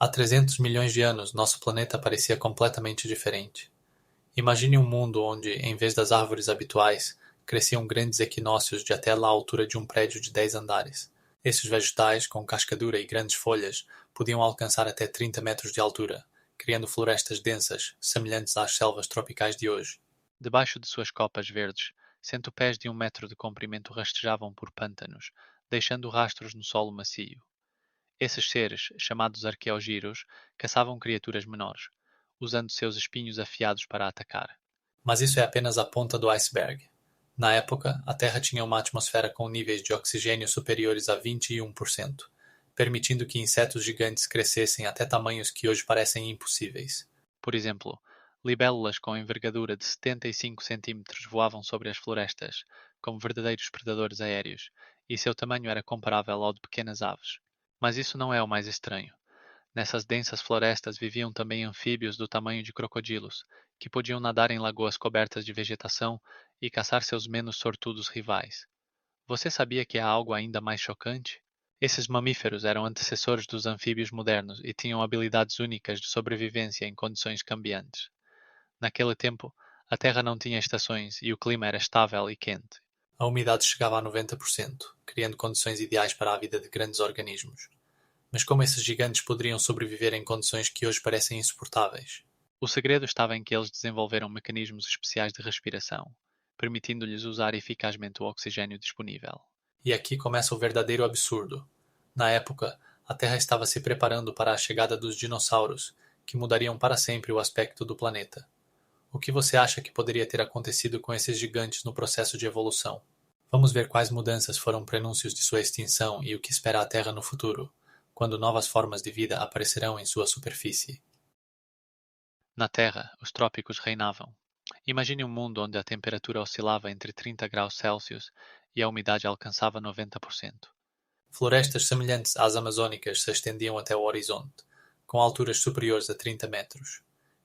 Há 300 milhões de anos, nosso planeta parecia completamente diferente. Imagine um mundo onde, em vez das árvores habituais, cresciam grandes equinócios de até lá a altura de um prédio de 10 andares. Esses vegetais, com cascadura e grandes folhas, podiam alcançar até 30 metros de altura, criando florestas densas, semelhantes às selvas tropicais de hoje. Debaixo de suas copas verdes, centopés de 1 metro de comprimento rastejavam por pântanos, deixando rastros no solo macio. Esses seres, chamados arqueogiros, caçavam criaturas menores, usando seus espinhos afiados para atacar. Mas isso é apenas a ponta do iceberg. Na época, a Terra tinha uma atmosfera com níveis de oxigênio superiores a 21%, permitindo que insetos gigantes crescessem até tamanhos que hoje parecem impossíveis. Por exemplo, libélulas com envergadura de 75 centímetros voavam sobre as florestas, como verdadeiros predadores aéreos, e seu tamanho era comparável ao de pequenas aves. Mas isso não é o mais estranho. Nessas densas florestas viviam também anfíbios do tamanho de crocodilos, que podiam nadar em lagoas cobertas de vegetação e caçar seus menos sortudos rivais. Você sabia que há algo ainda mais chocante? Esses mamíferos eram antecessores dos anfíbios modernos e tinham habilidades únicas de sobrevivência em condições cambiantes. Naquele tempo, a Terra não tinha estações e o clima era estável e quente. A umidade chegava a 90%, criando condições ideais para a vida de grandes organismos. Mas como esses gigantes poderiam sobreviver em condições que hoje parecem insuportáveis? O segredo estava em que eles desenvolveram mecanismos especiais de respiração, permitindo-lhes usar eficazmente o oxigênio disponível. E aqui começa o verdadeiro absurdo. Na época, a Terra estava se preparando para a chegada dos dinossauros, que mudariam para sempre o aspecto do planeta. O que você acha que poderia ter acontecido com esses gigantes no processo de evolução? Vamos ver quais mudanças foram prenúncios de sua extinção e o que espera a Terra no futuro, quando novas formas de vida aparecerão em sua superfície. Na Terra, os trópicos reinavam. Imagine um mundo onde a temperatura oscilava entre 30 graus Celsius e a umidade alcançava 90%. Florestas semelhantes às amazônicas se estendiam até o horizonte, com alturas superiores a 30 metros.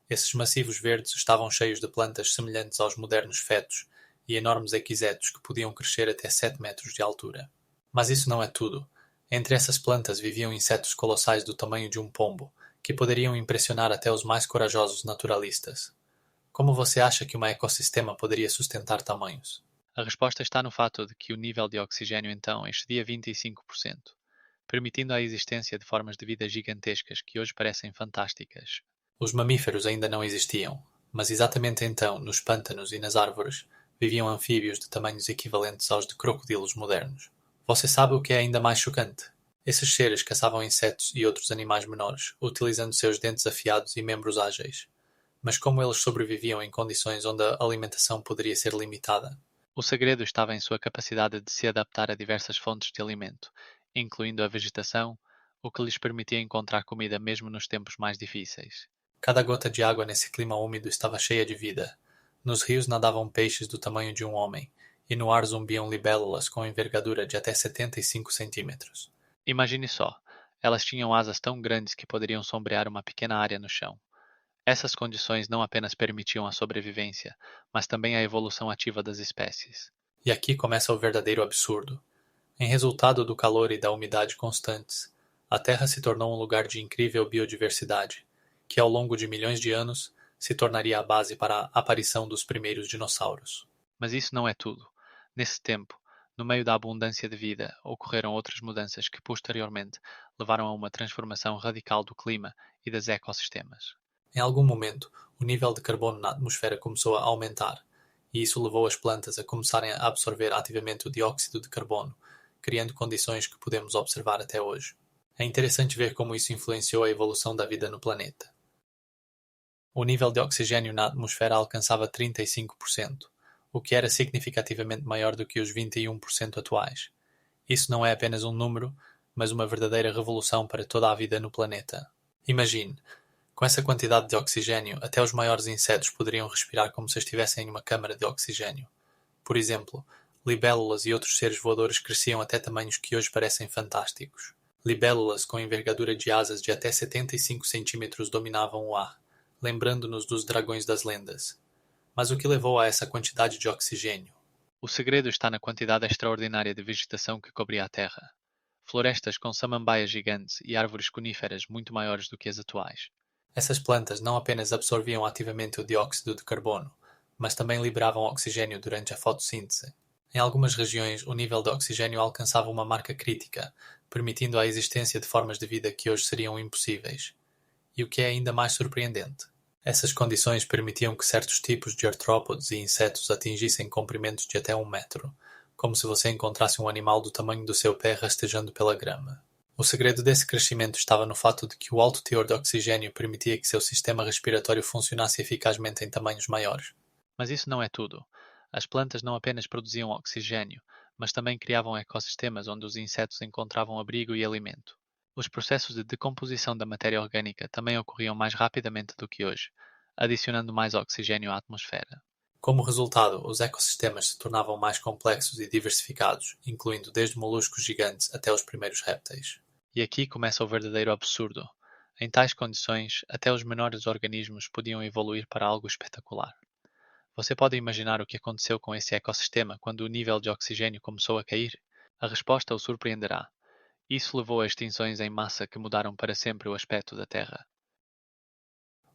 Esses massivos verdes estavam cheios de plantas semelhantes aos modernos fetos e enormes equisetos que podiam crescer até 7 metros de altura. Mas isso não é tudo. Entre essas plantas viviam insetos colossais do tamanho de um pombo, que poderiam impressionar até os mais corajosos naturalistas. Como você acha que um ecossistema poderia sustentar tamanhos? A resposta está no fato de que o nível de oxigênio então excedia 25%, permitindo a existência de formas de vida gigantescas que hoje parecem fantásticas. Os mamíferos ainda não existiam, mas exatamente então, nos pântanos e nas árvores, viviam anfíbios de tamanhos equivalentes aos de crocodilos modernos. Você sabe o que é ainda mais chocante? Esses seres caçavam insetos e outros animais menores, utilizando seus dentes afiados e membros ágeis. Mas como eles sobreviviam em condições onde a alimentação poderia ser limitada? O segredo estava em sua capacidade de se adaptar a diversas fontes de alimento, incluindo a vegetação, o que lhes permitia encontrar comida mesmo nos tempos mais difíceis. Cada gota de água nesse clima úmido estava cheia de vida. Nos rios nadavam peixes do tamanho de um homem, e no ar zumbiam libélulas com envergadura de até 75 centímetros. Imagine só, elas tinham asas tão grandes que poderiam sombrear uma pequena área no chão. Essas condições não apenas permitiam a sobrevivência, mas também a evolução ativa das espécies. E aqui começa o verdadeiro absurdo. Em resultado do calor e da umidade constantes, a Terra se tornou um lugar de incrível biodiversidade, que ao longo de milhões de anos se tornaria a base para a aparição dos primeiros dinossauros. Mas isso não é tudo. Nesse tempo, no meio da abundância de vida, ocorreram outras mudanças que posteriormente levaram a uma transformação radical do clima e dos ecossistemas. Em algum momento, o nível de carbono na atmosfera começou a aumentar, e isso levou as plantas a começarem a absorver ativamente o dióxido de carbono, criando condições que podemos observar até hoje. É interessante ver como isso influenciou a evolução da vida no planeta. O nível de oxigênio na atmosfera alcançava 35%, o que era significativamente maior do que os 21% atuais. Isso não é apenas um número, mas uma verdadeira revolução para toda a vida no planeta. Imagine, com essa quantidade de oxigênio, até os maiores insetos poderiam respirar como se estivessem em uma câmara de oxigênio. Por exemplo, libélulas e outros seres voadores cresciam até tamanhos que hoje parecem fantásticos. Libélulas com envergadura de asas de até 75 centímetros dominavam o ar, lembrando-nos dos dragões das lendas. Mas o que levou a essa quantidade de oxigênio? O segredo está na quantidade extraordinária de vegetação que cobria a Terra. florestas com samambaias gigantes e árvores coníferas muito maiores do que as atuais. Essas plantas não apenas absorviam ativamente o dióxido de carbono, mas também liberavam oxigênio durante a fotossíntese. Em algumas regiões, o nível de oxigênio alcançava uma marca crítica, permitindo a existência de formas de vida que hoje seriam impossíveis. E o que é ainda mais surpreendente, essas condições permitiam que certos tipos de artrópodes e insetos atingissem comprimentos de até 1 metro, como se você encontrasse um animal do tamanho do seu pé rastejando pela grama. O segredo desse crescimento estava no fato de que o alto teor de oxigênio permitia que seu sistema respiratório funcionasse eficazmente em tamanhos maiores. Mas isso não é tudo. As plantas não apenas produziam oxigênio, mas também criavam ecossistemas onde os insetos encontravam abrigo e alimento. Os processos de decomposição da matéria orgânica também ocorriam mais rapidamente do que hoje, adicionando mais oxigênio à atmosfera. Como resultado, os ecossistemas se tornavam mais complexos e diversificados, incluindo desde moluscos gigantes até os primeiros répteis. E aqui começa o verdadeiro absurdo. Em tais condições, até os menores organismos podiam evoluir para algo espetacular. Você pode imaginar o que aconteceu com esse ecossistema quando o nível de oxigênio começou a cair? A resposta o surpreenderá. Isso levou a extinções em massa que mudaram para sempre o aspecto da Terra.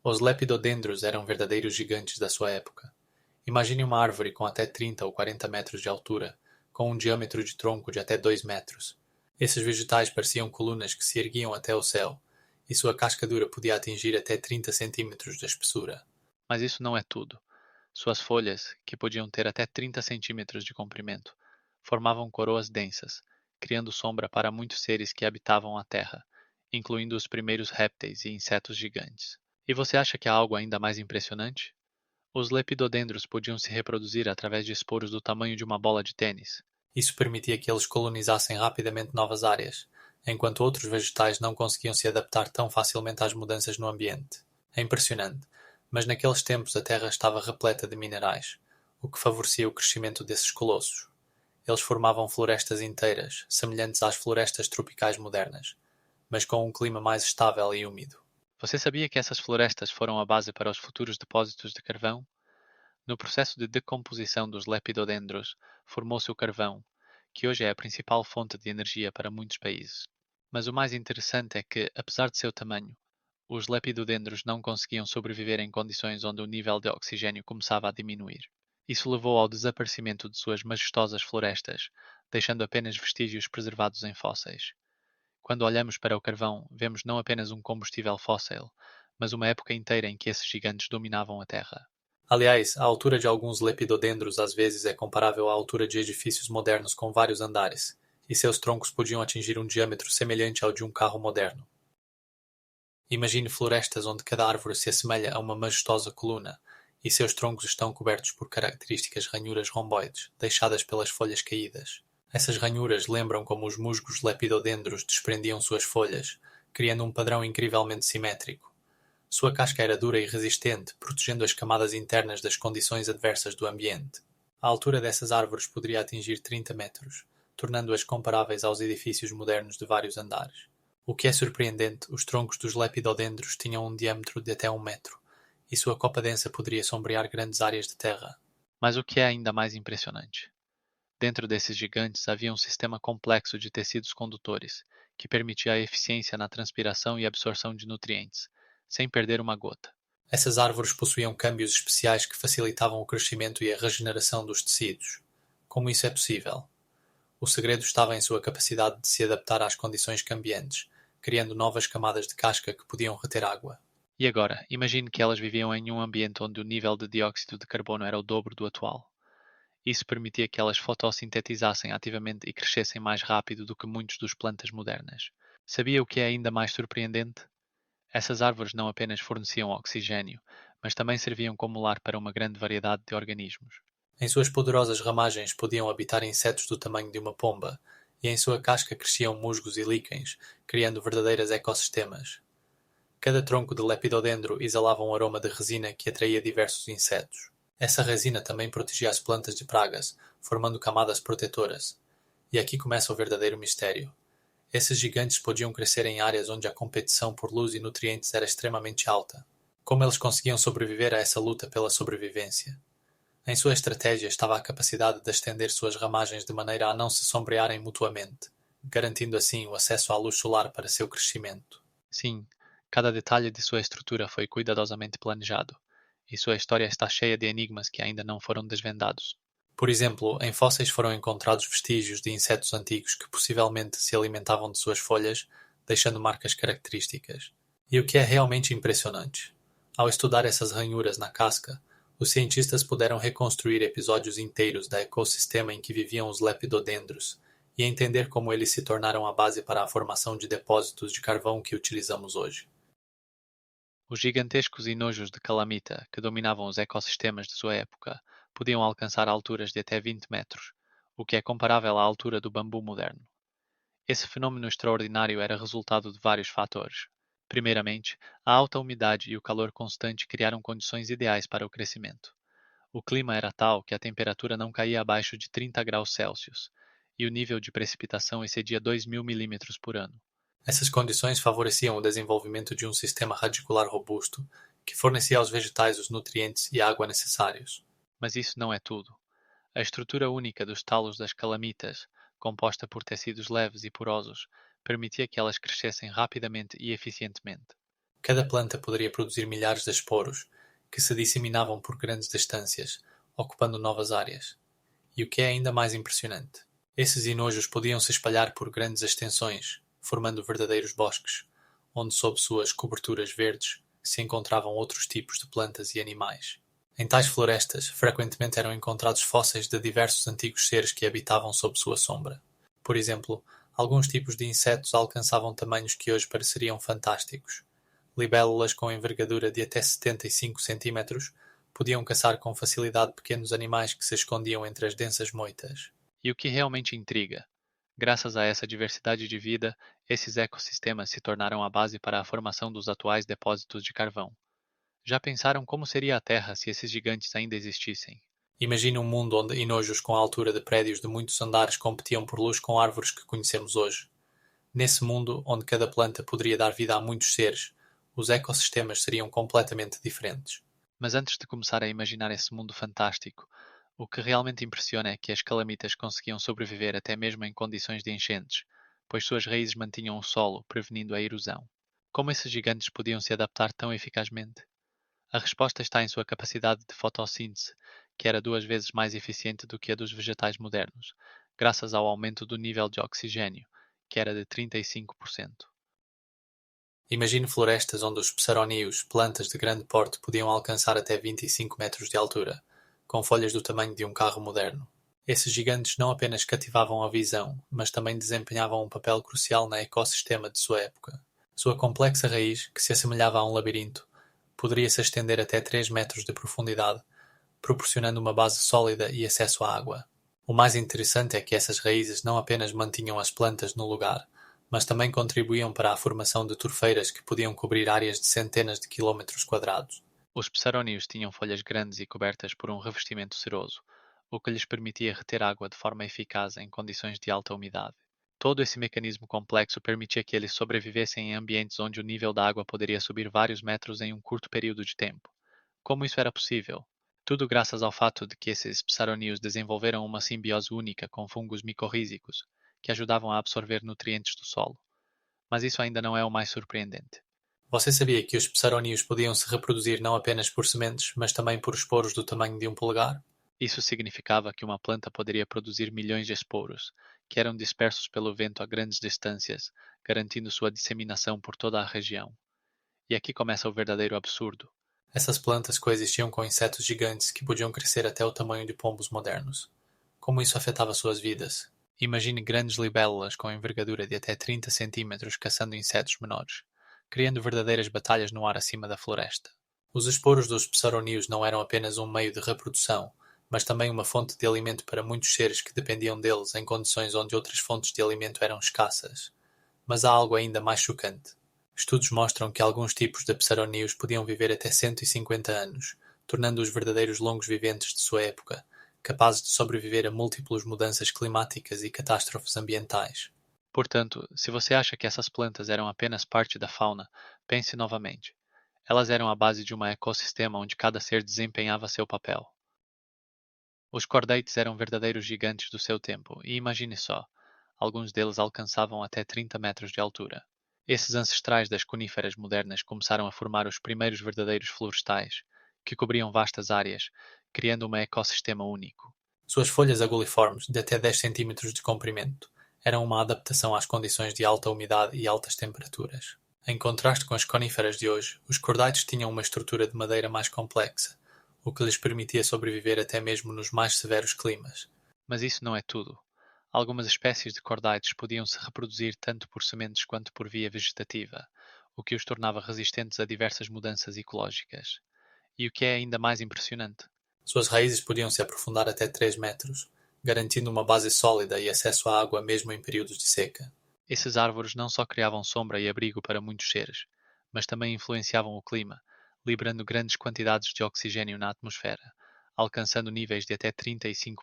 Os lepidodendros eram verdadeiros gigantes da sua época. Imagine uma árvore com até 30 ou 40 metros de altura, com um diâmetro de tronco de até 2 metros. Esses vegetais pareciam colunas que se erguiam até o céu, e sua casca dura podia atingir até 30 centímetros de espessura. Mas isso não é tudo. Suas folhas, que podiam ter até 30 centímetros de comprimento, formavam coroas densas, criando sombra para muitos seres que habitavam a Terra, incluindo os primeiros répteis e insetos gigantes. E você acha que há algo ainda mais impressionante? Os lepidodendros podiam se reproduzir através de esporos do tamanho de uma bola de tênis. Isso permitia que eles colonizassem rapidamente novas áreas, enquanto outros vegetais não conseguiam se adaptar tão facilmente às mudanças no ambiente. É impressionante, mas naqueles tempos a Terra estava repleta de minerais, o que favorecia o crescimento desses colossos. Eles formavam florestas inteiras, semelhantes às florestas tropicais modernas, mas com um clima mais estável e úmido. Você sabia que essas florestas foram a base para os futuros depósitos de carvão? No processo de decomposição dos lepidodendros, formou-se o carvão, que hoje é a principal fonte de energia para muitos países. Mas o mais interessante é que, apesar de seu tamanho, os lepidodendros não conseguiam sobreviver em condições onde o nível de oxigênio começava a diminuir. Isso levou ao desaparecimento de suas majestosas florestas, deixando apenas vestígios preservados em fósseis. Quando olhamos para o carvão, vemos não apenas um combustível fóssil, mas uma época inteira em que esses gigantes dominavam a Terra. Aliás, a altura de alguns lepidodendros às vezes é comparável à altura de edifícios modernos com vários andares, e seus troncos podiam atingir um diâmetro semelhante ao de um carro moderno. Imagine florestas onde cada árvore se assemelha a uma majestosa coluna, e seus troncos estão cobertos por características ranhuras romboides, deixadas pelas folhas caídas. Essas ranhuras lembram como os musgos lepidodendros desprendiam suas folhas, criando um padrão incrivelmente simétrico. Sua casca era dura e resistente, protegendo as camadas internas das condições adversas do ambiente. A altura dessas árvores poderia atingir 30 metros, tornando-as comparáveis aos edifícios modernos de vários andares. O que é surpreendente, os troncos dos lepidodendros tinham um diâmetro de até 1 metro, e sua copa densa poderia sombrear grandes áreas de terra. Mas o que é ainda mais impressionante? Dentro desses gigantes havia um sistema complexo de tecidos condutores, que permitia a eficiência na transpiração e absorção de nutrientes, sem perder uma gota. Essas árvores possuíam câmbios especiais que facilitavam o crescimento e a regeneração dos tecidos. Como isso é possível? O segredo estava em sua capacidade de se adaptar às condições cambiantes, criando novas camadas de casca que podiam reter água. E agora, imagine que elas viviam em um ambiente onde o nível de dióxido de carbono era o dobro do atual. Isso permitia que elas fotossintetizassem ativamente e crescessem mais rápido do que muitas das plantas modernas. Sabia o que é ainda mais surpreendente? Essas árvores não apenas forneciam oxigênio, mas também serviam como lar para uma grande variedade de organismos. Em suas poderosas ramagens podiam habitar insetos do tamanho de uma pomba, e em sua casca cresciam musgos e líquens, criando verdadeiros ecossistemas. Cada tronco de lepidodendro exalava um aroma de resina que atraía diversos insetos. Essa resina também protegia as plantas de pragas, formando camadas protetoras. E aqui começa o verdadeiro mistério. Esses gigantes podiam crescer em áreas onde a competição por luz e nutrientes era extremamente alta. Como eles conseguiam sobreviver a essa luta pela sobrevivência? Em sua estratégia estava a capacidade de estender suas ramagens de maneira a não se sombrearem mutuamente. garantindo assim o acesso à luz solar para seu crescimento. Sim, cada detalhe de sua estrutura foi cuidadosamente planejado, e sua história está cheia de enigmas que ainda não foram desvendados. Por exemplo, em fósseis foram encontrados vestígios de insetos antigos que possivelmente se alimentavam de suas folhas, deixando marcas características. E o que é realmente impressionante, ao estudar essas ranhuras na casca, os cientistas puderam reconstruir episódios inteiros do ecossistema em que viviam os lepidodendros e entender como eles se tornaram a base para a formação de depósitos de carvão que utilizamos hoje. Os gigantescos enojos de calamita que dominavam os ecossistemas de sua época podiam alcançar alturas de até 20 metros, o que é comparável à altura do bambu moderno. Esse fenômeno extraordinário era resultado de vários fatores. Primeiramente, a alta umidade e o calor constante criaram condições ideais para o crescimento. O clima era tal que a temperatura não caía abaixo de 30 graus Celsius, e o nível de precipitação excedia 2.000 milímetros por ano. Essas condições favoreciam o desenvolvimento de um sistema radicular robusto que fornecia aos vegetais os nutrientes e água necessários. Mas isso não é tudo. A estrutura única dos talos das calamitas, composta por tecidos leves e porosos, permitia que elas crescessem rapidamente e eficientemente. Cada planta poderia produzir milhares de esporos, que se disseminavam por grandes distâncias, ocupando novas áreas. E o que é ainda mais impressionante, esses enojos podiam se espalhar por grandes extensões, formando verdadeiros bosques, onde sob suas coberturas verdes se encontravam outros tipos de plantas e animais. Em tais florestas, frequentemente eram encontrados fósseis de diversos antigos seres que habitavam sob sua sombra. Por exemplo, alguns tipos de insetos alcançavam tamanhos que hoje pareceriam fantásticos. Libélulas com envergadura de até 75 centímetros podiam caçar com facilidade pequenos animais que se escondiam entre as densas moitas. E o que realmente intriga? Graças a essa diversidade de vida, esses ecossistemas se tornaram a base para a formação dos atuais depósitos de carvão. Já pensaram como seria a Terra se esses gigantes ainda existissem? Imagine um mundo onde enojos com a altura de prédios de muitos andares competiam por luz com árvores que conhecemos hoje. Nesse mundo, onde cada planta poderia dar vida a muitos seres, os ecossistemas seriam completamente diferentes. Mas antes de começar a imaginar esse mundo fantástico, o que realmente impressiona é que as calamitas conseguiam sobreviver até mesmo em condições de enchentes, pois suas raízes mantinham o solo, prevenindo a erosão. Como esses gigantes podiam se adaptar tão eficazmente? A resposta está em sua capacidade de fotossíntese, que era 2 vezes mais eficiente do que a dos vegetais modernos, graças ao aumento do nível de oxigênio, que era de 35%. Imagine florestas onde os psaronídeos, plantas de grande porte, podiam alcançar até 25 metros de altura, com folhas do tamanho de um carro moderno. Esses gigantes não apenas cativavam a visão, mas também desempenhavam um papel crucial no ecossistema de sua época. Sua complexa raiz, que se assemelhava a um labirinto, poderia se estender até 3 metros de profundidade, proporcionando uma base sólida e acesso à água. O mais interessante é que essas raízes não apenas mantinham as plantas no lugar, mas também contribuíam para a formação de turfeiras que podiam cobrir áreas de centenas de quilómetros quadrados. Os psarónios tinham folhas grandes e cobertas por um revestimento ceroso, o que lhes permitia reter água de forma eficaz em condições de alta umidade. Todo esse mecanismo complexo permitia que eles sobrevivessem em ambientes onde o nível da água poderia subir vários metros em um curto período de tempo. Como isso era possível? Tudo graças ao fato de que esses psaronídeos desenvolveram uma simbiose única com fungos micorrízicos, que ajudavam a absorver nutrientes do solo. Mas isso ainda não é o mais surpreendente. Você sabia que os psaronídeos podiam se reproduzir não apenas por sementes, mas também por esporos do tamanho de um polegar? Isso significava que uma planta poderia produzir milhões de esporos, que eram dispersos pelo vento a grandes distâncias, garantindo sua disseminação por toda a região. E aqui começa o verdadeiro absurdo. Essas plantas coexistiam com insetos gigantes que podiam crescer até o tamanho de pombos modernos. Como isso afetava suas vidas? Imagine grandes libélulas com envergadura de até 30 centímetros caçando insetos menores, criando verdadeiras batalhas no ar acima da floresta. Os esporos dos psaronídeos não eram apenas um meio de reprodução, mas também uma fonte de alimento para muitos seres que dependiam deles em condições onde outras fontes de alimento eram escassas. Mas há algo ainda mais chocante. Estudos mostram que alguns tipos de psaronídeos podiam viver até 150 anos, tornando-os verdadeiros longos-viventes de sua época, capazes de sobreviver a múltiplas mudanças climáticas e catástrofes ambientais. Portanto, se você acha que essas plantas eram apenas parte da fauna, pense novamente. Elas eram a base de um ecossistema onde cada ser desempenhava seu papel. Os chordates eram verdadeiros gigantes do seu tempo, e imagine só, Alguns deles alcançavam até 30 metros de altura. Esses ancestrais das coníferas modernas começaram a formar os primeiros verdadeiros florestais, que cobriam vastas áreas, criando um ecossistema único. Suas folhas aguliformes, de até 10 centímetros de comprimento, eram uma adaptação às condições de alta umidade e altas temperaturas. Em contraste com as coníferas de hoje, os cordaites tinham uma estrutura de madeira mais complexa, o que lhes permitia sobreviver até mesmo nos mais severos climas. Mas isso não é tudo. Algumas espécies de cordaites podiam se reproduzir tanto por sementes quanto por via vegetativa, o que os tornava resistentes a diversas mudanças ecológicas. E o que é ainda mais impressionante, Suas raízes podiam se aprofundar até 3 metros, garantindo uma base sólida e acesso à água mesmo em períodos de seca. essas árvores não só criavam sombra e abrigo para muitos seres, mas também influenciavam o clima, liberando grandes quantidades de oxigênio na atmosfera, alcançando níveis de até 35%.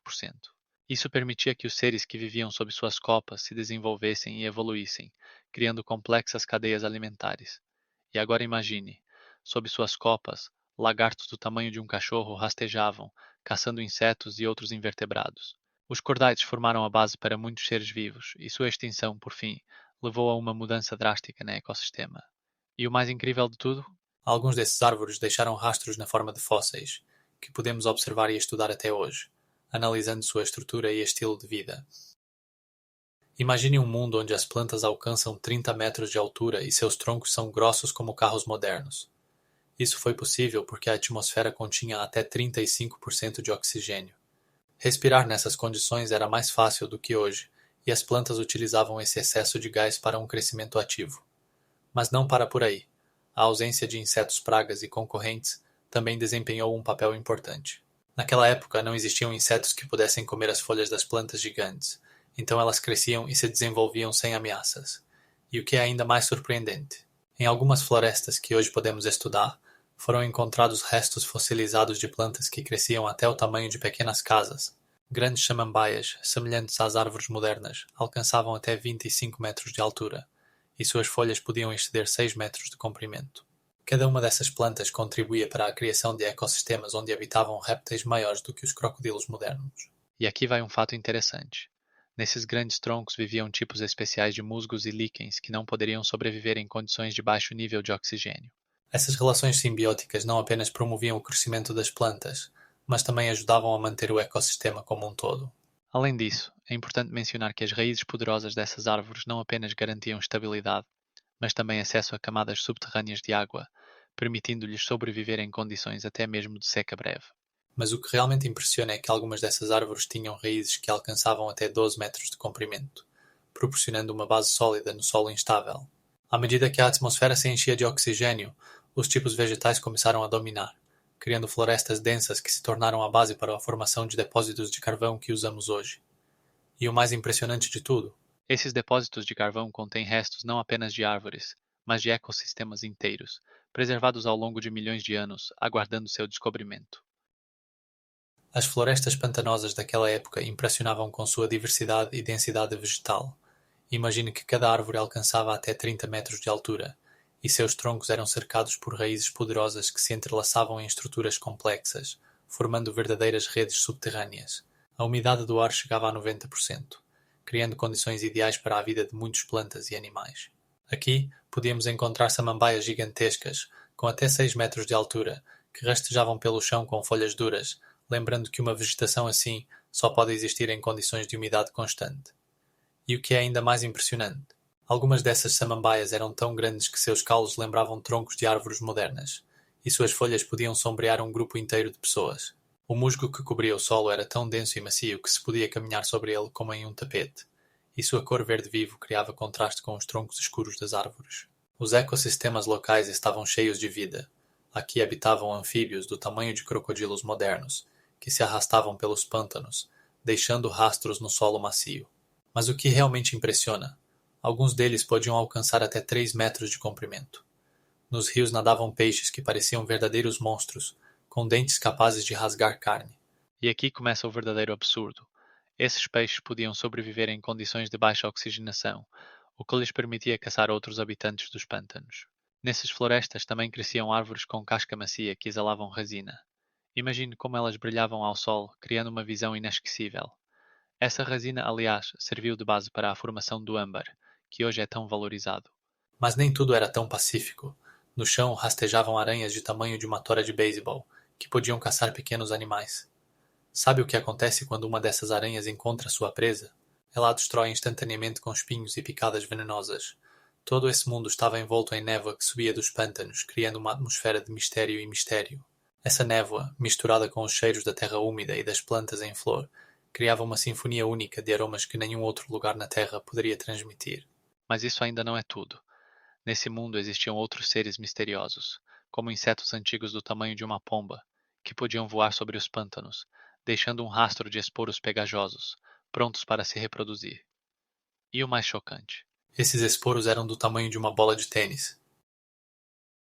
Isso permitia que os seres que viviam sob suas copas se desenvolvessem e evoluíssem, criando complexas cadeias alimentares. E agora imagine, sob suas copas, lagartos do tamanho de um cachorro rastejavam, caçando insetos e outros invertebrados. Os cordaites formaram a base para muitos seres vivos, e sua extinção, por fim, levou a uma mudança drástica no ecossistema. E o mais incrível de tudo? Alguns desses árvores deixaram rastros na forma de fósseis, que podemos observar e estudar até hoje, analisando sua estrutura e estilo de vida. Imagine um mundo onde as plantas alcançam 30 metros de altura e seus troncos são grossos como carros modernos. Isso foi possível porque a atmosfera continha até 35% de oxigênio. Respirar nessas condições era mais fácil do que hoje, e as plantas utilizavam esse excesso de gás para um crescimento ativo. Mas não para por aí. A ausência de insetos pragas e concorrentes também desempenhou um papel importante. Naquela época não existiam insetos que pudessem comer as folhas das plantas gigantes, então elas cresciam e se desenvolviam sem ameaças. E o que é ainda mais surpreendente, em algumas florestas que hoje podemos estudar, foram encontrados restos fossilizados de plantas que cresciam até o tamanho de pequenas casas. Grandes samambaias, semelhantes às árvores modernas, alcançavam até 25 metros de altura, e suas folhas podiam exceder 6 metros de comprimento. Cada uma dessas plantas contribuía para a criação de ecossistemas onde habitavam répteis maiores do que os crocodilos modernos. E aqui vai um fato interessante. Nesses grandes troncos viviam tipos especiais de musgos e líquens que não poderiam sobreviver em condições de baixo nível de oxigênio. Essas relações simbióticas não apenas promoviam o crescimento das plantas, mas também ajudavam a manter o ecossistema como um todo. Além disso, é importante mencionar que as raízes poderosas dessas árvores não apenas garantiam estabilidade, mas também acesso a camadas subterrâneas de água, permitindo-lhes sobreviver em condições até mesmo de seca breve. Mas o que realmente impressiona é que algumas dessas árvores tinham raízes que alcançavam até 12 metros de comprimento, proporcionando uma base sólida no solo instável. À medida que a atmosfera se enchia de oxigênio, os tipos vegetais começaram a dominar, criando florestas densas que se tornaram a base para a formação de depósitos de carvão que usamos hoje. E o mais impressionante de tudo, Esses depósitos de carvão contêm restos não apenas de árvores, mas de ecossistemas inteiros, preservados ao longo de milhões de anos, aguardando seu descobrimento. as florestas pantanosas daquela época impressionavam com sua diversidade e densidade vegetal. Imagine que cada árvore alcançava até 30 metros de altura, e seus troncos eram cercados por raízes poderosas que se entrelaçavam em estruturas complexas, formando verdadeiras redes subterrâneas. A umidade do ar chegava a 90%, criando condições ideais para a vida de muitas plantas e animais. Aqui podíamos encontrar samambaias gigantescas, com até 6 metros de altura, que rastejavam pelo chão com folhas duras, lembrando que uma vegetação assim só pode existir em condições de umidade constante. E o que é ainda mais impressionante, algumas dessas samambaias eram tão grandes que seus caules lembravam troncos de árvores modernas, e suas folhas podiam sombrear um grupo inteiro de pessoas. O musgo que cobria o solo era tão denso e macio que se podia caminhar sobre ele como em um tapete, e sua cor verde vivo criava contraste com os troncos escuros das árvores. Os ecossistemas locais estavam cheios de vida. Aqui habitavam anfíbios do tamanho de crocodilos modernos, que se arrastavam pelos pântanos, deixando rastros no solo macio. Mas o que realmente impressiona, alguns deles podiam alcançar até 3 metros de comprimento. Nos rios nadavam peixes que pareciam verdadeiros monstros, com dentes capazes de rasgar carne. E aqui começa o verdadeiro absurdo. Esses peixes podiam sobreviver em condições de baixa oxigenação, o que lhes permitia caçar outros habitantes dos pântanos. Nessas florestas também cresciam árvores com casca macia que exalavam resina. Imagine como elas brilhavam ao sol, criando uma visão inesquecível. Essa resina, aliás, serviu de base para a formação do âmbar, que hoje é tão valorizado. Mas nem tudo era tão pacífico. No chão rastejavam aranhas de tamanho de uma tora de beisebol, que podiam caçar pequenos animais. Sabe o que acontece quando uma dessas aranhas encontra sua presa? Ela a destrói instantaneamente com espinhos e picadas venenosas. Todo esse mundo estava envolto em névoa que subia dos pântanos, criando uma atmosfera de mistério e mistério. Essa névoa, misturada com os cheiros da terra úmida e das plantas em flor, criava uma sinfonia única de aromas que nenhum outro lugar na Terra poderia transmitir. Mas isso ainda não é tudo. Nesse mundo existiam outros seres misteriosos, como insetos antigos do tamanho de uma pomba, que podiam voar sobre os pântanos, deixando um rastro de esporos pegajosos, prontos para se reproduzir. E o mais chocante: Esses esporos eram do tamanho de uma bola de tênis.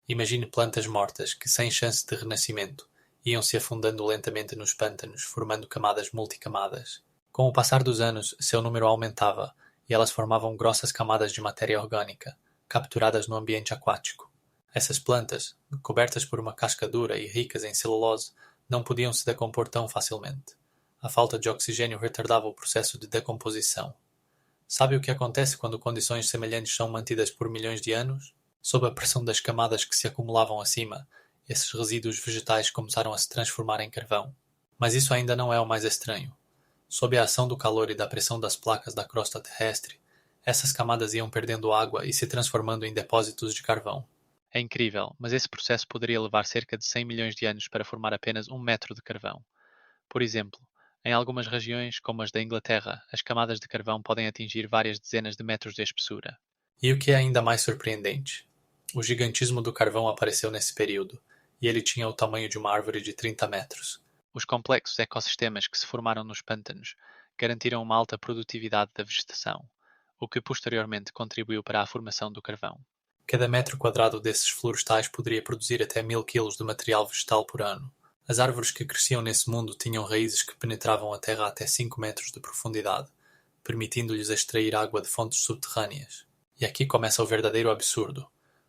Imagine plantas mortas que, sem chance de renascimento, iam se afundando lentamente nos pântanos, formando camadas multicamadas. Com o passar dos anos, seu número aumentava e elas formavam grossas camadas de matéria orgânica, capturadas no ambiente aquático. Essas plantas, cobertas por uma casca dura e ricas em celulose, não podiam se decompor tão facilmente. A falta de oxigênio retardava o processo de decomposição. Sabe o que acontece quando condições semelhantes são mantidas por milhões de anos? Sob a pressão das camadas que se acumulavam acima, esses resíduos vegetais começaram a se transformar em carvão. Mas isso ainda não é o mais estranho. Sob a ação do calor e da pressão das placas da crosta terrestre, essas camadas iam perdendo água e se transformando em depósitos de carvão. é incrível, mas esse processo poderia levar cerca de 100 milhões de anos para formar apenas 1 metro de carvão. Por exemplo, em algumas regiões, como as da Inglaterra, as camadas de carvão podem atingir várias dezenas de metros de espessura. E o que é ainda mais surpreendente? O gigantismo do carvão apareceu nesse período, e ele tinha o tamanho de uma árvore de 30 metros. Os complexos ecossistemas que se formaram nos pântanos garantiram uma alta produtividade da vegetação, o que posteriormente contribuiu para a formação do carvão. Cada metro quadrado desses florestais poderia produzir até 1000 quilos de material vegetal por ano. As árvores que cresciam nesse mundo tinham raízes que penetravam a terra até 5 metros de profundidade, permitindo-lhes extrair água de fontes subterrâneas. E aqui começa o verdadeiro absurdo.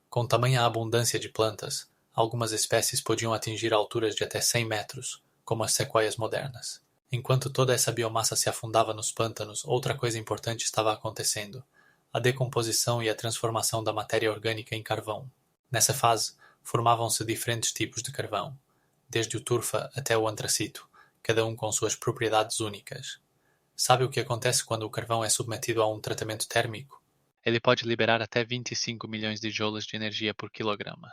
Com tamanha abundância de plantas, algumas espécies podiam atingir alturas de até 100 metros, como as sequoias modernas. Enquanto toda essa biomassa se afundava nos pântanos, outra coisa importante estava acontecendo: a decomposição e a transformação da matéria orgânica em carvão. Nessa fase, formavam-se diferentes tipos de carvão, desde o turfa até o antracito, cada um com suas propriedades únicas. Sabe o que acontece quando o carvão é submetido a um tratamento térmico? Ele pode liberar até 25 milhões de joules de energia por quilograma.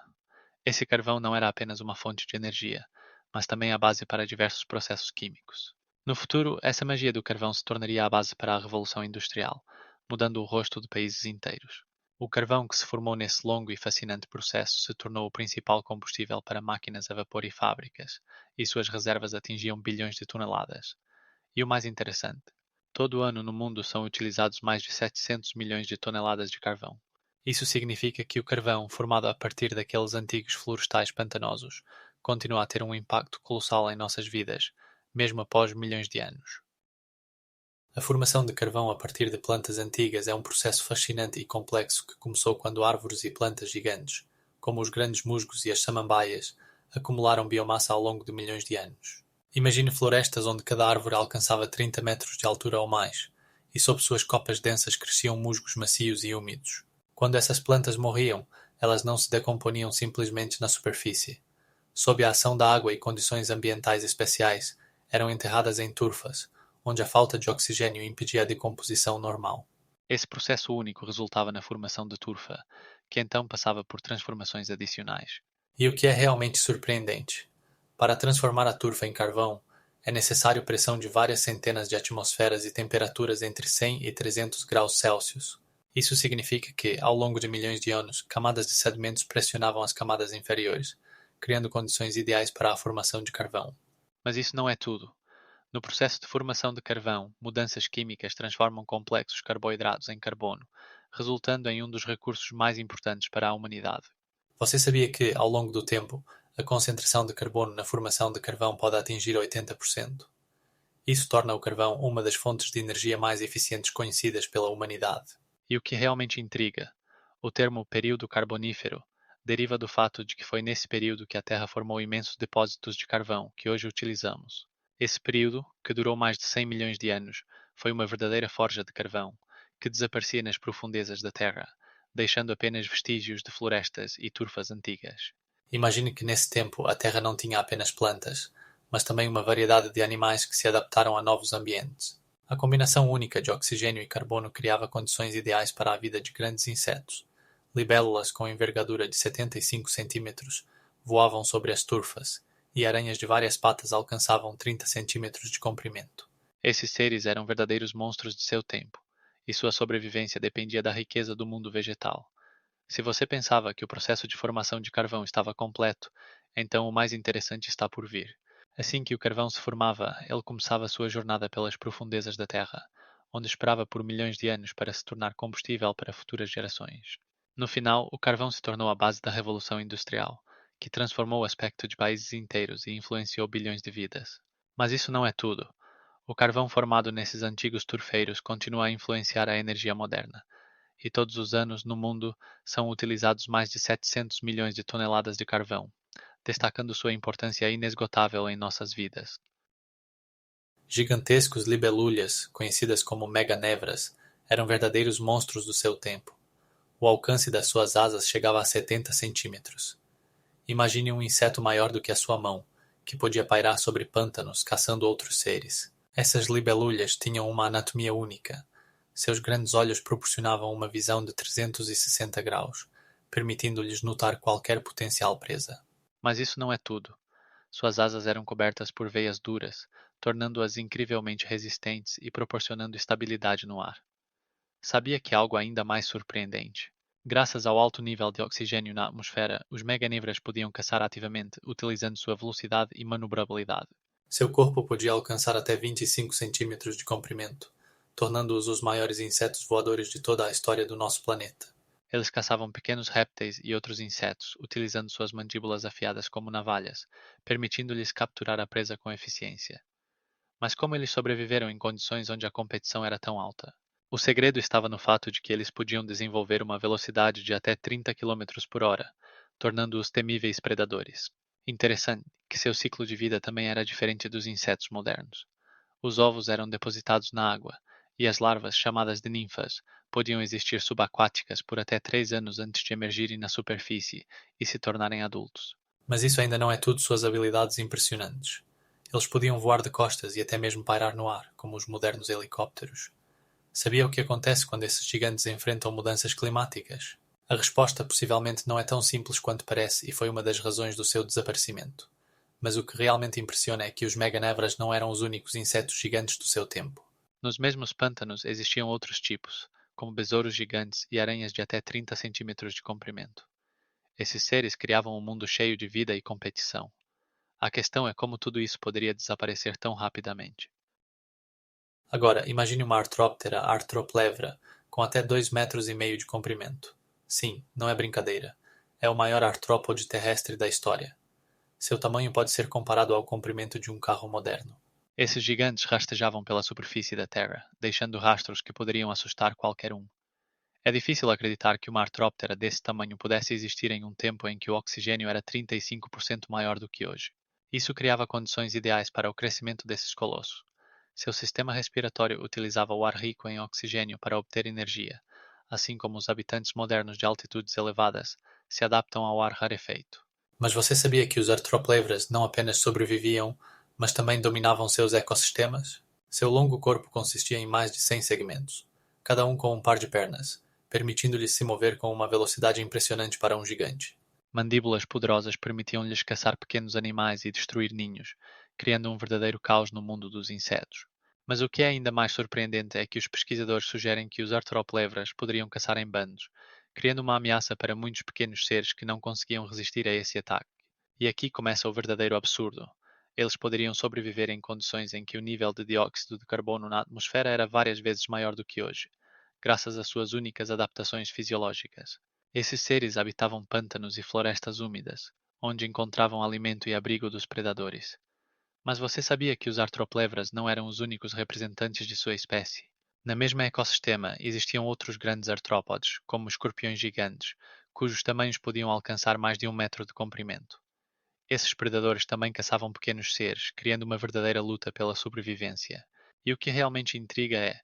Esse carvão não era apenas uma fonte de energia, mas também a base para diversos processos químicos. No futuro, essa magia do carvão se tornaria a base para a Revolução Industrial, mudando o rosto de países inteiros. O carvão que se formou nesse longo e fascinante processo se tornou o principal combustível para máquinas a vapor e fábricas, e suas reservas atingiam bilhões de toneladas. E o mais interessante, todo ano no mundo são utilizados mais de 700 milhões de toneladas de carvão. Isso significa que o carvão, formado a partir daqueles antigos florestais pantanosos, continua a ter um impacto colossal em nossas vidas, mesmo após milhões de anos. A formação de carvão a partir de plantas antigas é um processo fascinante e complexo que começou quando árvores e plantas gigantes, como os grandes musgos e as samambaias, acumularam biomassa ao longo de milhões de anos. Imagine florestas onde cada árvore alcançava 30 metros de altura ou mais, e sob suas copas densas cresciam musgos macios e úmidos. Quando essas plantas morriam, elas não se decomponiam simplesmente na superfície. Sob a ação da água e condições ambientais especiais, eram enterradas em turfas, onde a falta de oxigênio impedia a decomposição normal. Esse processo único resultava na formação de turfa, que então passava por transformações adicionais. E o que é realmente surpreendente? Para transformar a turfa em carvão, é necessário pressão de várias centenas de atmosferas e temperaturas entre 100 e 300 graus Celsius. Isso significa que, ao longo de milhões de anos, camadas de sedimentos pressionavam as camadas inferiores, criando condições ideais para a formação de carvão. Mas isso não é tudo. No processo de formação de carvão, mudanças químicas transformam complexos carboidratos em carbono, resultando em um dos recursos mais importantes para a humanidade. Você sabia que, ao longo do tempo, a concentração de carbono na formação de carvão pode atingir 80%? Isso torna o carvão uma das fontes de energia mais eficientes conhecidas pela humanidade. E o que realmente intriga, o termo período carbonífero, deriva do fato de que foi nesse período que a Terra formou imensos depósitos de carvão que hoje utilizamos. Esse período, que durou mais de 100 milhões de anos, foi uma verdadeira forja de carvão, que desaparecia nas profundezas da terra, deixando apenas vestígios de florestas e turfas antigas. Imagine que nesse tempo a Terra não tinha apenas plantas, mas também uma variedade de animais que se adaptaram a novos ambientes. A combinação única de oxigênio e carbono criava condições ideais para a vida de grandes insetos. Libélulas com envergadura de 75 centímetros voavam sobre as turfas, e aranhas de várias patas alcançavam 30 centímetros de comprimento. Esses seres eram verdadeiros monstros de seu tempo, e sua sobrevivência dependia da riqueza do mundo vegetal. Se você pensava que o processo de formação de carvão estava completo, então o mais interessante está por vir. Assim que o carvão se formava, ele começava sua jornada pelas profundezas da Terra, onde esperava por milhões de anos para se tornar combustível para futuras gerações. No final, o carvão se tornou a base da Revolução Industrial, que transformou o aspecto de países inteiros e influenciou bilhões de vidas. Mas isso não é tudo. O carvão formado nesses antigos turfeiros continua a influenciar a energia moderna, e todos os anos no mundo são utilizados mais de 700 milhões de toneladas de carvão, destacando sua importância inesgotável em nossas vidas. Gigantescos libelulhas, conhecidas como meganevras, eram verdadeiros monstros do seu tempo. O alcance das suas asas chegava a 70 centímetros. Imagine um inseto maior do que a sua mão, que podia pairar sobre pântanos caçando outros seres. Essas libelulhas tinham uma anatomia única. Seus grandes olhos proporcionavam uma visão de 360 graus, permitindo-lhes notar qualquer potencial presa. Mas isso não é tudo. Suas asas eram cobertas por veias duras, tornando-as incrivelmente resistentes e proporcionando estabilidade no ar. Sabia que algo ainda mais surpreendente? Graças ao alto nível de oxigênio na atmosfera, os meganivras podiam caçar ativamente, utilizando sua velocidade e manobrabilidade. Seu corpo podia alcançar até 25 centímetros de comprimento, tornando-os os maiores insetos voadores de toda a história do nosso planeta. Eles caçavam pequenos répteis e outros insetos, utilizando suas mandíbulas afiadas como navalhas, permitindo-lhes capturar a presa com eficiência. Mas como eles sobreviveram em condições onde a competição era tão alta? O segredo estava no fato de que eles podiam desenvolver uma velocidade de até 30 km por hora, tornando-os temíveis predadores. Interessante que seu ciclo de vida também era diferente dos insetos modernos. Os ovos eram depositados na água, e as larvas, chamadas de ninfas, podiam existir subaquáticas por até 3 anos antes de emergirem na superfície e se tornarem adultos. Mas isso ainda não é tudo suas habilidades impressionantes. Eles podiam voar de costas e até mesmo pairar no ar, como os modernos helicópteros. Sabia o que acontece quando esses gigantes enfrentam mudanças climáticas? A resposta possivelmente não é tão simples quanto parece e foi uma das razões do seu desaparecimento. Mas o que realmente impressiona é que os meganevras não eram os únicos insetos gigantes do seu tempo. Nos mesmos pântanos existiam outros tipos, como besouros gigantes e aranhas de até 30 centímetros de comprimento. Esses seres criavam um mundo cheio de vida e competição. A questão é como tudo isso poderia desaparecer tão rapidamente. Agora, imagine uma artróptera arthroplevra com até 2,5 metros de comprimento. Sim, não é brincadeira. É o maior artrópode terrestre da história. Seu tamanho pode ser comparado ao comprimento de um carro moderno. Esses gigantes rastejavam pela superfície da Terra, deixando rastros que poderiam assustar qualquer um. É difícil acreditar que uma artróptera desse tamanho pudesse existir em um tempo em que o oxigênio era 35% maior do que hoje. Isso criava condições ideais para o crescimento desses colossos. Seu sistema respiratório utilizava o ar rico em oxigênio para obter energia, assim como os habitantes modernos de altitudes elevadas se adaptam ao ar rarefeito. Mas você sabia que os arthroplevras não apenas sobreviviam, mas também dominavam seus ecossistemas? Seu longo corpo consistia em mais de 100 segmentos, cada um com um par de pernas, permitindo-lhe se mover com uma velocidade impressionante para um gigante. Mandíbulas poderosas permitiam-lhes caçar pequenos animais e destruir ninhos, criando um verdadeiro caos no mundo dos insetos. Mas o que é ainda mais surpreendente é que os pesquisadores sugerem que os arthroplevras poderiam caçar em bandos, criando uma ameaça para muitos pequenos seres que não conseguiam resistir a esse ataque. E aqui começa o verdadeiro absurdo. Eles poderiam sobreviver em condições em que o nível de dióxido de carbono na atmosfera era várias vezes maior do que hoje, graças às suas únicas adaptações fisiológicas. Esses seres habitavam pântanos e florestas úmidas, onde encontravam alimento e abrigo dos predadores. Mas você sabia que os arthroplevras não eram os únicos representantes de sua espécie? Na mesma ecossistema existiam outros grandes artrópodes, como os escorpiões gigantes, cujos tamanhos podiam alcançar mais de 1 metro de comprimento. Esses predadores também caçavam pequenos seres, criando uma verdadeira luta pela sobrevivência. E o que realmente intriga é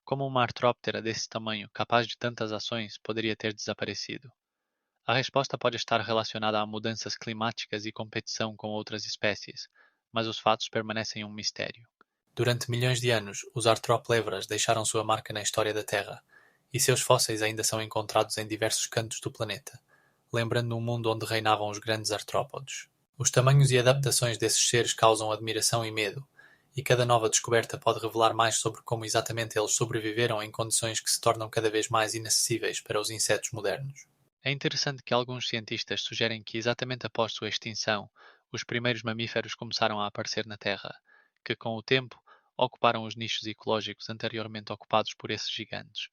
como uma artróptera desse tamanho, capaz de tantas ações, poderia ter desaparecido. A resposta pode estar relacionada a mudanças climáticas e competição com outras espécies, mas os fatos permanecem um mistério. Durante milhões de anos, os artrópleveras deixaram sua marca na história da Terra, e seus fósseis ainda são encontrados em diversos cantos do planeta, lembrando um mundo onde reinavam os grandes artrópodes. Os tamanhos e adaptações desses seres causam admiração e medo, e cada nova descoberta pode revelar mais sobre como exatamente eles sobreviveram em condições que se tornam cada vez mais inacessíveis para os insetos modernos. É interessante que alguns cientistas sugerem que exatamente após sua extinção, os primeiros mamíferos começaram a aparecer na Terra, que com o tempo ocuparam os nichos ecológicos anteriormente ocupados por esses gigantes.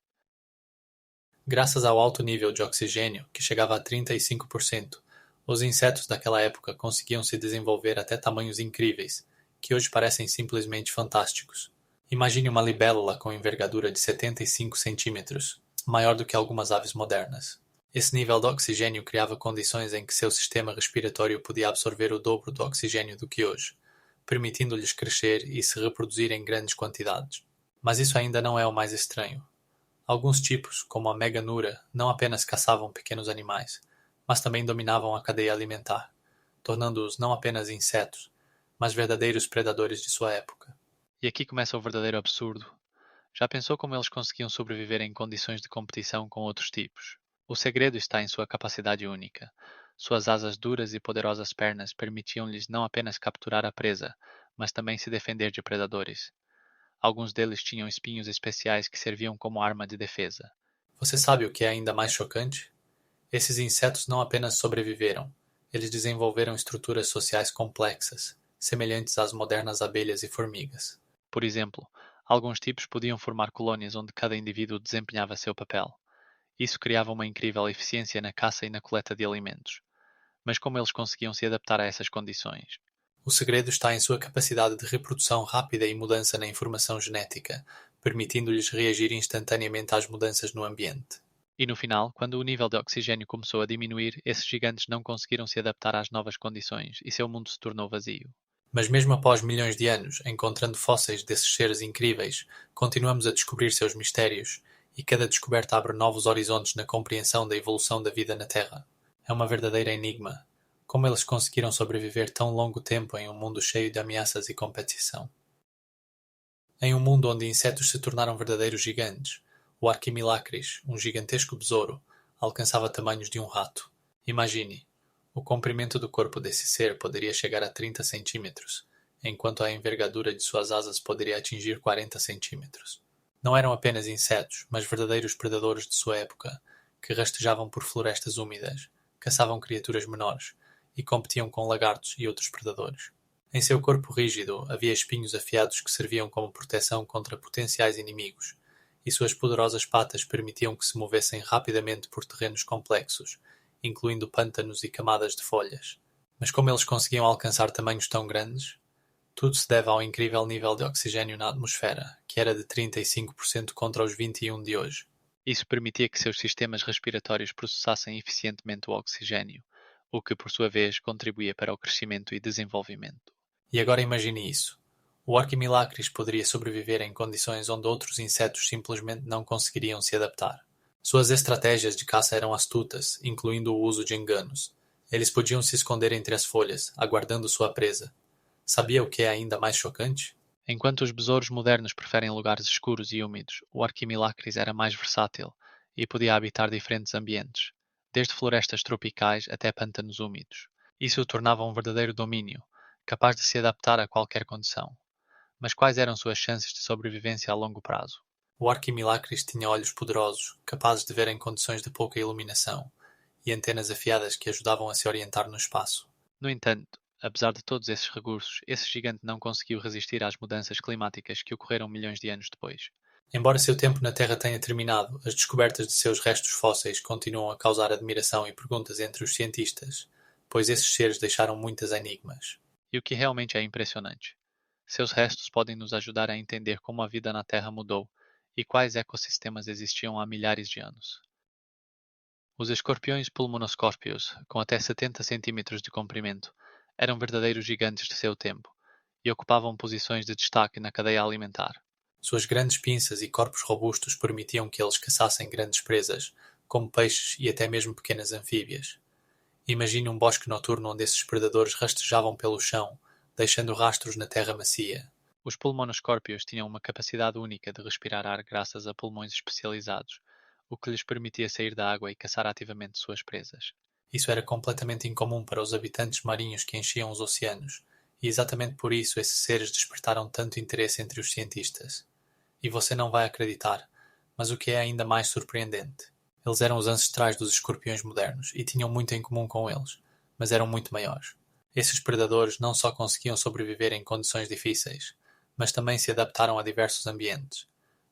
Graças ao alto nível de oxigênio, que chegava a 35%, os insetos daquela época conseguiam se desenvolver até tamanhos incríveis, que hoje parecem simplesmente fantásticos. Imagine uma libélula com envergadura de 75 centímetros, maior do que algumas aves modernas. Esse nível de oxigênio criava condições em que seu sistema respiratório podia absorver o dobro do oxigênio do que hoje, permitindo-lhes crescer e se reproduzir em grandes quantidades. Mas isso ainda não é o mais estranho. Alguns tipos, como a meganura, não apenas caçavam pequenos animais, mas também dominavam a cadeia alimentar, tornando-os não apenas insetos, mas verdadeiros predadores de sua época. E aqui começa o verdadeiro absurdo. Já pensou como eles conseguiam sobreviver em condições de competição com outros tipos? O segredo está em sua capacidade única. Suas asas duras e poderosas pernas permitiam-lhes não apenas capturar a presa, mas também se defender de predadores. Alguns deles tinham espinhos especiais que serviam como arma de defesa. Você sabe o que é ainda mais chocante? Esses insetos não apenas sobreviveram, eles desenvolveram estruturas sociais complexas, semelhantes às modernas abelhas e formigas. Por exemplo, alguns tipos podiam formar colônias onde cada indivíduo desempenhava seu papel. Isso criava uma incrível eficiência na caça e na coleta de alimentos. Mas como eles conseguiam se adaptar a essas condições? O segredo está em sua capacidade de reprodução rápida e mudança na informação genética, permitindo-lhes reagir instantaneamente às mudanças no ambiente. E no final, quando o nível de oxigênio começou a diminuir, esses gigantes não conseguiram se adaptar às novas condições e seu mundo se tornou vazio. Mas mesmo após milhões de anos, encontrando fósseis desses seres incríveis, continuamos a descobrir seus mistérios, e cada descoberta abre novos horizontes na compreensão da evolução da vida na Terra. É uma verdadeira enigma. Como eles conseguiram sobreviver tão longo tempo em um mundo cheio de ameaças e competição? Em um mundo onde insetos se tornaram verdadeiros gigantes, o Arquimilacris, um gigantesco besouro, alcançava tamanhos de um rato. Imagine, o comprimento do corpo desse ser poderia chegar a 30 centímetros, enquanto a envergadura de suas asas poderia atingir 40 centímetros. Não eram apenas insetos, mas verdadeiros predadores de sua época, que rastejavam por florestas úmidas, caçavam criaturas menores e competiam com lagartos e outros predadores. Em seu corpo rígido havia espinhos afiados que serviam como proteção contra potenciais inimigos, e suas poderosas patas permitiam que se movessem rapidamente por terrenos complexos, incluindo pântanos e camadas de folhas. Mas como eles conseguiam alcançar tamanhos tão grandes? Tudo se deve ao incrível nível de oxigênio na atmosfera, que era de 35% contra os 21% de hoje. Isso permitia que seus sistemas respiratórios processassem eficientemente o oxigênio, o que por sua vez contribuía para o crescimento e desenvolvimento. E agora imagine isso. O Arquimilacris poderia sobreviver em condições onde outros insetos simplesmente não conseguiriam se adaptar. Suas estratégias de caça eram astutas, incluindo o uso de enganos. Eles podiam se esconder entre as folhas, aguardando sua presa. Sabia o que é ainda mais chocante? Enquanto os besouros modernos preferem lugares escuros e úmidos, o Arquimilacris era mais versátil e podia habitar diferentes ambientes, desde florestas tropicais até pântanos úmidos. Isso o tornava um verdadeiro domínio, capaz de se adaptar a qualquer condição. Mas quais eram suas chances de sobrevivência a longo prazo? O Arquimilacris tinha olhos poderosos, capazes de ver em condições de pouca iluminação, e antenas afiadas que ajudavam a se orientar no espaço. No entanto, apesar de todos esses recursos, esse gigante não conseguiu resistir às mudanças climáticas que ocorreram milhões de anos depois. Embora seu tempo na Terra tenha terminado, as descobertas de seus restos fósseis continuam a causar admiração e perguntas entre os cientistas, pois esses seres deixaram muitas enigmas. E o que realmente é impressionante. Seus restos podem nos ajudar a entender como a vida na Terra mudou e quais ecossistemas existiam há milhares de anos. Os escorpiões pulmonoscórpios, com até 70 centímetros de comprimento, eram verdadeiros gigantes de seu tempo e ocupavam posições de destaque na cadeia alimentar. Suas grandes pinças e corpos robustos permitiam que eles caçassem grandes presas, como peixes e até mesmo pequenas anfíbias. Imagine um bosque noturno onde esses predadores rastejavam pelo chão, deixando rastros na terra macia. Os pulmonoscórpios tinham uma capacidade única de respirar ar graças a pulmões especializados, o que lhes permitia sair da água e caçar ativamente suas presas. Isso era completamente incomum para os habitantes marinhos que enchiam os oceanos, e exatamente por isso esses seres despertaram tanto interesse entre os cientistas. E você não vai acreditar, mas o que é ainda mais surpreendente? Eles eram os ancestrais dos escorpiões modernos e tinham muito em comum com eles, mas eram muito maiores. Esses predadores não só conseguiam sobreviver em condições difíceis, mas também se adaptaram a diversos ambientes,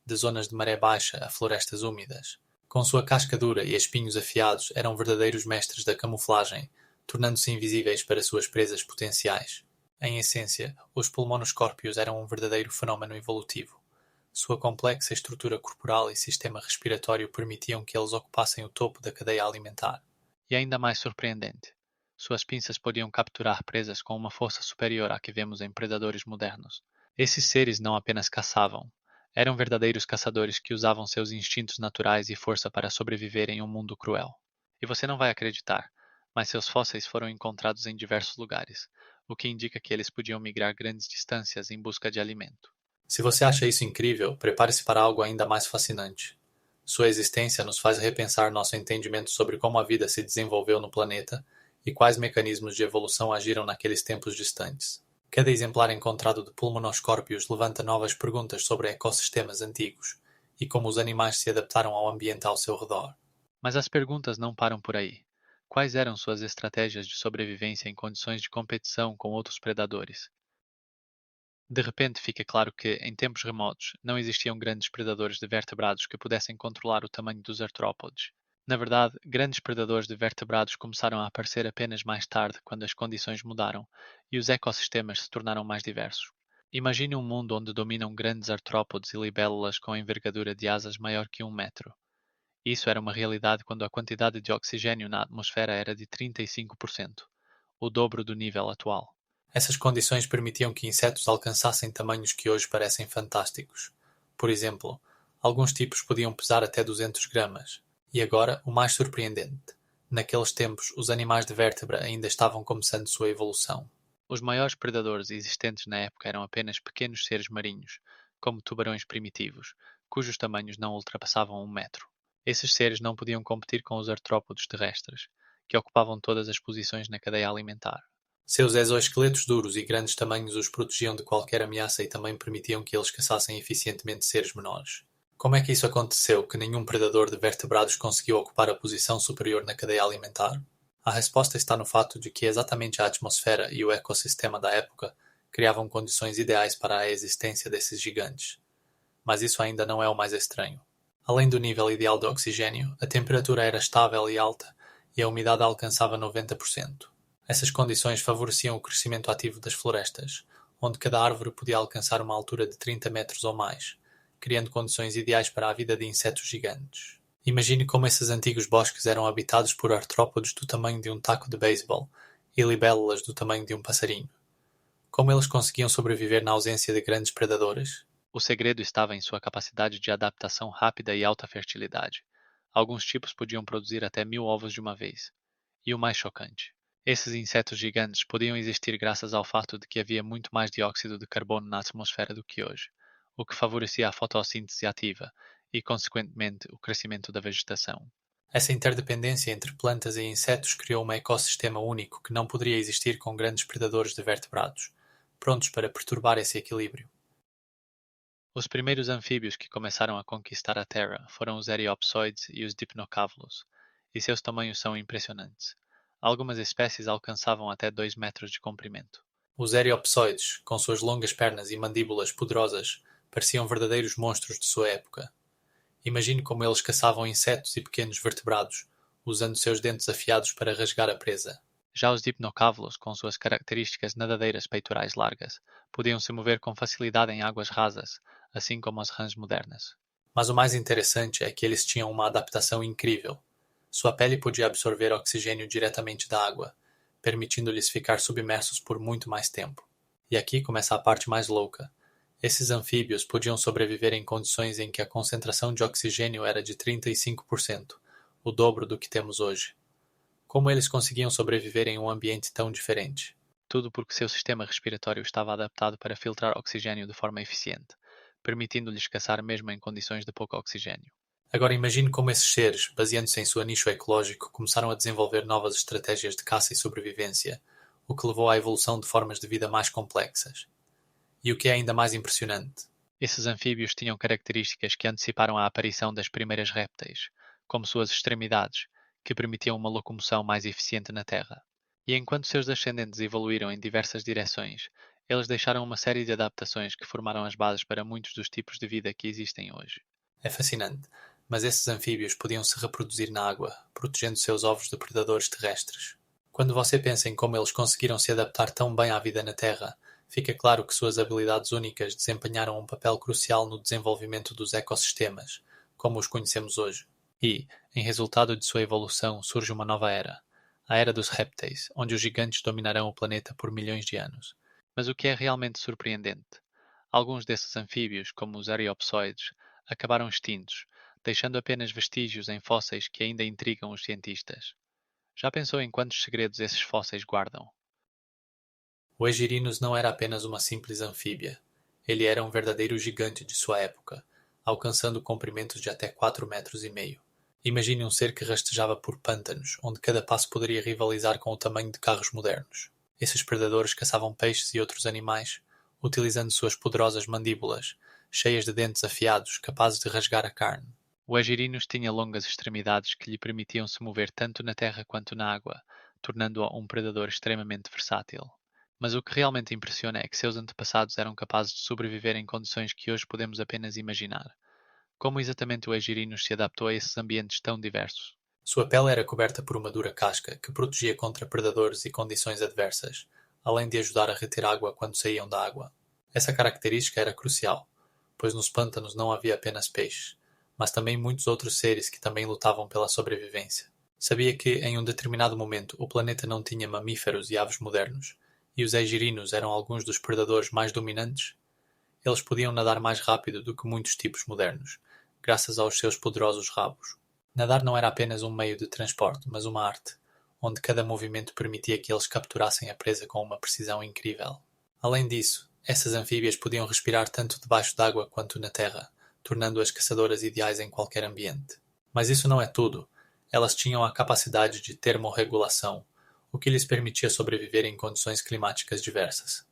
de zonas de maré baixa a florestas úmidas. Com sua casca dura e espinhos afiados, eram verdadeiros mestres da camuflagem, tornando-se invisíveis para suas presas potenciais. Em essência, os pulmonoscórpios eram um verdadeiro fenómeno evolutivo. Sua complexa estrutura corporal e sistema respiratório permitiam que eles ocupassem o topo da cadeia alimentar. E ainda mais surpreendente, suas pinças podiam capturar presas com uma força superior à que vemos em predadores modernos. Esses seres não apenas caçavam, eram verdadeiros caçadores que usavam seus instintos naturais e força para sobreviver em um mundo cruel. E você não vai acreditar, mas seus fósseis foram encontrados em diversos lugares, o que indica que eles podiam migrar grandes distâncias em busca de alimento. Se você acha isso incrível, prepare-se para algo ainda mais fascinante. Sua existência nos faz repensar nosso entendimento sobre como a vida se desenvolveu no planeta e quais mecanismos de evolução agiram naqueles tempos distantes. Cada exemplar encontrado de pulmonoscórpios levanta novas perguntas sobre ecossistemas antigos e como os animais se adaptaram ao ambiente ao seu redor. Mas as perguntas não param por aí. Quais eram suas estratégias de sobrevivência em condições de competição com outros predadores? De repente fica claro que, em tempos remotos, não existiam grandes predadores de vertebrados que pudessem controlar o tamanho dos artrópodes. Na verdade, grandes predadores de vertebrados começaram a aparecer apenas mais tarde, quando as condições mudaram e os ecossistemas se tornaram mais diversos. Imagine um mundo onde dominam grandes artrópodes e libélulas com envergadura de asas maior que 1 metro. Isso era uma realidade quando a quantidade de oxigênio na atmosfera era de 35%, o dobro do nível atual. Essas condições permitiam que insetos alcançassem tamanhos que hoje parecem fantásticos. Por exemplo, alguns tipos podiam pesar até 200 gramas. E agora, o mais surpreendente. Naqueles tempos, os animais de vértebra ainda estavam começando sua evolução. Os maiores predadores existentes na época eram apenas pequenos seres marinhos, como tubarões primitivos, cujos tamanhos não ultrapassavam 1 metro. Esses seres não podiam competir com os artrópodes terrestres, que ocupavam todas as posições na cadeia alimentar. Seus exoesqueletos duros e grandes tamanhos os protegiam de qualquer ameaça e também permitiam que eles caçassem eficientemente seres menores. Como é que isso aconteceu, que nenhum predador de vertebrados conseguiu ocupar a posição superior na cadeia alimentar? A resposta está no fato de que exatamente a atmosfera e o ecossistema da época criavam condições ideais para a existência desses gigantes. Mas isso ainda não é o mais estranho. Além do nível ideal de oxigênio, a temperatura era estável e alta e a umidade alcançava 90%. Essas condições favoreciam o crescimento ativo das florestas, onde cada árvore podia alcançar uma altura de 30 metros ou mais, criando condições ideais para a vida de insetos gigantes. Imagine como esses antigos bosques eram habitados por artrópodes do tamanho de um taco de beisebol e libélulas do tamanho de um passarinho. Como eles conseguiam sobreviver na ausência de grandes predadores? O segredo estava em sua capacidade de adaptação rápida e alta fertilidade. Alguns tipos podiam produzir até 1000 ovos de uma vez. E o mais chocante: esses insetos gigantes podiam existir graças ao fato de que havia muito mais dióxido de carbono na atmosfera do que hoje, o que favorecia a fotossíntese ativa e, consequentemente, o crescimento da vegetação. Essa interdependência entre plantas e insetos criou um ecossistema único que não poderia existir com grandes predadores de vertebrados, prontos para perturbar esse equilíbrio. Os primeiros anfíbios que começaram a conquistar a Terra foram os Eriopsoides e os Dipnocavlos, e seus tamanhos são impressionantes. Algumas espécies alcançavam até 2 metros de comprimento. Os eriopsoides, com suas longas pernas e mandíbulas poderosas, pareciam verdadeiros monstros de sua época. Imagine como eles caçavam insetos e pequenos vertebrados, usando seus dentes afiados para rasgar a presa. Já os Dipnocavlos, com suas características nadadeiras peitorais largas, podiam se mover com facilidade em águas rasas, assim como as rãs modernas. Mas o mais interessante é que eles tinham uma adaptação incrível. Sua pele podia absorver oxigênio diretamente da água, permitindo-lhes ficar submersos por muito mais tempo. E aqui começa a parte mais louca. Esses anfíbios podiam sobreviver em condições em que a concentração de oxigênio era de 35%, o dobro do que temos hoje. Como eles conseguiam sobreviver em um ambiente tão diferente? Tudo porque seu sistema respiratório estava adaptado para filtrar oxigênio de forma eficiente, permitindo-lhes caçar mesmo em condições de pouco oxigênio. Agora imagine como esses seres, baseando-se em seu nicho ecológico, começaram a desenvolver novas estratégias de caça e sobrevivência, o que levou à evolução de formas de vida mais complexas. E o que é ainda mais impressionante? Esses anfíbios tinham características que anteciparam a aparição das primeiras répteis, como suas extremidades, que permitiam uma locomoção mais eficiente na Terra. E enquanto seus descendentes evoluíram em diversas direções, eles deixaram uma série de adaptações que formaram as bases para muitos dos tipos de vida que existem hoje. É fascinante, mas esses anfíbios podiam se reproduzir na água, protegendo seus ovos de predadores terrestres. Quando você pensa em como eles conseguiram se adaptar tão bem à vida na Terra, fica claro que suas habilidades únicas desempenharam um papel crucial no desenvolvimento dos ecossistemas, como os conhecemos hoje. E, em resultado de sua evolução, surge uma nova era, a Era dos Répteis, onde os gigantes dominarão o planeta por milhões de anos. Mas o que é realmente surpreendente? Alguns desses anfíbios, como os ariopsoides, acabaram extintos, deixando apenas vestígios em fósseis que ainda intrigam os cientistas. Já pensou em quantos segredos esses fósseis guardam? O Egirinos não era apenas uma simples anfíbia. Ele era um verdadeiro gigante de sua época, alcançando comprimentos de até 4,5 metros. Imagine um ser que rastejava por pântanos, onde cada passo poderia rivalizar com o tamanho de carros modernos. Esses predadores caçavam peixes e outros animais, utilizando suas poderosas mandíbulas, cheias de dentes afiados, capazes de rasgar a carne. O Agirinos tinha longas extremidades que lhe permitiam se mover tanto na terra quanto na água, tornando-o um predador extremamente versátil. Mas o que realmente impressiona é que seus antepassados eram capazes de sobreviver em condições que hoje podemos apenas imaginar. Como exatamente o Agirinos se adaptou a esses ambientes tão diversos? Sua pele era coberta por uma dura casca que protegia contra predadores e condições adversas, além de ajudar a reter água quando saíam da água. Essa característica era crucial, pois nos pântanos não havia apenas peixes, mas também muitos outros seres que também lutavam pela sobrevivência. Sabia que, em um determinado momento, o planeta não tinha mamíferos e aves modernos, e os egirinos eram alguns dos predadores mais dominantes? Eles podiam nadar mais rápido do que muitos tipos modernos, graças aos seus poderosos rabos. Nadar não era apenas um meio de transporte, mas uma arte, onde cada movimento permitia que eles capturassem a presa com uma precisão incrível. Além disso, essas anfíbias podiam respirar tanto debaixo d'água quanto na terra, tornando-as caçadoras ideais em qualquer ambiente. Mas isso não é tudo. Elas tinham a capacidade de termorregulação, o que lhes permitia sobreviver em condições climáticas diversas.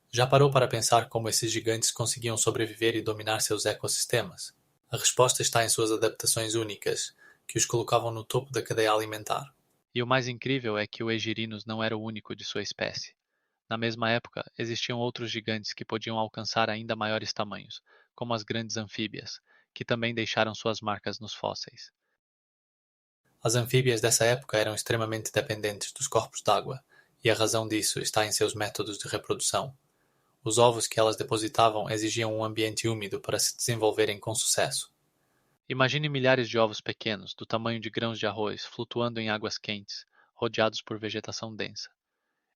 Já parou para pensar como esses gigantes conseguiam sobreviver e dominar seus ecossistemas? A resposta está em suas adaptações únicas, que os colocavam no topo da cadeia alimentar. E o mais incrível é que o Egirinos não era o único de sua espécie. Na mesma época, existiam outros gigantes que podiam alcançar ainda maiores tamanhos, como as grandes anfíbias, que também deixaram suas marcas nos fósseis. As anfíbias dessa época eram extremamente dependentes dos corpos d'água, e a razão disso está em seus métodos de reprodução. Os ovos que elas depositavam exigiam um ambiente úmido para se desenvolverem com sucesso. Imagine milhares de ovos pequenos, do tamanho de grãos de arroz, flutuando em águas quentes, rodeados por vegetação densa.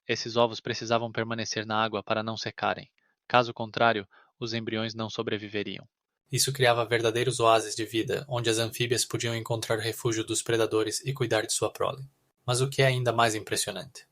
Esses ovos precisavam permanecer na água para não secarem. Caso contrário, os embriões não sobreviveriam. Isso criava verdadeiros oásis de vida, onde as anfíbias podiam encontrar refúgio dos predadores e cuidar de sua prole. Mas o que é ainda mais impressionante?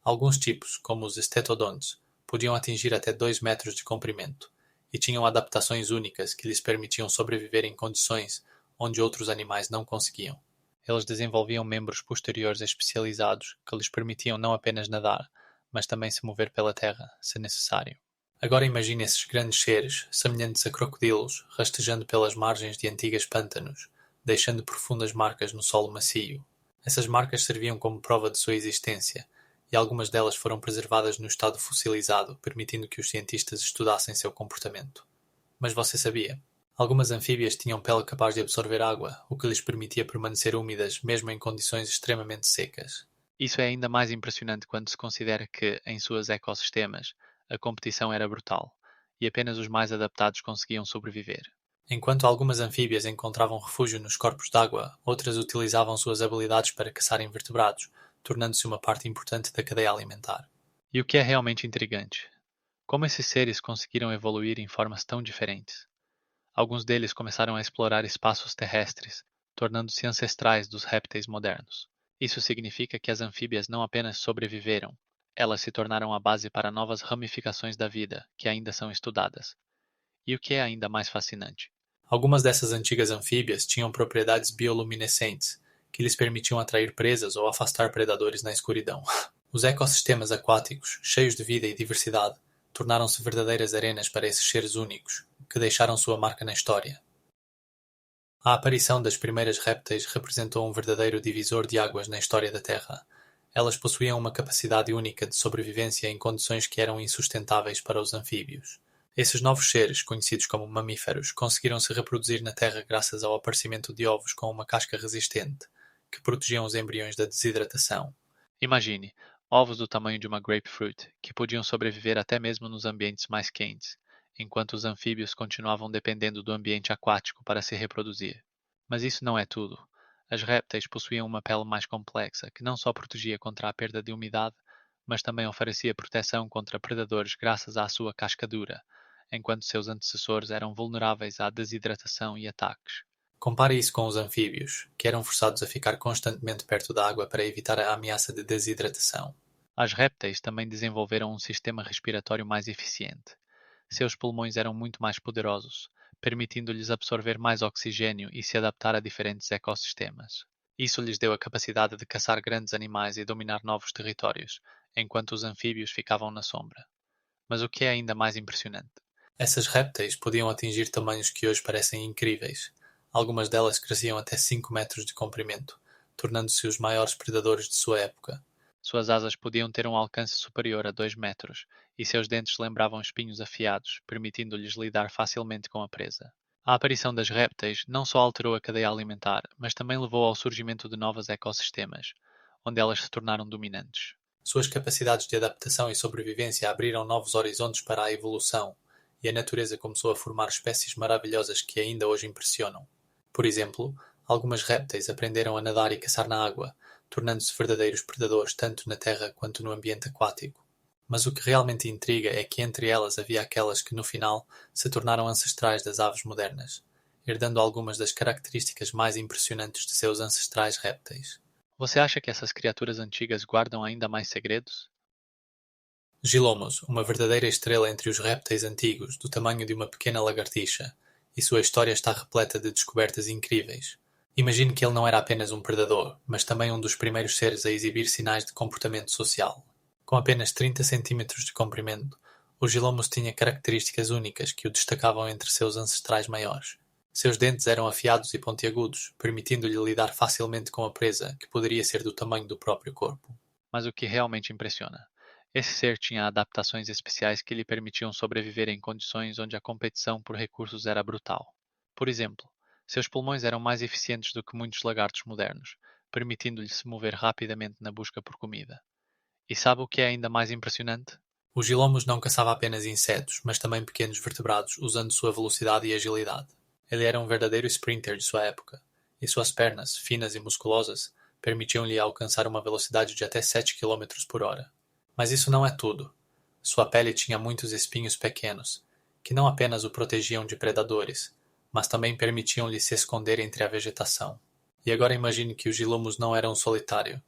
Alguns tipos, como os estetodontes, podiam atingir até 2 metros de comprimento, e tinham adaptações únicas que lhes permitiam sobreviver em condições onde outros animais não conseguiam. Eles desenvolviam membros posteriores especializados que lhes permitiam não apenas nadar, mas também se mover pela terra, se necessário. Agora imagine esses grandes seres, semelhantes a crocodilos, rastejando pelas margens de antigos pântanos, deixando profundas marcas no solo macio. Essas marcas serviam como prova de sua existência, e algumas delas foram preservadas no estado fossilizado, permitindo que os cientistas estudassem seu comportamento. Mas você sabia? Algumas anfíbias tinham pele capaz de absorver água, o que lhes permitia permanecer úmidas mesmo em condições extremamente secas. Isso é ainda mais impressionante quando se considera que, em seus ecossistemas, a competição era brutal, e apenas os mais adaptados conseguiam sobreviver. Enquanto algumas anfíbias encontravam refúgio nos corpos d'água, outras utilizavam suas habilidades para caçar invertebrados, tornando-se uma parte importante da cadeia alimentar. E o que é realmente intrigante? Como esses seres conseguiram evoluir em formas tão diferentes? Alguns deles começaram a explorar espaços terrestres, tornando-se ancestrais dos répteis modernos. Isso significa que as anfíbias não apenas sobreviveram, elas se tornaram a base para novas ramificações da vida, que ainda são estudadas. E o que é ainda mais fascinante? Algumas dessas antigas anfíbias tinham propriedades bioluminescentes, que lhes permitiam atrair presas ou afastar predadores na escuridão. Os ecossistemas aquáticos, cheios de vida e diversidade, tornaram-se verdadeiras arenas para esses seres únicos, que deixaram sua marca na história. A aparição das primeiras répteis representou um verdadeiro divisor de águas na história da Terra. Elas possuíam uma capacidade única de sobrevivência em condições que eram insustentáveis para os anfíbios. Esses novos seres, conhecidos como mamíferos, conseguiram se reproduzir na Terra graças ao aparecimento de ovos com uma casca resistente, que protegiam os embriões da desidratação. Imagine, ovos do tamanho de uma grapefruit, que podiam sobreviver até mesmo nos ambientes mais quentes, enquanto os anfíbios continuavam dependendo do ambiente aquático para se reproduzir. Mas isso não é tudo. As répteis possuíam uma pele mais complexa, que não só protegia contra a perda de umidade, mas também oferecia proteção contra predadores graças à sua casca dura, enquanto seus antecessores eram vulneráveis à desidratação e ataques. Compare isso com os anfíbios, que eram forçados a ficar constantemente perto da água para evitar a ameaça de desidratação. As répteis também desenvolveram um sistema respiratório mais eficiente. Seus pulmões eram muito mais poderosos, permitindo-lhes absorver mais oxigênio e se adaptar a diferentes ecossistemas. Isso lhes deu a capacidade de caçar grandes animais e dominar novos territórios, enquanto os anfíbios ficavam na sombra. Mas o que é ainda mais impressionante? Essas répteis podiam atingir tamanhos que hoje parecem incríveis. Algumas delas cresciam até 5 metros de comprimento, tornando-se os maiores predadores de sua época. Suas asas podiam ter um alcance superior a 2 metros, e seus dentes lembravam espinhos afiados, permitindo-lhes lidar facilmente com a presa. A aparição das répteis não só alterou a cadeia alimentar, mas também levou ao surgimento de novos ecossistemas, onde elas se tornaram dominantes. Suas capacidades de adaptação e sobrevivência abriram novos horizontes para a evolução, e a natureza começou a formar espécies maravilhosas que ainda hoje impressionam. Por exemplo, algumas répteis aprenderam a nadar e caçar na água, tornando-se verdadeiros predadores tanto na terra quanto no ambiente aquático. Mas o que realmente intriga é que entre elas havia aquelas que, no final, se tornaram ancestrais das aves modernas, herdando algumas das características mais impressionantes de seus ancestrais répteis. Você acha que essas criaturas antigas guardam ainda mais segredos? Gilomos, uma verdadeira estrela entre os répteis antigos, do tamanho de uma pequena lagartixa, e sua história está repleta de descobertas incríveis. Imagine que ele não era apenas um predador, mas também um dos primeiros seres a exibir sinais de comportamento social. Com apenas 30 centímetros de comprimento, o Gilomos tinha características únicas que o destacavam entre seus ancestrais maiores. Seus dentes eram afiados e pontiagudos, permitindo-lhe lidar facilmente com a presa, que poderia ser do tamanho do próprio corpo. Mas o que realmente impressiona? Esse ser tinha adaptações especiais que lhe permitiam sobreviver em condições onde a competição por recursos era brutal. Por exemplo, seus pulmões eram mais eficientes do que muitos lagartos modernos, permitindo-lhe se mover rapidamente na busca por comida. E sabe o que é ainda mais impressionante? O Gilomos não caçava apenas insetos, mas também pequenos vertebrados, usando sua velocidade e agilidade. Ele era um verdadeiro sprinter de sua época, e suas pernas, finas e musculosas, permitiam-lhe alcançar uma velocidade de até 7 quilômetros por hora. Mas isso não é tudo. Sua pele tinha muitos espinhos pequenos, que não apenas o protegiam de predadores, mas também permitiam-lhe se esconder entre a vegetação. E agora imagine que o Gilomos não era um solitário.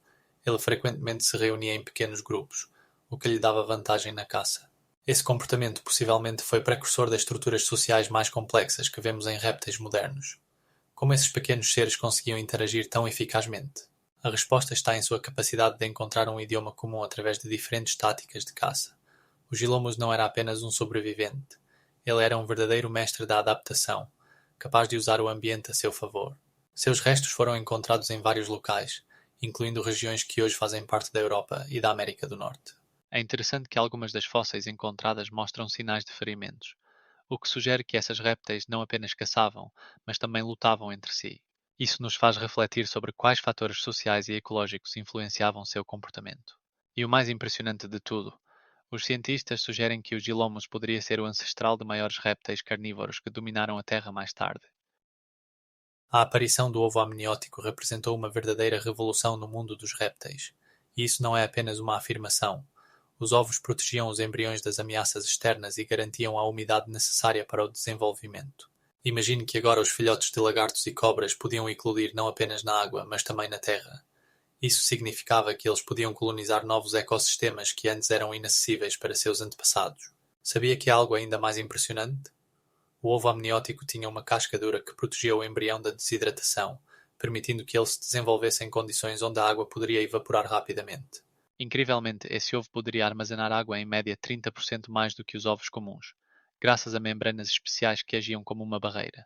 Ele frequentemente se reunia em pequenos grupos, o que lhe dava vantagem na caça. Esse comportamento possivelmente foi precursor das estruturas sociais mais complexas que vemos em répteis modernos. Como esses pequenos seres conseguiam interagir tão eficazmente? A resposta está em sua capacidade de encontrar um idioma comum através de diferentes táticas de caça. O Gilomos não era apenas um sobrevivente. Ele era um verdadeiro mestre da adaptação, capaz de usar o ambiente a seu favor. Seus restos foram encontrados em vários locais, incluindo regiões que hoje fazem parte da Europa e da América do Norte. É interessante que algumas das fósseis encontradas mostram sinais de ferimentos, o que sugere que essas répteis não apenas caçavam, mas também lutavam entre si. Isso nos faz refletir sobre quais fatores sociais e ecológicos influenciavam seu comportamento. E o mais impressionante de tudo, os cientistas sugerem que o Gilomos poderia ser o ancestral de maiores répteis carnívoros que dominaram a Terra mais tarde. A aparição do ovo amniótico representou uma verdadeira revolução no mundo dos répteis. E isso não é apenas uma afirmação. Os ovos protegiam os embriões das ameaças externas e garantiam a umidade necessária para o desenvolvimento. Imagine que agora os filhotes de lagartos e cobras podiam eclodir não apenas na água, mas também na terra. Isso significava que eles podiam colonizar novos ecossistemas que antes eram inacessíveis para seus antepassados. Sabia que há algo ainda mais impressionante? O ovo amniótico tinha uma casca dura que protegia o embrião da desidratação, permitindo que ele se desenvolvesse em condições onde a água poderia evaporar rapidamente. Incrivelmente, esse ovo poderia armazenar água em média 30% mais do que os ovos comuns, graças a membranas especiais que agiam como uma barreira.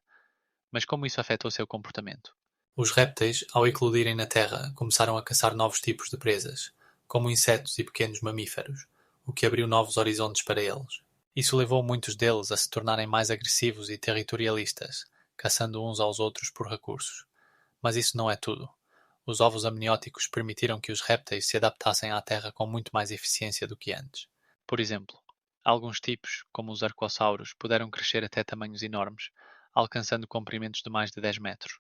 Mas como isso afetou seu comportamento? Os répteis, ao eclodirem na Terra, começaram a caçar novos tipos de presas, como insetos e pequenos mamíferos, o que abriu novos horizontes para eles. Isso levou muitos deles a se tornarem mais agressivos e territorialistas, caçando uns aos outros por recursos. Mas isso não é tudo. Os ovos amnióticos permitiram que os répteis se adaptassem à Terra com muito mais eficiência do que antes. Por exemplo, alguns tipos, como os arcossauros, puderam crescer até tamanhos enormes, alcançando comprimentos de mais de 10 metros,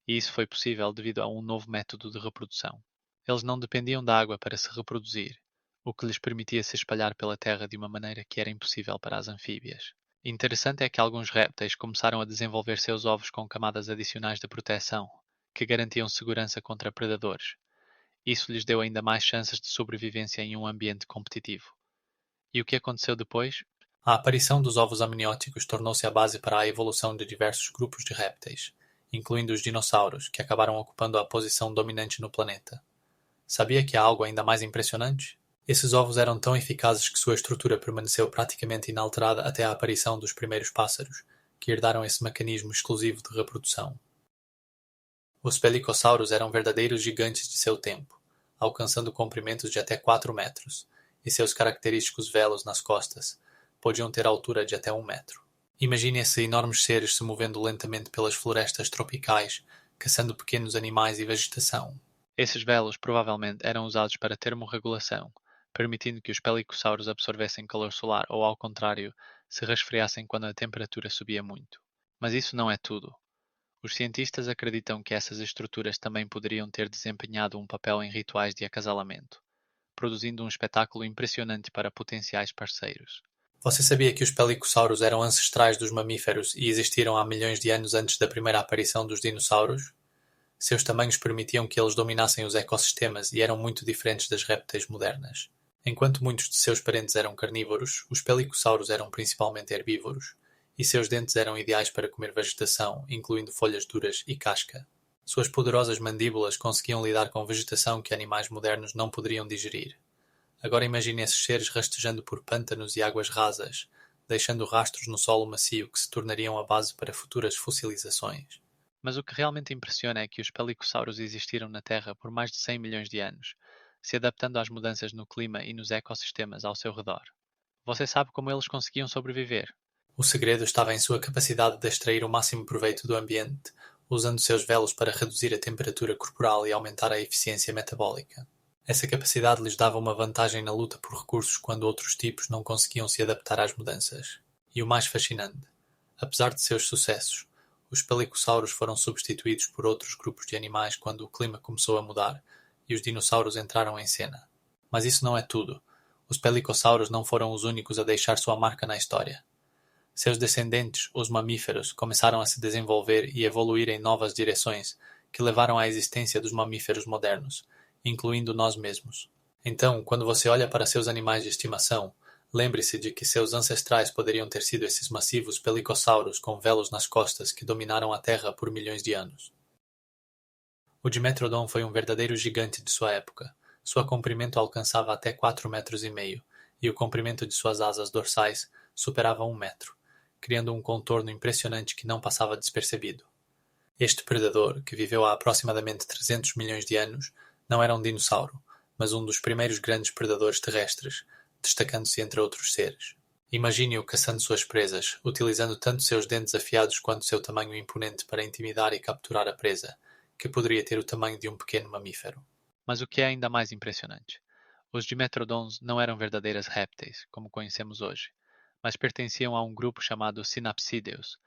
e isso foi possível devido a um novo método de reprodução. Eles não dependiam da água para se reproduzir, o que lhes permitia se espalhar pela terra de uma maneira que era impossível para as anfíbias. Interessante é que alguns répteis começaram a desenvolver seus ovos com camadas adicionais de proteção, que garantiam segurança contra predadores. Isso lhes deu ainda mais chances de sobrevivência em um ambiente competitivo. E o que aconteceu depois? A aparição dos ovos amnióticos tornou-se a base para a evolução de diversos grupos de répteis, incluindo os dinossauros, que acabaram ocupando a posição dominante no planeta. Sabia que há algo ainda mais impressionante? Esses ovos eram tão eficazes que sua estrutura permaneceu praticamente inalterada até a aparição dos primeiros pássaros, que herdaram esse mecanismo exclusivo de reprodução. Os pelicossauros eram verdadeiros gigantes de seu tempo, alcançando comprimentos de até 4 metros, e seus característicos velos nas costas podiam ter altura de até 1 metro. Imagine esses enormes seres se movendo lentamente pelas florestas tropicais, caçando pequenos animais e vegetação. Esses velos provavelmente eram usados para termorregulação, permitindo que os pelicossauros absorvessem calor solar ou, ao contrário, se resfriassem quando a temperatura subia muito. Mas isso não é tudo. Os cientistas acreditam que essas estruturas também poderiam ter desempenhado um papel em rituais de acasalamento, produzindo um espetáculo impressionante para potenciais parceiros. Você sabia que os pelicossauros eram ancestrais dos mamíferos e existiram há milhões de anos antes da primeira aparição dos dinossauros? Seus tamanhos permitiam que eles dominassem os ecossistemas e eram muito diferentes das répteis modernas. Enquanto muitos de seus parentes eram carnívoros, os pelicossauros eram principalmente herbívoros, e seus dentes eram ideais para comer vegetação, incluindo folhas duras e casca. Suas poderosas mandíbulas conseguiam lidar com vegetação que animais modernos não poderiam digerir. Agora imagine esses seres rastejando por pântanos e águas rasas, deixando rastros no solo macio que se tornariam a base para futuras fossilizações. Mas o que realmente impressiona é que os pelicossauros existiram na Terra por mais de 100 milhões de anos, se adaptando às mudanças no clima e nos ecossistemas ao seu redor. Você sabe como eles conseguiam sobreviver? O segredo estava em sua capacidade de extrair o máximo proveito do ambiente, usando seus velos para reduzir a temperatura corporal e aumentar a eficiência metabólica. Essa capacidade lhes dava uma vantagem na luta por recursos quando outros tipos não conseguiam se adaptar às mudanças. E o mais fascinante, apesar de seus sucessos, os pelicossauros foram substituídos por outros grupos de animais quando o clima começou a mudar e os dinossauros entraram em cena. Mas isso não é tudo. Os pelicossauros não foram os únicos a deixar sua marca na história. Seus descendentes, os mamíferos, começaram a se desenvolver e evoluir em novas direções que levaram à existência dos mamíferos modernos, incluindo nós mesmos. Então, quando você olha para seus animais de estimação, lembre-se de que seus ancestrais poderiam ter sido esses massivos pelicossauros com velos nas costas que dominaram a Terra por milhões de anos. O Dimetrodon foi um verdadeiro gigante de sua época. Seu comprimento alcançava até 4,5 metros e o comprimento de suas asas dorsais superava 1 metro, criando um contorno impressionante que não passava despercebido. Este predador, que viveu há aproximadamente 300 milhões de anos, não era um dinossauro, mas um dos primeiros grandes predadores terrestres, destacando-se entre outros seres. Imagine-o caçando suas presas, utilizando tanto seus dentes afiados quanto seu tamanho imponente para intimidar e capturar a presa, que poderia ter o tamanho de um pequeno mamífero. Mas o que é ainda mais impressionante? Os dimetrodons não eram verdadeiras répteis, como conhecemos hoje, mas pertenciam a um grupo chamado Synapsideus,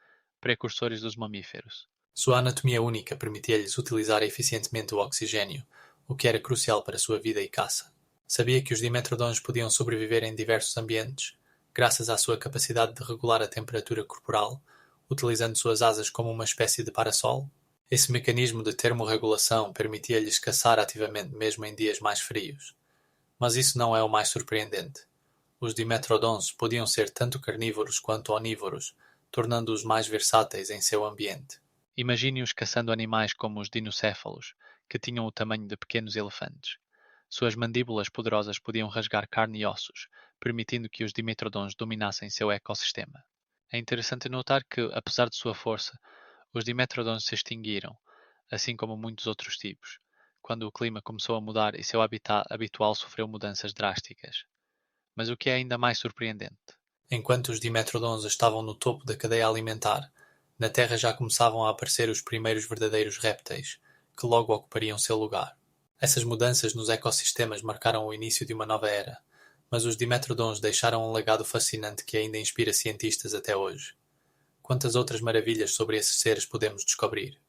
precursores dos mamíferos. Sua anatomia única permitia-lhes utilizar eficientemente o oxigênio, o que era crucial para sua vida e caça. Sabia que os dimetrodons podiam sobreviver em diversos ambientes, graças à sua capacidade de regular a temperatura corporal, utilizando suas asas como uma espécie de parasol? Esse mecanismo de termorregulação permitia-lhes caçar ativamente mesmo em dias mais frios. Mas isso não é o mais surpreendente. Os dimetrodons podiam ser tanto carnívoros quanto onívoros, tornando-os mais versáteis em seu ambiente. Imagine-os caçando animais como os dinocéfalos, que tinham o tamanho de pequenos elefantes. Suas mandíbulas poderosas podiam rasgar carne e ossos, permitindo que os dimetrodons dominassem seu ecossistema. É interessante notar que, apesar de sua força, os dimetrodons se extinguiram, assim como muitos outros tipos, quando o clima começou a mudar e seu habitat habitual sofreu mudanças drásticas. Mas o que é ainda mais surpreendente? Enquanto os dimetrodons estavam no topo da cadeia alimentar, na Terra já começavam a aparecer os primeiros verdadeiros répteis, que logo ocupariam seu lugar. Essas mudanças nos ecossistemas marcaram o início de uma nova era, mas os dimetrodons deixaram um legado fascinante que ainda inspira cientistas até hoje. Quantas outras maravilhas sobre esses seres podemos descobrir?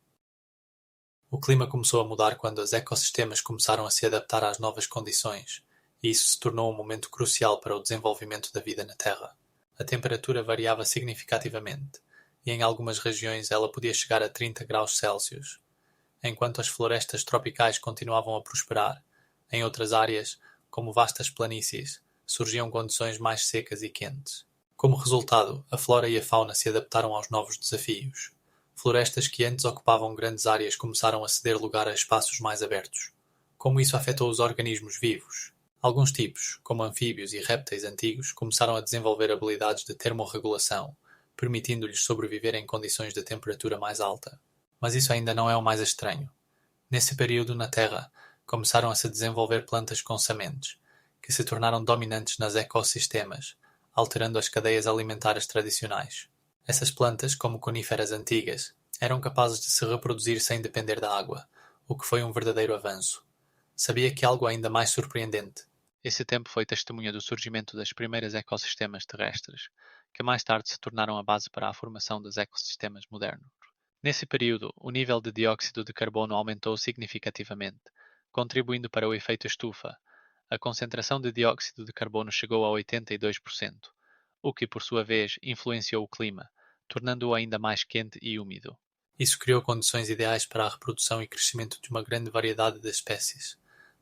O clima começou a mudar quando os ecossistemas começaram a se adaptar às novas condições, e isso se tornou um momento crucial para o desenvolvimento da vida na Terra. A temperatura variava significativamente, e em algumas regiões ela podia chegar a 30 graus Celsius. Enquanto as florestas tropicais continuavam a prosperar, em outras áreas, como vastas planícies, surgiam condições mais secas e quentes. Como resultado, a flora e a fauna se adaptaram aos novos desafios. Florestas que antes ocupavam grandes áreas começaram a ceder lugar a espaços mais abertos. Como isso afetou os organismos vivos? Alguns tipos, como anfíbios e répteis antigos, começaram a desenvolver habilidades de termorregulação, permitindo-lhes sobreviver em condições de temperatura mais alta. Mas isso ainda não é o mais estranho. Nesse período na Terra, começaram a se desenvolver plantas com sementes, que se tornaram dominantes nos ecossistemas, alterando as cadeias alimentares tradicionais. Essas plantas, como coníferas antigas, eram capazes de se reproduzir sem depender da água, o que foi um verdadeiro avanço. Sabia que algo ainda mais surpreendente. Esse tempo foi testemunha do surgimento dos primeiros ecossistemas terrestres, que mais tarde se tornaram a base para a formação dos ecossistemas modernos. Nesse período, o nível de dióxido de carbono aumentou significativamente, contribuindo para o efeito estufa. A concentração de dióxido de carbono chegou a 82%, o que, por sua vez, influenciou o clima, tornando-o ainda mais quente e úmido. Isso criou condições ideais para a reprodução e crescimento de uma grande variedade de espécies.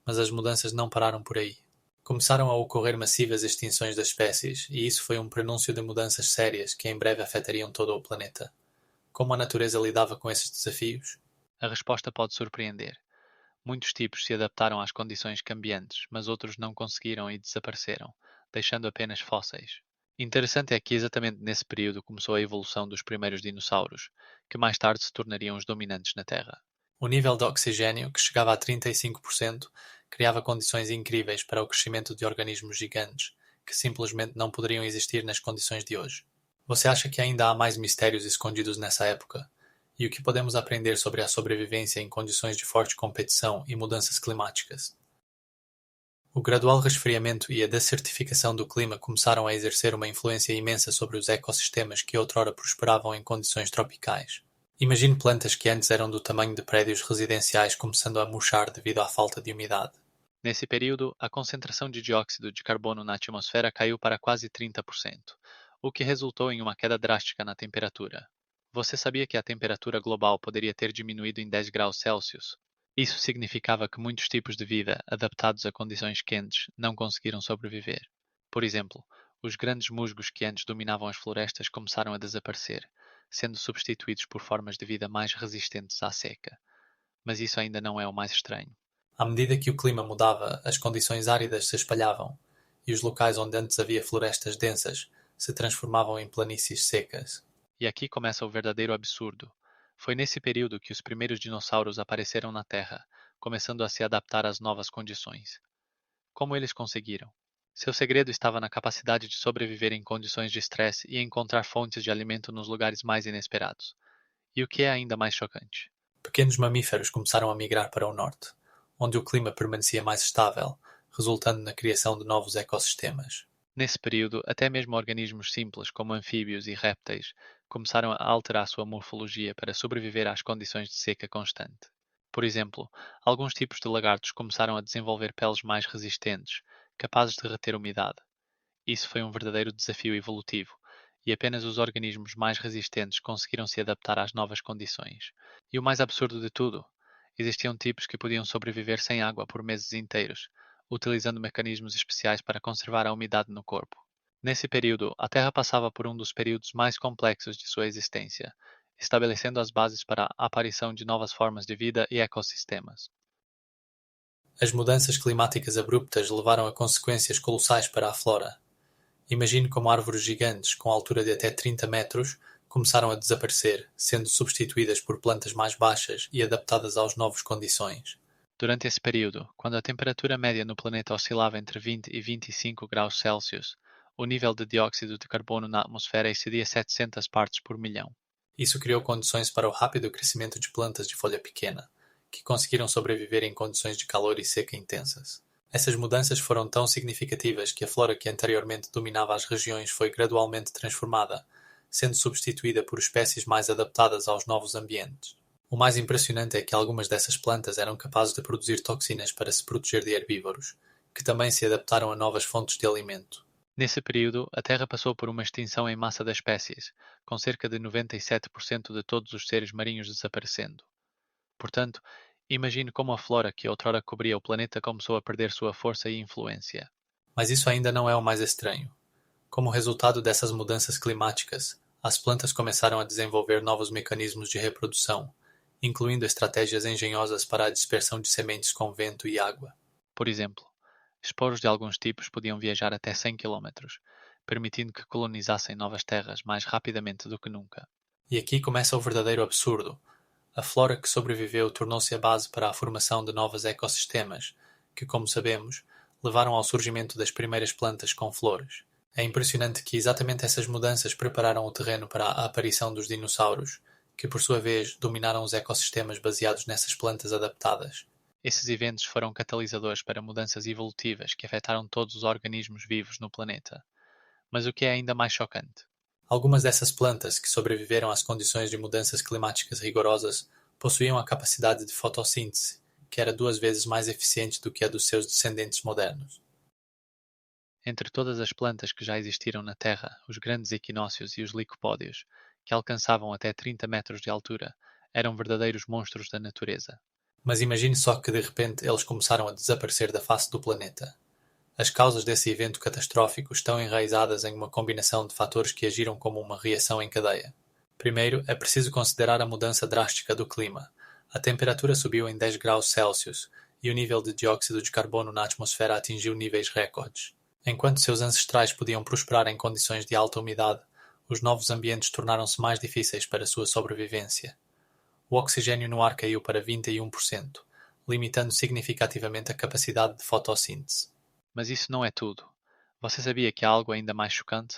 Mas as mudanças não pararam por aí. Começaram a ocorrer massivas extinções das espécies, e isso foi um prenúncio de mudanças sérias que em breve afetariam todo o planeta. Como a natureza lidava com esses desafios? A resposta pode surpreender. Muitos tipos se adaptaram às condições cambiantes, mas outros não conseguiram e desapareceram, deixando apenas fósseis. Interessante é que exatamente nesse período começou a evolução dos primeiros dinossauros, que mais tarde se tornariam os dominantes na Terra. O nível de oxigênio, que chegava a 35%, criava condições incríveis para o crescimento de organismos gigantes, que simplesmente não poderiam existir nas condições de hoje. Você acha que ainda há mais mistérios escondidos nessa época? E o que podemos aprender sobre a sobrevivência em condições de forte competição e mudanças climáticas? O gradual resfriamento e a desertificação do clima começaram a exercer uma influência imensa sobre os ecossistemas que outrora prosperavam em condições tropicais. Imagine plantas que antes eram do tamanho de prédios residenciais começando a murchar devido à falta de umidade. Nesse período, a concentração de dióxido de carbono na atmosfera caiu para quase 30%, o que resultou em uma queda drástica na temperatura. Você sabia que a temperatura global poderia ter diminuído em 10 graus Celsius? Isso significava que muitos tipos de vida, adaptados a condições quentes, não conseguiram sobreviver. Por exemplo, os grandes musgos que antes dominavam as florestas começaram a desaparecer, sendo substituídos por formas de vida mais resistentes à seca. Mas isso ainda não é o mais estranho. À medida que o clima mudava, as condições áridas se espalhavam, e os locais onde antes havia florestas densas se transformavam em planícies secas. E aqui começa o verdadeiro absurdo. Foi nesse período que os primeiros dinossauros apareceram na Terra, começando a se adaptar às novas condições. Como eles conseguiram? Seu segredo estava na capacidade de sobreviver em condições de estresse e encontrar fontes de alimento nos lugares mais inesperados. E o que é ainda mais chocante? Pequenos mamíferos começaram a migrar para o norte, onde o clima permanecia mais estável, resultando na criação de novos ecossistemas. Nesse período, até mesmo organismos simples, como anfíbios e répteis, começaram a alterar sua morfologia para sobreviver às condições de seca constante. Por exemplo, alguns tipos de lagartos começaram a desenvolver peles mais resistentes, capazes de reter umidade. Isso foi um verdadeiro desafio evolutivo, e apenas os organismos mais resistentes conseguiram se adaptar às novas condições. E o mais absurdo de tudo, existiam tipos que podiam sobreviver sem água por meses inteiros, utilizando mecanismos especiais para conservar a umidade no corpo. Nesse período, a Terra passava por um dos períodos mais complexos de sua existência, estabelecendo as bases para a aparição de novas formas de vida e ecossistemas. As mudanças climáticas abruptas levaram a consequências colossais para a flora. Imagine como árvores gigantes, com altura de até 30 metros, começaram a desaparecer, sendo substituídas por plantas mais baixas e adaptadas às novas condições. Durante esse período, quando a temperatura média no planeta oscilava entre 20 e 25 graus Celsius, o nível de dióxido de carbono na atmosfera excedia 700 partes por milhão. Isso criou condições para o rápido crescimento de plantas de folha pequena, que conseguiram sobreviver em condições de calor e seca intensas. Essas mudanças foram tão significativas que a flora que anteriormente dominava as regiões foi gradualmente transformada, sendo substituída por espécies mais adaptadas aos novos ambientes. O mais impressionante é que algumas dessas plantas eram capazes de produzir toxinas para se proteger de herbívoros, que também se adaptaram a novas fontes de alimento. Nesse período, a Terra passou por uma extinção em massa das espécies, com cerca de 97% de todos os seres marinhos desaparecendo. Portanto, imagine como a flora que outrora cobria o planeta começou a perder sua força e influência. Mas isso ainda não é o mais estranho. Como resultado dessas mudanças climáticas, as plantas começaram a desenvolver novos mecanismos de reprodução, incluindo estratégias engenhosas para a dispersão de sementes com vento e água. Por exemplo, esporos de alguns tipos podiam viajar até 100 km, permitindo que colonizassem novas terras mais rapidamente do que nunca. E aqui começa o verdadeiro absurdo. A flora que sobreviveu tornou-se a base para a formação de novos ecossistemas, que, como sabemos, levaram ao surgimento das primeiras plantas com flores. É impressionante que exatamente essas mudanças prepararam o terreno para a aparição dos dinossauros, que por sua vez dominaram os ecossistemas baseados nessas plantas adaptadas. Esses eventos foram catalisadores para mudanças evolutivas que afetaram todos os organismos vivos no planeta. Mas o que é ainda mais chocante? Algumas dessas plantas que sobreviveram às condições de mudanças climáticas rigorosas possuíam a capacidade de fotossíntese, que era 2 vezes mais eficiente do que a dos seus descendentes modernos. Entre todas as plantas que já existiram na Terra, os grandes equinócios e os licopódios, que alcançavam até 30 metros de altura, eram verdadeiros monstros da natureza. Mas imagine só que de repente eles começaram a desaparecer da face do planeta. As causas desse evento catastrófico estão enraizadas em uma combinação de fatores que agiram como uma reação em cadeia. Primeiro, é preciso considerar a mudança drástica do clima. A temperatura subiu em 10 graus Celsius e o nível de dióxido de carbono na atmosfera atingiu níveis recordes. Enquanto seus ancestrais podiam prosperar em condições de alta umidade, os novos ambientes tornaram-se mais difíceis para sua sobrevivência. O oxigênio no ar caiu para 21%, limitando significativamente a capacidade de fotossíntese. Mas isso não é tudo. Você sabia que há algo ainda mais chocante?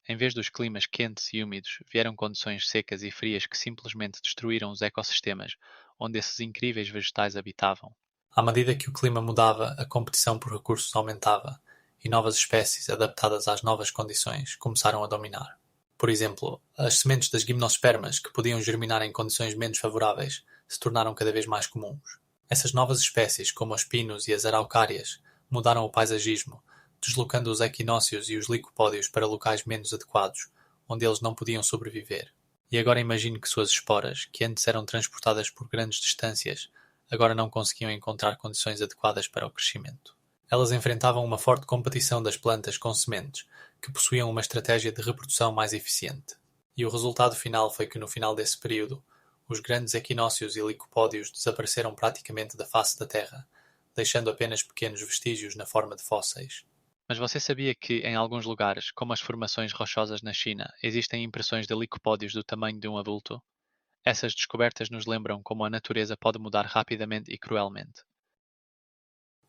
Em vez dos climas quentes e úmidos, vieram condições secas e frias que simplesmente destruíram os ecossistemas onde esses incríveis vegetais habitavam. À medida que o clima mudava, a competição por recursos aumentava, e novas espécies adaptadas às novas condições começaram a dominar. Por exemplo, as sementes das gimnospermas, que podiam germinar em condições menos favoráveis, se tornaram cada vez mais comuns. Essas novas espécies, como os pinos e as araucárias, mudaram o paisagismo, deslocando os equinócios e os licopódios para locais menos adequados, onde eles não podiam sobreviver. E agora imagine que suas esporas, que antes eram transportadas por grandes distâncias, agora não conseguiam encontrar condições adequadas para o crescimento. Elas enfrentavam uma forte competição das plantas com sementes, que possuíam uma estratégia de reprodução mais eficiente. E o resultado final foi que no final desse período, os grandes equinócios e licopódios desapareceram praticamente da face da Terra, deixando apenas pequenos vestígios na forma de fósseis. Mas você sabia que, em alguns lugares, como as formações rochosas na China, existem impressões de licopódios do tamanho de um adulto? Essas descobertas nos lembram como a natureza pode mudar rapidamente e cruelmente.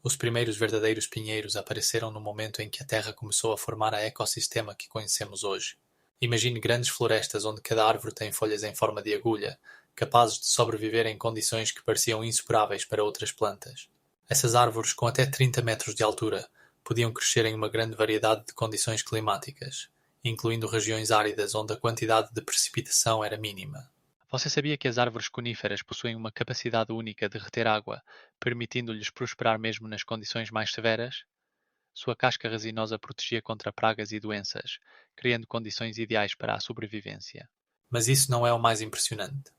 Os primeiros verdadeiros pinheiros apareceram no momento em que a Terra começou a formar a ecossistema que conhecemos hoje. Imagine grandes florestas onde cada árvore tem folhas em forma de agulha, capazes de sobreviver em condições que pareciam insuperáveis para outras plantas. Essas árvores, com até 30 metros de altura, podiam crescer em uma grande variedade de condições climáticas, incluindo regiões áridas onde a quantidade de precipitação era mínima. Você sabia que as árvores coníferas possuem uma capacidade única de reter água, permitindo-lhes prosperar mesmo nas condições mais severas? Sua casca resinosa protegia contra pragas e doenças, criando condições ideais para a sobrevivência. Mas isso não é o mais impressionante.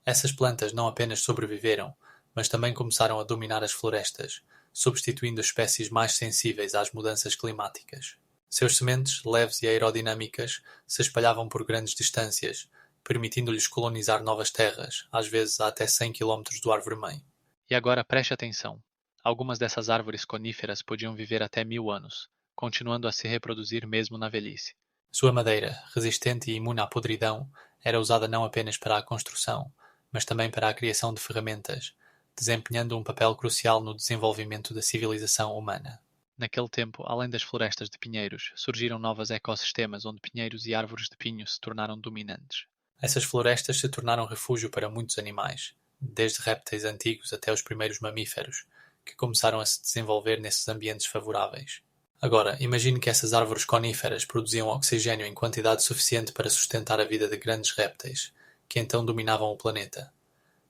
Essas plantas não apenas sobreviveram, mas também começaram a dominar as florestas, substituindo as espécies mais sensíveis às mudanças climáticas. Seus sementes, leves e aerodinâmicas, se espalhavam por grandes distâncias, permitindo-lhes colonizar novas terras, às vezes a até 100 quilómetros do árvore-mãe. E agora preste atenção. Algumas dessas árvores coníferas podiam viver até 1000 anos, continuando a se reproduzir mesmo na velhice. Sua madeira, resistente e imune à podridão, era usada não apenas para a construção, mas também para a criação de ferramentas, desempenhando um papel crucial no desenvolvimento da civilização humana. Naquele tempo, além das florestas de pinheiros, surgiram novos ecossistemas onde pinheiros e árvores de pinho se tornaram dominantes. Essas florestas se tornaram refúgio para muitos animais, desde répteis antigos até os primeiros mamíferos, que começaram a se desenvolver nesses ambientes favoráveis. Agora, imagine que essas árvores coníferas produziam oxigênio em quantidade suficiente para sustentar a vida de grandes répteis, que então dominavam o planeta.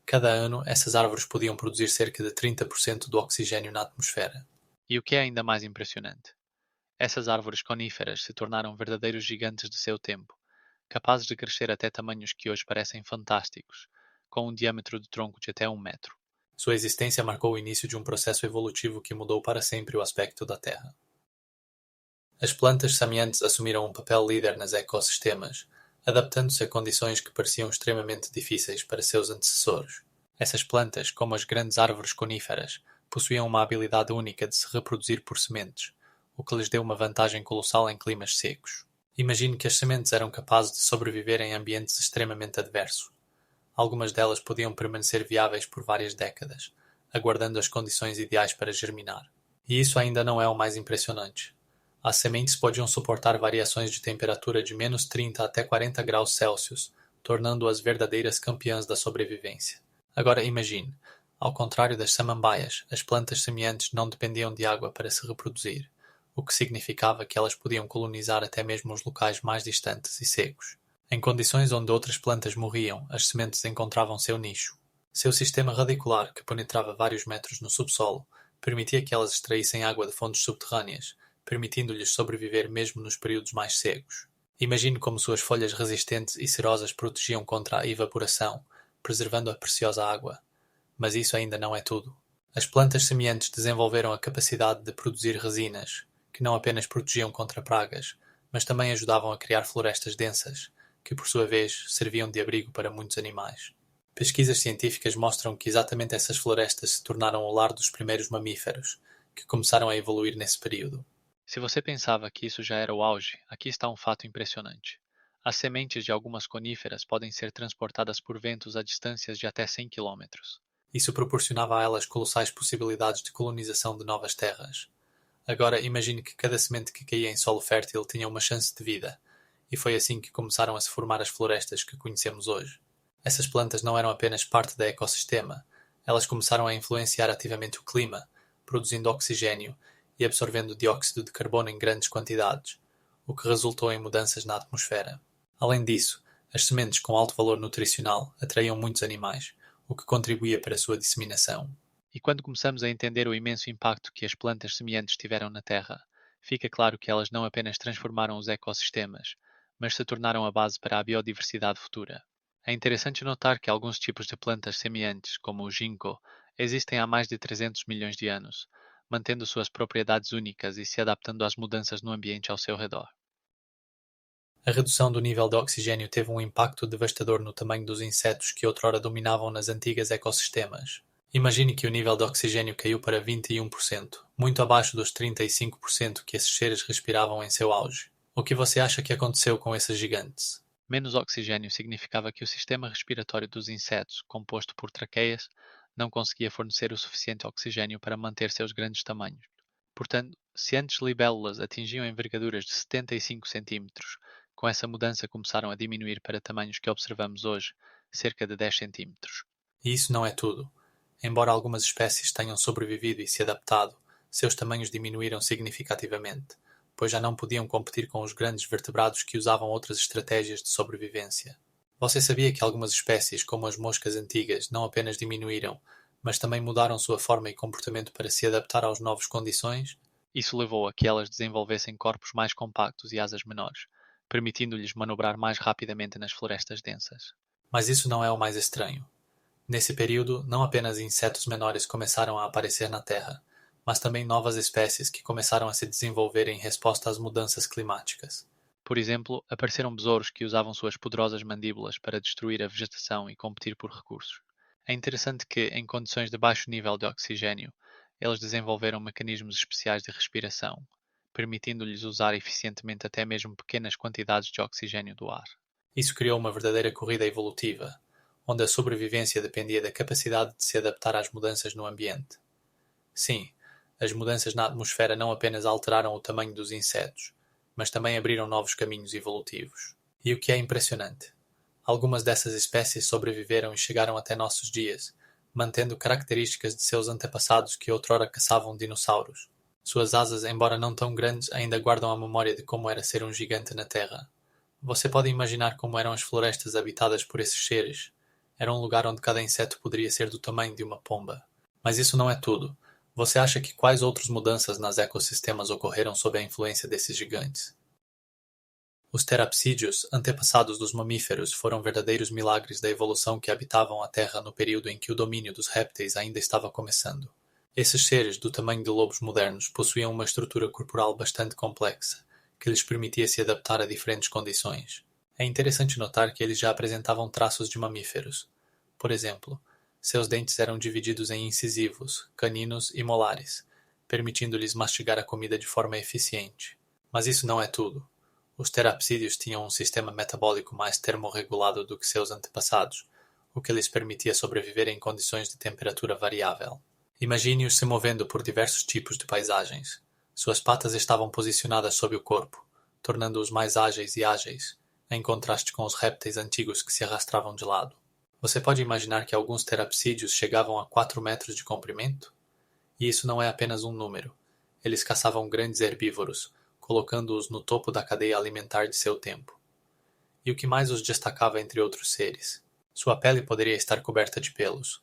Cada ano, essas árvores podiam produzir cerca de 30% do oxigênio na atmosfera. E o que é ainda mais impressionante? Essas árvores coníferas se tornaram verdadeiros gigantes de seu tempo, capazes de crescer até tamanhos que hoje parecem fantásticos, com um diâmetro de tronco de até 1 metro. Sua existência marcou o início de um processo evolutivo que mudou para sempre o aspecto da Terra. As plantas semeantes assumiram um papel líder nos ecossistemas, adaptando-se a condições que pareciam extremamente difíceis para seus antecessores. Essas plantas, como as grandes árvores coníferas, possuíam uma habilidade única de se reproduzir por sementes, o que lhes deu uma vantagem colossal em climas secos. Imagine que as sementes eram capazes de sobreviver em ambientes extremamente adversos. Algumas delas podiam permanecer viáveis por várias décadas, aguardando as condições ideais para germinar. E isso ainda não é o mais impressionante. As sementes podiam suportar variações de temperatura de -30 até 40 graus Celsius, tornando-as verdadeiras campeãs da sobrevivência. Agora imagine, ao contrário das samambaias, as plantas semeantes não dependiam de água para se reproduzir, o que significava que elas podiam colonizar até mesmo os locais mais distantes e secos. Em condições onde outras plantas morriam, as sementes encontravam seu nicho. Seu sistema radicular, que penetrava vários metros no subsolo, permitia que elas extraíssem água de fontes subterrâneas, permitindo-lhes sobreviver mesmo nos períodos mais secos. Imagine como suas folhas resistentes e cerosas protegiam contra a evaporação, preservando a preciosa água. Mas isso ainda não é tudo. As plantas semeantes desenvolveram a capacidade de produzir resinas, que não apenas protegiam contra pragas, mas também ajudavam a criar florestas densas, que por sua vez serviam de abrigo para muitos animais. Pesquisas científicas mostram que exatamente essas florestas se tornaram o lar dos primeiros mamíferos, que começaram a evoluir nesse período. Se você pensava que isso já era o auge, aqui está um fato impressionante. As sementes de algumas coníferas podem ser transportadas por ventos a distâncias de até 100 quilômetros. Isso proporcionava a elas colossais possibilidades de colonização de novas terras. Agora imagine que cada semente que caía em solo fértil tinha uma chance de vida, e foi assim que começaram a se formar as florestas que conhecemos hoje. Essas plantas não eram apenas parte do ecossistema, elas começaram a influenciar ativamente o clima, produzindo oxigênio e absorvendo dióxido de carbono em grandes quantidades, o que resultou em mudanças na atmosfera. Além disso, as sementes com alto valor nutricional atraíam muitos animais, o que contribuía para a sua disseminação. E quando começamos a entender o imenso impacto que as plantas semeantes tiveram na Terra, fica claro que elas não apenas transformaram os ecossistemas, mas se tornaram a base para a biodiversidade futura. É interessante notar que alguns tipos de plantas semeantes, como o ginkgo, existem há mais de 300 milhões de anos, mantendo suas propriedades únicas e se adaptando às mudanças no ambiente ao seu redor. A redução do nível de oxigênio teve um impacto devastador no tamanho dos insetos que outrora dominavam nas antigas ecossistemas. Imagine que o nível de oxigênio caiu para 21%, muito abaixo dos 35% que esses seres respiravam em seu auge. O que você acha que aconteceu com esses gigantes? Menos oxigênio significava que o sistema respiratório dos insetos, composto por traqueias, não conseguia fornecer o suficiente oxigênio para manter seus grandes tamanhos. Portanto, se antes libélulas atingiam envergaduras de 75 centímetros, com essa mudança começaram a diminuir para tamanhos que observamos hoje, cerca de 10 centímetros. E isso não é tudo. Embora algumas espécies tenham sobrevivido e se adaptado, seus tamanhos diminuíram significativamente, pois já não podiam competir com os grandes vertebrados que usavam outras estratégias de sobrevivência. Você sabia que algumas espécies, como as moscas antigas, não apenas diminuíram, mas também mudaram sua forma e comportamento para se adaptar às novas condições? Isso levou a que elas desenvolvessem corpos mais compactos e asas menores, permitindo-lhes manobrar mais rapidamente nas florestas densas. Mas isso não é o mais estranho. Nesse período, não apenas insetos menores começaram a aparecer na Terra, mas também novas espécies que começaram a se desenvolver em resposta às mudanças climáticas. Por exemplo, apareceram besouros que usavam suas poderosas mandíbulas para destruir a vegetação e competir por recursos. É interessante que, em condições de baixo nível de oxigênio, eles desenvolveram mecanismos especiais de respiração, permitindo-lhes usar eficientemente até mesmo pequenas quantidades de oxigênio do ar. Isso criou uma verdadeira corrida evolutiva, onde a sobrevivência dependia da capacidade de se adaptar às mudanças no ambiente. Sim, as mudanças na atmosfera não apenas alteraram o tamanho dos insetos, mas também abriram novos caminhos evolutivos. E o que é impressionante, algumas dessas espécies sobreviveram e chegaram até nossos dias, mantendo características de seus antepassados que outrora caçavam dinossauros. Suas asas, embora não tão grandes, ainda guardam a memória de como era ser um gigante na Terra. Você pode imaginar como eram as florestas habitadas por esses seres. Era um lugar onde cada inseto poderia ser do tamanho de uma pomba. Mas isso não é tudo. Você acha que quais outras mudanças nos ecossistemas ocorreram sob a influência desses gigantes? Os terapsídeos, antepassados dos mamíferos, foram verdadeiros milagres da evolução que habitavam a Terra no período em que o domínio dos répteis ainda estava começando. Esses seres, do tamanho de lobos modernos, possuíam uma estrutura corporal bastante complexa, que lhes permitia se adaptar a diferentes condições. É interessante notar que eles já apresentavam traços de mamíferos. Por exemplo, seus dentes eram divididos em incisivos, caninos e molares, permitindo-lhes mastigar a comida de forma eficiente. Mas isso não é tudo. Os terapsídeos tinham um sistema metabólico mais termorregulado do que seus antepassados, o que lhes permitia sobreviver em condições de temperatura variável. Imagine-os se movendo por diversos tipos de paisagens. Suas patas estavam posicionadas sob o corpo, tornando-os mais ágeis e ágeis, em contraste com os répteis antigos que se arrastravam de lado. Você pode imaginar que alguns terapsídeos chegavam a 4 metros de comprimento? E isso não é apenas um número. Eles caçavam grandes herbívoros, colocando-os no topo da cadeia alimentar de seu tempo. E o que mais os destacava entre outros seres? Sua pele poderia estar coberta de pelos,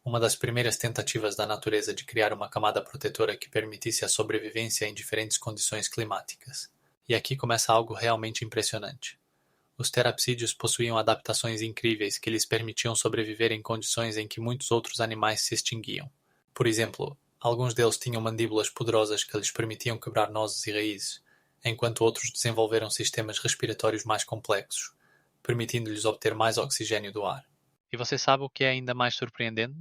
uma das primeiras tentativas da natureza de criar uma camada protetora que permitisse a sobrevivência em diferentes condições climáticas. E aqui começa algo realmente impressionante. Os terapsídeos possuíam adaptações incríveis que lhes permitiam sobreviver em condições em que muitos outros animais se extinguiam. Por exemplo, alguns deles tinham mandíbulas poderosas que lhes permitiam quebrar nozes e raízes, enquanto outros desenvolveram sistemas respiratórios mais complexos, permitindo-lhes obter mais oxigênio do ar. E você sabe o que é ainda mais surpreendente?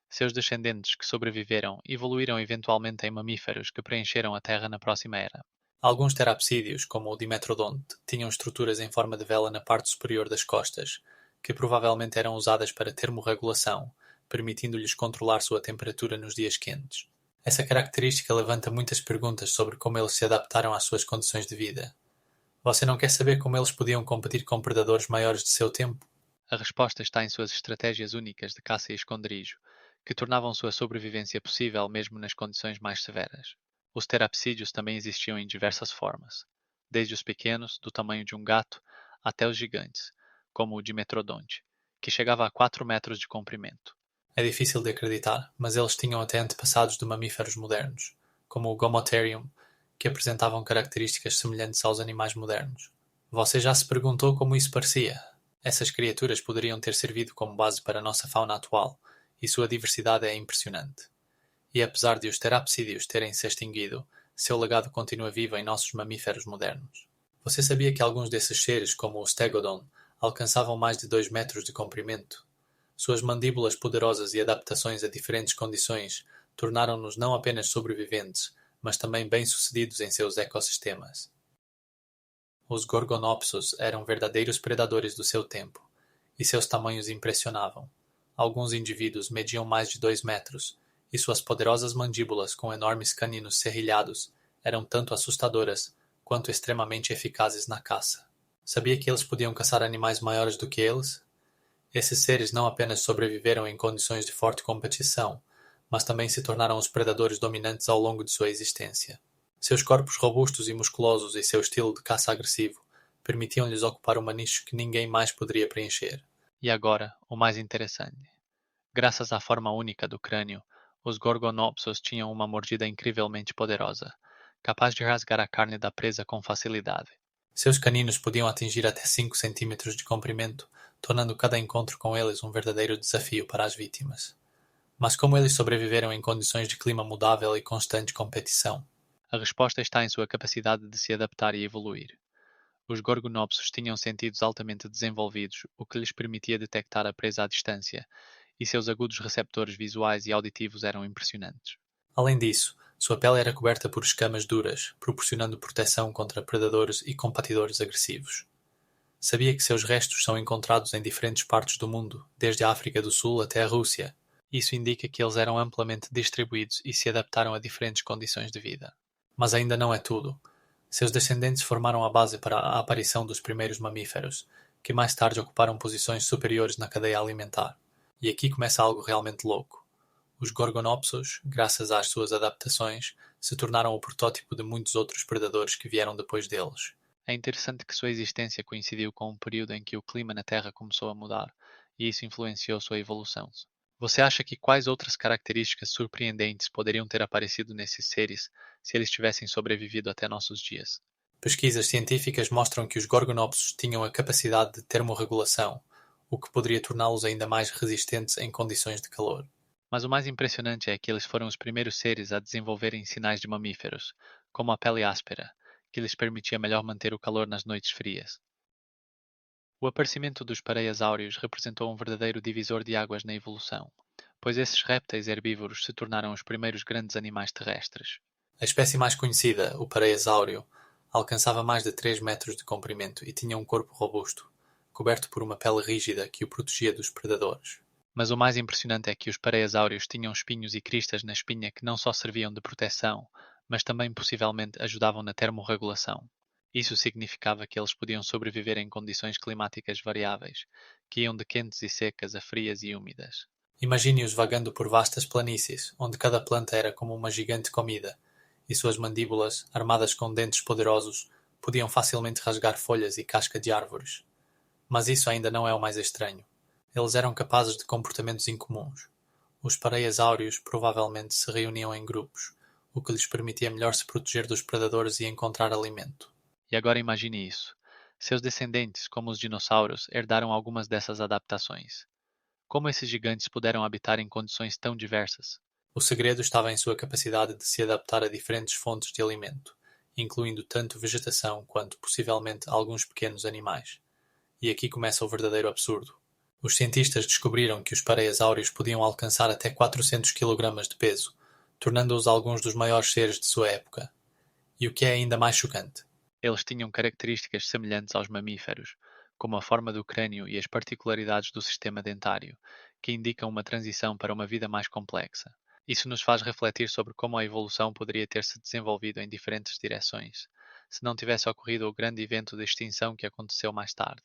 Seus descendentes que sobreviveram evoluíram eventualmente em mamíferos que preencheram a Terra na próxima era. Alguns terapsídeos, como o Dimetrodonte, tinham estruturas em forma de vela na parte superior das costas, que provavelmente eram usadas para termorregulação, permitindo-lhes controlar sua temperatura nos dias quentes. Essa característica levanta muitas perguntas sobre como eles se adaptaram às suas condições de vida. Você não quer saber como eles podiam competir com predadores maiores de seu tempo? A resposta está em suas estratégias únicas de caça e esconderijo, que tornavam sua sobrevivência possível mesmo nas condições mais severas. Os terapsídeos também existiam em diversas formas, desde os pequenos, do tamanho de um gato, até os gigantes, como o Dimetrodonte, que chegava a 4 metros de comprimento. É difícil de acreditar, mas eles tinham até antepassados de mamíferos modernos, como o Gomotherium, que apresentavam características semelhantes aos animais modernos. Você já se perguntou como isso parecia? Essas criaturas poderiam ter servido como base para a nossa fauna atual, e sua diversidade é impressionante. E apesar de os terapsídeos terem se extinguido, seu legado continua vivo em nossos mamíferos modernos. Você sabia que alguns desses seres, como o Stegodon, alcançavam mais de 2 metros de comprimento? Suas mandíbulas poderosas e adaptações a diferentes condições tornaram-nos não apenas sobreviventes, mas também bem-sucedidos em seus ecossistemas. Os Gorgonopsos eram verdadeiros predadores do seu tempo, e seus tamanhos impressionavam. Alguns indivíduos mediam mais de 2 metros, e suas poderosas mandíbulas com enormes caninos serrilhados eram tanto assustadoras quanto extremamente eficazes na caça. Sabia que eles podiam caçar animais maiores do que eles? Esses seres não apenas sobreviveram em condições de forte competição, mas também se tornaram os predadores dominantes ao longo de sua existência. Seus corpos robustos e musculosos e seu estilo de caça agressivo permitiam-lhes ocupar uma nicho que ninguém mais poderia preencher. E agora, o mais interessante. Graças à forma única do crânio, os Gorgonopsos tinham uma mordida incrivelmente poderosa, capaz de rasgar a carne da presa com facilidade. Seus caninos podiam atingir até 5 centímetros de comprimento, tornando cada encontro com eles um verdadeiro desafio para as vítimas. Mas como eles sobreviveram em condições de clima mudável e constante competição? A resposta está em sua capacidade de se adaptar e evoluir. Os Gorgonopsos tinham sentidos altamente desenvolvidos, o que lhes permitia detectar a presa à distância, e seus agudos receptores visuais e auditivos eram impressionantes. Além disso, sua pele era coberta por escamas duras, proporcionando proteção contra predadores e competidores agressivos. Sabia que seus restos são encontrados em diferentes partes do mundo, desde a África do Sul até a Rússia. Isso indica que eles eram amplamente distribuídos e se adaptaram a diferentes condições de vida. Mas ainda não é tudo. Seus descendentes formaram a base para a aparição dos primeiros mamíferos, que mais tarde ocuparam posições superiores na cadeia alimentar. E aqui começa algo realmente louco. Os Gorgonopsos, graças às suas adaptações, se tornaram o protótipo de muitos outros predadores que vieram depois deles. É interessante que sua existência coincidiu com um período em que o clima na Terra começou a mudar, e isso influenciou sua evolução. Você acha que quais outras características surpreendentes poderiam ter aparecido nesses seres se eles tivessem sobrevivido até nossos dias? Pesquisas científicas mostram que os Gorgonopsos tinham a capacidade de termorregulação, o que poderia torná-los ainda mais resistentes em condições de calor. Mas o mais impressionante é que eles foram os primeiros seres a desenvolverem sinais de mamíferos, como a pele áspera, que lhes permitia melhor manter o calor nas noites frias. O aparecimento dos pareiasáurios representou um verdadeiro divisor de águas na evolução, pois esses répteis herbívoros se tornaram os primeiros grandes animais terrestres. A espécie mais conhecida, o pareiasáurio, alcançava mais de 3 metros de comprimento e tinha um corpo robusto, coberto por uma pele rígida que o protegia dos predadores. Mas o mais impressionante é que os pareiasáurios tinham espinhos e cristas na espinha que não só serviam de proteção, mas também possivelmente ajudavam na termorregulação. Isso significava que eles podiam sobreviver em condições climáticas variáveis, que iam de quentes e secas a frias e úmidas. Imagine-os vagando por vastas planícies, onde cada planta era como uma gigante comida, e suas mandíbulas, armadas com dentes poderosos, podiam facilmente rasgar folhas e casca de árvores. Mas isso ainda não é o mais estranho. Eles eram capazes de comportamentos incomuns. Os pareiasáurios provavelmente se reuniam em grupos, o que lhes permitia melhor se proteger dos predadores e encontrar alimento. E agora imagine isso. Seus descendentes, como os dinossauros, herdaram algumas dessas adaptações. Como esses gigantes puderam habitar em condições tão diversas? O segredo estava em sua capacidade de se adaptar a diferentes fontes de alimento, incluindo tanto vegetação quanto, possivelmente, alguns pequenos animais. E aqui começa o verdadeiro absurdo. Os cientistas descobriram que os pareiasáurios podiam alcançar até 400 kg de peso, tornando-os alguns dos maiores seres de sua época. E o que é ainda mais chocante? Eles tinham características semelhantes aos mamíferos, como a forma do crânio e as particularidades do sistema dentário, que indicam uma transição para uma vida mais complexa. Isso nos faz refletir sobre como a evolução poderia ter se desenvolvido em diferentes direções, se não tivesse ocorrido o grande evento de extinção que aconteceu mais tarde.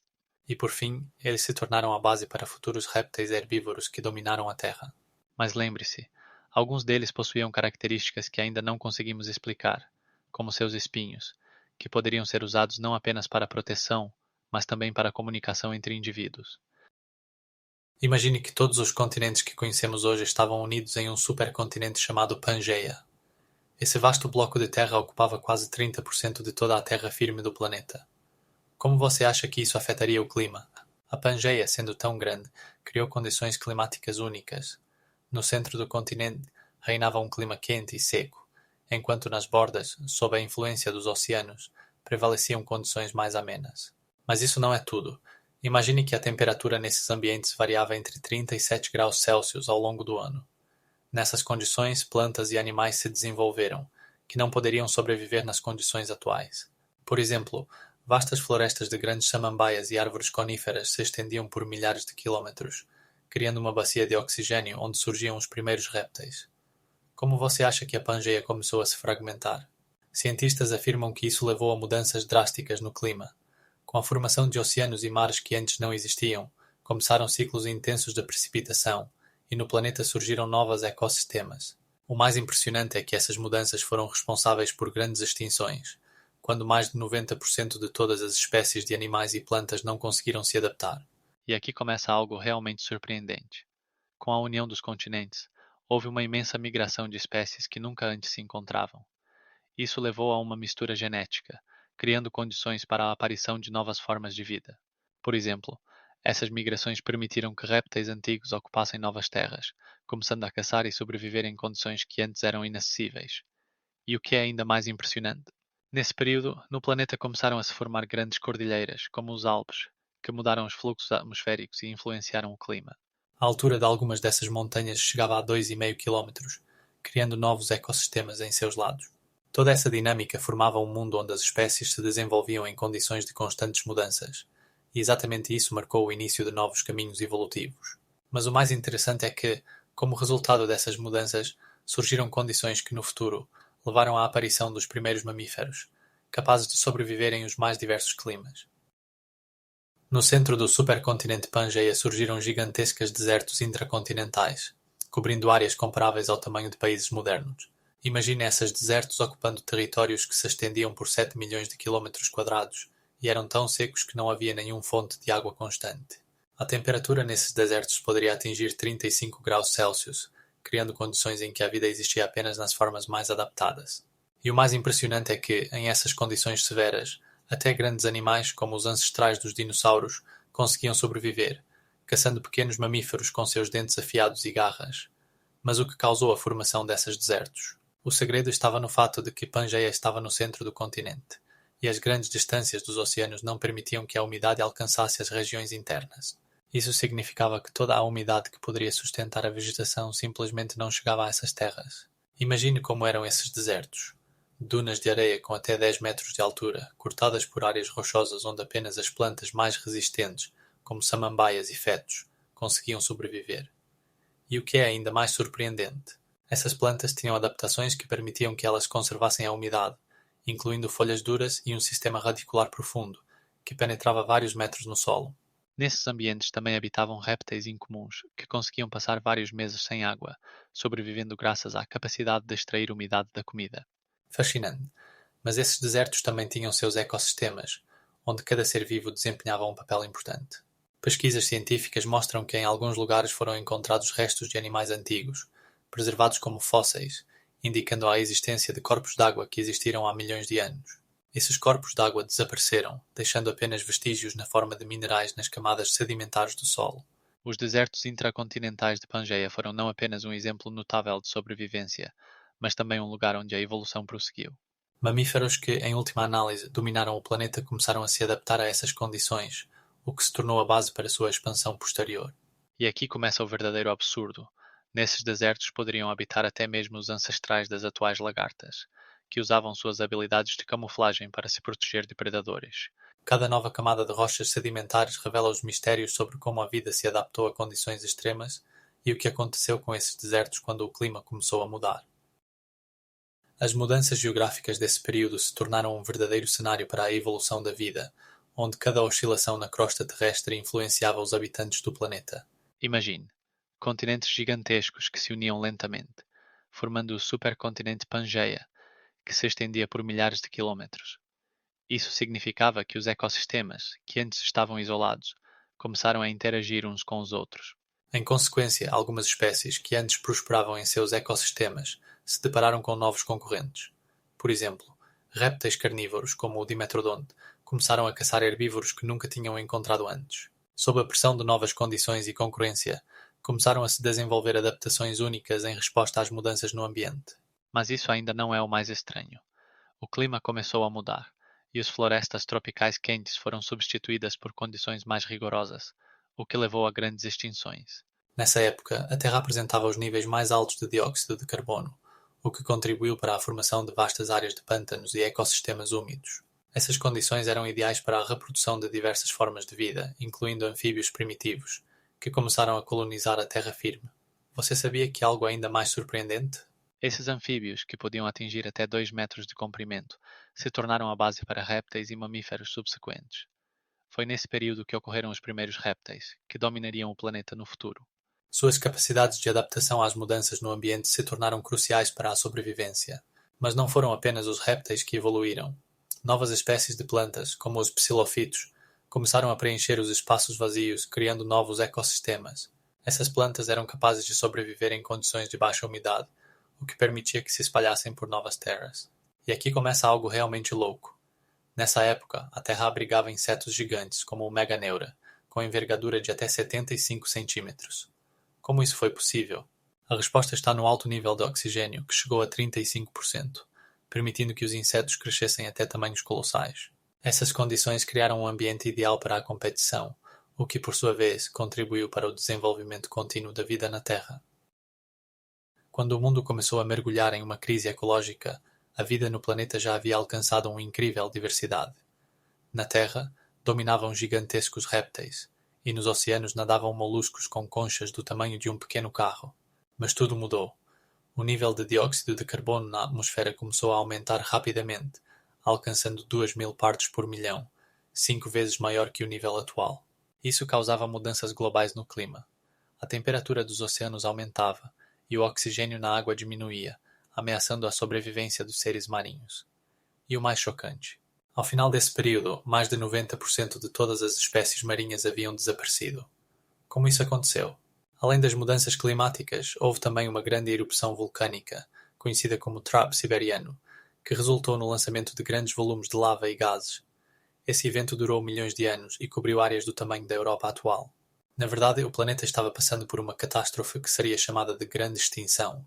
E por fim, eles se tornaram a base para futuros répteis herbívoros que dominaram a Terra. Mas lembre-se, alguns deles possuíam características que ainda não conseguimos explicar, como seus espinhos, que poderiam ser usados não apenas para proteção, mas também para a comunicação entre indivíduos. Imagine que todos os continentes que conhecemos hoje estavam unidos em um supercontinente chamado Pangeia. Esse vasto bloco de terra ocupava quase 30% de toda a terra firme do planeta. Como você acha que isso afetaria o clima? A Pangeia, sendo tão grande, criou condições climáticas únicas. No centro do continente reinava um clima quente e seco, enquanto nas bordas, sob a influência dos oceanos, prevaleciam condições mais amenas. Mas isso não é tudo. Imagine que a temperatura nesses ambientes variava entre 30 e 7 graus Celsius ao longo do ano. Nessas condições, plantas e animais se desenvolveram, que não poderiam sobreviver nas condições atuais. Por exemplo, vastas florestas de grandes samambaias e árvores coníferas se estendiam por milhares de quilômetros, criando uma bacia de oxigênio onde surgiam os primeiros répteis. Como você acha que a Pangeia começou a se fragmentar? Cientistas afirmam que isso levou a mudanças drásticas no clima. Com a formação de oceanos e mares que antes não existiam, começaram ciclos intensos de precipitação, e no planeta surgiram novos ecossistemas. O mais impressionante é que essas mudanças foram responsáveis por grandes extinções. quando mais de 90% de todas as espécies de animais e plantas não conseguiram se adaptar. E aqui começa algo realmente surpreendente. Com a união dos continentes, houve uma imensa migração de espécies que nunca antes se encontravam. Isso levou a uma mistura genética, criando condições para a aparição de novas formas de vida. Por exemplo, essas migrações permitiram que répteis antigos ocupassem novas terras, começando a caçar e sobreviver em condições que antes eram inacessíveis. E o que é ainda mais impressionante, nesse período, no planeta começaram a se formar grandes cordilheiras, como os Alpes, que mudaram os fluxos atmosféricos e influenciaram o clima. A altura de algumas dessas montanhas chegava a 2,5 km, criando novos ecossistemas em seus lados. Toda essa dinâmica formava um mundo onde as espécies se desenvolviam em condições de constantes mudanças, e exatamente isso marcou o início de novos caminhos evolutivos. Mas o mais interessante é que, como resultado dessas mudanças, surgiram condições que no futuro levaram à aparição dos primeiros mamíferos, capazes de sobreviver em os mais diversos climas. No centro do supercontinente Pangeia surgiram gigantescos desertos intracontinentais, cobrindo áreas comparáveis ao tamanho de países modernos. Imagine esses desertos ocupando territórios que se estendiam por 7 milhões de quilómetros quadrados e eram tão secos que não havia nenhuma fonte de água constante. A temperatura nesses desertos poderia atingir 35 graus Celsius, criando condições em que a vida existia apenas nas formas mais adaptadas. E o mais impressionante é que, em essas condições severas, até grandes animais, como os ancestrais dos dinossauros, conseguiam sobreviver, caçando pequenos mamíferos com seus dentes afiados e garras. Mas o que causou a formação desses desertos? O segredo estava no fato de que Pangeia estava no centro do continente, e as grandes distâncias dos oceanos não permitiam que a umidade alcançasse as regiões internas. Isso significava que toda a umidade que poderia sustentar a vegetação simplesmente não chegava a essas terras. Imagine como eram esses desertos. Dunas de areia com até 10 metros de altura, cortadas por áreas rochosas onde apenas as plantas mais resistentes, como samambaias e fetos, conseguiam sobreviver. E o que é ainda mais surpreendente, essas plantas tinham adaptações que permitiam que elas conservassem a umidade, incluindo folhas duras e um sistema radicular profundo, que penetrava vários metros no solo. Nesses ambientes também habitavam répteis incomuns, que conseguiam passar vários meses sem água, sobrevivendo graças à capacidade de extrair umidade da comida. Fascinante. Mas esses desertos também tinham seus ecossistemas, onde cada ser vivo desempenhava um papel importante. Pesquisas científicas mostram que em alguns lugares foram encontrados restos de animais antigos, preservados como fósseis, indicando a existência de corpos d'água que existiram há milhões de anos. Esses corpos d'água desapareceram, deixando apenas vestígios na forma de minerais nas camadas sedimentares do solo. Os desertos intracontinentais de Pangeia foram não apenas um exemplo notável de sobrevivência, mas também um lugar onde a evolução prosseguiu. Mamíferos que, em última análise, dominaram o planeta começaram a se adaptar a essas condições, o que se tornou a base para sua expansão posterior. E aqui começa o verdadeiro absurdo. Nesses desertos poderiam habitar até mesmo os ancestrais das atuais lagartas, que usavam suas habilidades de camuflagem para se proteger de predadores. Cada nova camada de rochas sedimentares revela os mistérios sobre como a vida se adaptou a condições extremas e o que aconteceu com esses desertos quando o clima começou a mudar. As mudanças geográficas desse período se tornaram um verdadeiro cenário para a evolução da vida, onde cada oscilação na crosta terrestre influenciava os habitantes do planeta. Imagine, continentes gigantescos que se uniam lentamente, formando o supercontinente Pangeia, que se estendia por milhares de quilómetros. Isso significava que os ecossistemas, que antes estavam isolados, começaram a interagir uns com os outros. Em consequência, algumas espécies que antes prosperavam em seus ecossistemas se depararam com novos concorrentes. Por exemplo, répteis carnívoros, como o Dimetrodonte, começaram a caçar herbívoros que nunca tinham encontrado antes. Sob a pressão de novas condições e concorrência, começaram a se desenvolver adaptações únicas em resposta às mudanças no ambiente. Mas isso ainda não é o mais estranho. O clima começou a mudar, e as florestas tropicais quentes foram substituídas por condições mais rigorosas, o que levou a grandes extinções. Nessa época, a Terra apresentava os níveis mais altos de dióxido de carbono, o que contribuiu para a formação de vastas áreas de pântanos e ecossistemas úmidos. Essas condições eram ideais para a reprodução de diversas formas de vida, incluindo anfíbios primitivos, que começaram a colonizar a terra firme. Você sabia que algo ainda mais surpreendente? Esses anfíbios, que podiam atingir até 2 metros de comprimento, se tornaram a base para répteis e mamíferos subsequentes. Foi nesse período que ocorreram os primeiros répteis, que dominariam o planeta no futuro. Suas capacidades de adaptação às mudanças no ambiente se tornaram cruciais para a sobrevivência. Mas não foram apenas os répteis que evoluíram. Novas espécies de plantas, como os psilofitos, começaram a preencher os espaços vazios, criando novos ecossistemas. Essas plantas eram capazes de sobreviver em condições de baixa umidade, o que permitia que se espalhassem por novas terras. E aqui começa algo realmente louco. Nessa época, a Terra abrigava insetos gigantes, como o Meganeura, com envergadura de até 75 centímetros. Como isso foi possível? A resposta está no alto nível de oxigênio, que chegou a 35%, permitindo que os insetos crescessem até tamanhos colossais. Essas condições criaram um ambiente ideal para a competição, o que, por sua vez, contribuiu para o desenvolvimento contínuo da vida na Terra. Quando o mundo começou a mergulhar em uma crise ecológica, a vida no planeta já havia alcançado uma incrível diversidade. Na Terra, dominavam gigantescos répteis, e nos oceanos nadavam moluscos com conchas do tamanho de um pequeno carro. Mas tudo mudou. O nível de dióxido de carbono na atmosfera começou a aumentar rapidamente, alcançando 2.000 partes por milhão, 5 vezes maior que o nível atual. Isso causava mudanças globais no clima. A temperatura dos oceanos aumentava e o oxigênio na água diminuía, ameaçando a sobrevivência dos seres marinhos. E o mais chocante: ao final desse período, mais de 90% de todas as espécies marinhas haviam desaparecido. Como isso aconteceu? Além das mudanças climáticas, houve também uma grande erupção vulcânica, conhecida como Trap Siberiano, que resultou no lançamento de grandes volumes de lava e gases. Esse evento durou milhões de anos e cobriu áreas do tamanho da Europa atual. Na verdade, o planeta estava passando por uma catástrofe que seria chamada de Grande Extinção.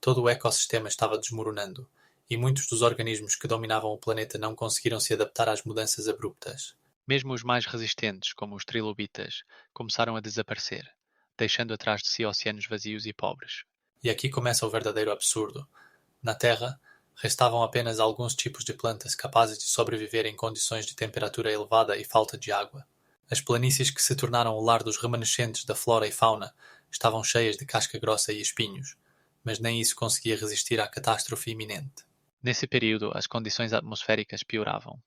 Todo o ecossistema estava desmoronando, e muitos dos organismos que dominavam o planeta não conseguiram se adaptar às mudanças abruptas. Mesmo os mais resistentes, como os trilobitas, começaram a desaparecer, deixando atrás de si oceanos vazios e pobres. E aqui começa o verdadeiro absurdo. Na Terra, restavam apenas alguns tipos de plantas capazes de sobreviver em condições de temperatura elevada e falta de água. As planícies que se tornaram o lar dos remanescentes da flora e fauna estavam cheias de casca grossa e espinhos, mas nem isso conseguia resistir à catástrofe iminente. Nesse período, as condições atmosféricas pioravam,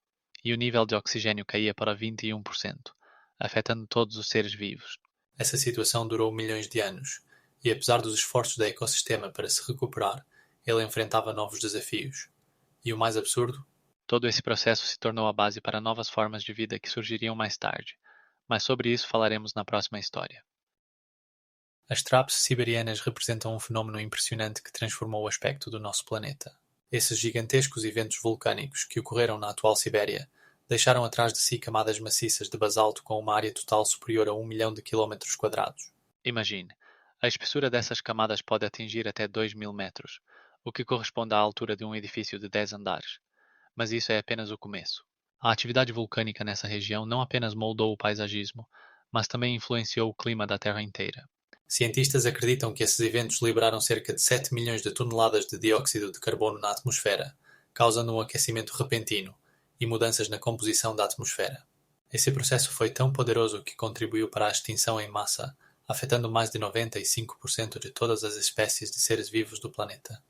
e o nível de oxigênio caía para 21%, afetando todos os seres vivos. Essa situação durou milhões de anos, e apesar dos esforços do ecossistema para se recuperar, ele enfrentava novos desafios. E o mais absurdo? Todo esse processo se tornou a base para novas formas de vida que surgiriam mais tarde, mas sobre isso falaremos na próxima história. As traps siberianas representam um fenómeno impressionante que transformou o aspecto do nosso planeta. Esses gigantescos eventos vulcânicos que ocorreram na atual Sibéria deixaram atrás de si camadas maciças de basalto com uma área total superior a 1 milhão de quilómetros quadrados. Imagine, a espessura dessas camadas pode atingir até 2.000 metros, o que corresponde à altura de um edifício de 10 andares. Mas isso é apenas o começo. A atividade vulcânica nessa região não apenas moldou o paisagismo, mas também influenciou o clima da Terra inteira. Cientistas acreditam que esses eventos liberaram cerca de 7 milhões de toneladas de dióxido de carbono na atmosfera, causando um aquecimento repentino e mudanças na composição da atmosfera. Esse processo foi tão poderoso que contribuiu para a extinção em massa, afetando mais de 95% de todas as espécies de seres vivos do planeta.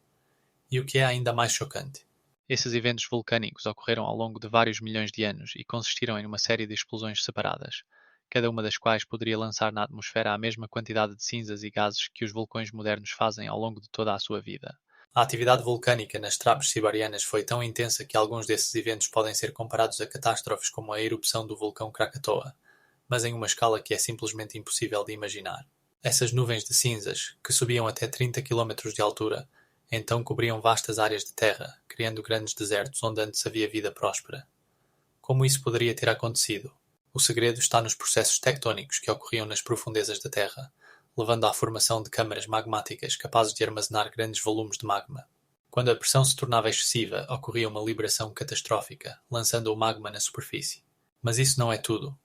E o que é ainda mais chocante? Esses eventos vulcânicos ocorreram ao longo de vários milhões de anos e consistiram em uma série de explosões separadas, cada uma das quais poderia lançar na atmosfera a mesma quantidade de cinzas e gases que os vulcões modernos fazem ao longo de toda a sua vida. A atividade vulcânica nas traps siberianas foi tão intensa que alguns desses eventos podem ser comparados a catástrofes como a erupção do vulcão Krakatoa, mas em uma escala que é simplesmente impossível de imaginar. Essas nuvens de cinzas, que subiam até 30 quilómetros de altura, então cobriam vastas áreas de terra, criando grandes desertos onde antes havia vida próspera. Como isso poderia ter acontecido? O segredo está nos processos tectónicos que ocorriam nas profundezas da Terra, levando à formação de câmaras magmáticas capazes de armazenar grandes volumes de magma. Quando a pressão se tornava excessiva, ocorria uma liberação catastrófica, lançando o magma na superfície. Mas isso não é tudo.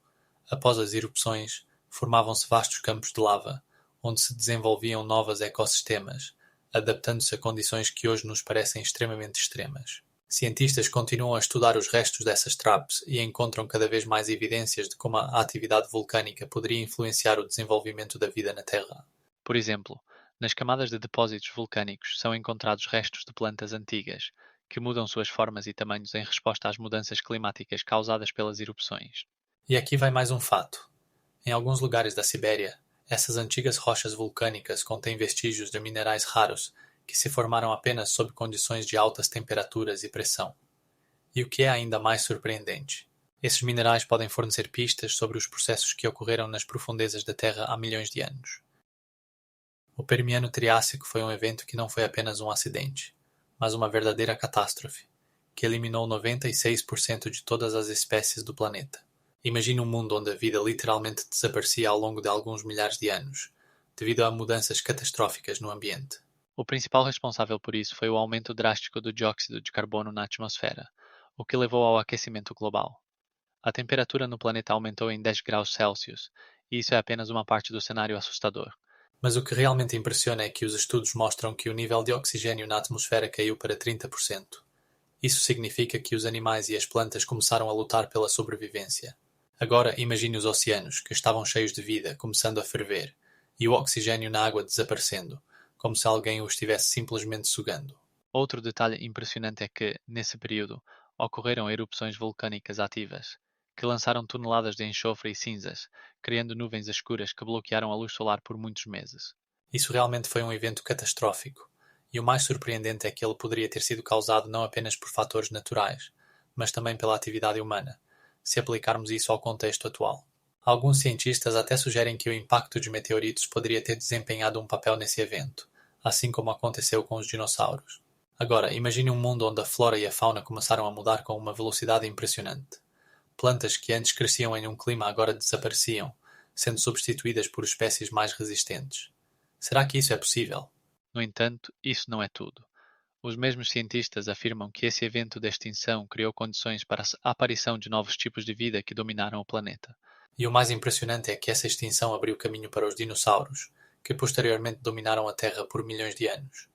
Após as erupções, formavam-se vastos campos de lava, onde se desenvolviam novos ecossistemas, adaptando-se a condições que hoje nos parecem extremamente extremas. Cientistas continuam a estudar os restos dessas traps e encontram cada vez mais evidências de como a atividade vulcânica poderia influenciar o desenvolvimento da vida na Terra. Por exemplo, nas camadas de depósitos vulcânicos são encontrados restos de plantas antigas, que mudam suas formas e tamanhos em resposta às mudanças climáticas causadas pelas erupções. E aqui vai mais um fato. Em alguns lugares da Sibéria, essas antigas rochas vulcânicas contêm vestígios de minerais raros que se formaram apenas sob condições de altas temperaturas e pressão. E o que é ainda mais surpreendente? Esses minerais podem fornecer pistas sobre os processos que ocorreram nas profundezas da Terra há milhões de anos. O Permiano-Triássico foi um evento que não foi apenas um acidente, mas uma verdadeira catástrofe, que eliminou 96% de todas as espécies do planeta. Imagine um mundo onde a vida literalmente desaparecia ao longo de alguns milhares de anos, devido a mudanças catastróficas no ambiente. O principal responsável por isso foi o aumento drástico do dióxido de carbono na atmosfera, o que levou ao aquecimento global. A temperatura no planeta aumentou em 10 graus Celsius, e isso é apenas uma parte do cenário assustador. Mas o que realmente impressiona é que os estudos mostram que o nível de oxigênio na atmosfera caiu para 30%. Isso significa que os animais e as plantas começaram a lutar pela sobrevivência. Agora imagine os oceanos, que estavam cheios de vida, começando a ferver, e o oxigênio na água desaparecendo, como se alguém o estivesse simplesmente sugando. Outro detalhe impressionante é que, nesse período, ocorreram erupções vulcânicas ativas, que lançaram toneladas de enxofre e cinzas, criando nuvens escuras que bloquearam a luz solar por muitos meses. Isso realmente foi um evento catastrófico, e o mais surpreendente é que ele poderia ter sido causado não apenas por fatores naturais, mas também pela atividade humana, se aplicarmos isso ao contexto atual. Alguns cientistas até sugerem que o impacto de meteoritos poderia ter desempenhado um papel nesse evento, assim como aconteceu com os dinossauros. Agora, imagine um mundo onde a flora e a fauna começaram a mudar com uma velocidade impressionante. Plantas que antes cresciam em um clima agora desapareciam, sendo substituídas por espécies mais resistentes. Será que isso é possível? No entanto, isso não é tudo. Os mesmos cientistas afirmam que esse evento de extinção criou condições para a aparição de novos tipos de vida que dominaram o planeta. E o mais impressionante é que essa extinção abriu caminho para os dinossauros, que posteriormente dominaram a Terra por milhões de anos.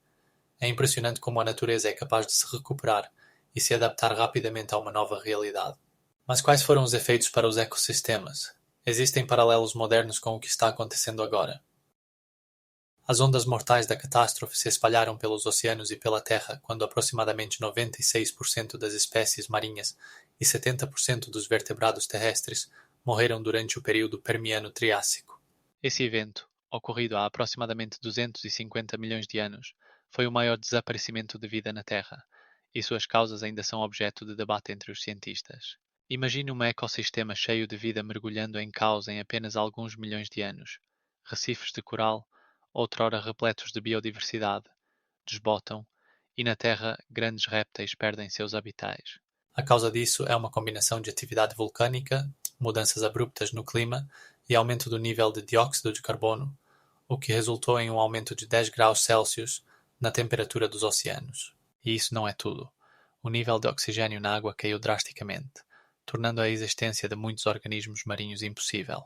É impressionante como a natureza é capaz de se recuperar e se adaptar rapidamente a uma nova realidade. Mas quais foram os efeitos para os ecossistemas? Existem paralelos modernos com o que está acontecendo agora. As ondas mortais da catástrofe se espalharam pelos oceanos e pela Terra quando aproximadamente 96% das espécies marinhas e 70% dos vertebrados terrestres morreram durante o período Permiano-Triássico. Esse evento, ocorrido há aproximadamente 250 milhões de anos, foi o maior desaparecimento de vida na Terra, e suas causas ainda são objeto de debate entre os cientistas. Imagine um ecossistema cheio de vida mergulhando em caos em apenas alguns milhões de anos. Recifes de coral, outrora repletos de biodiversidade, desbotam, e na Terra grandes répteis perdem seus habitats. A causa disso é uma combinação de atividade vulcânica, mudanças abruptas no clima e aumento do nível de dióxido de carbono, o que resultou em um aumento de 10 graus Celsius na temperatura dos oceanos. E isso não é tudo. O nível de oxigênio na água caiu drasticamente, tornando a existência de muitos organismos marinhos impossível.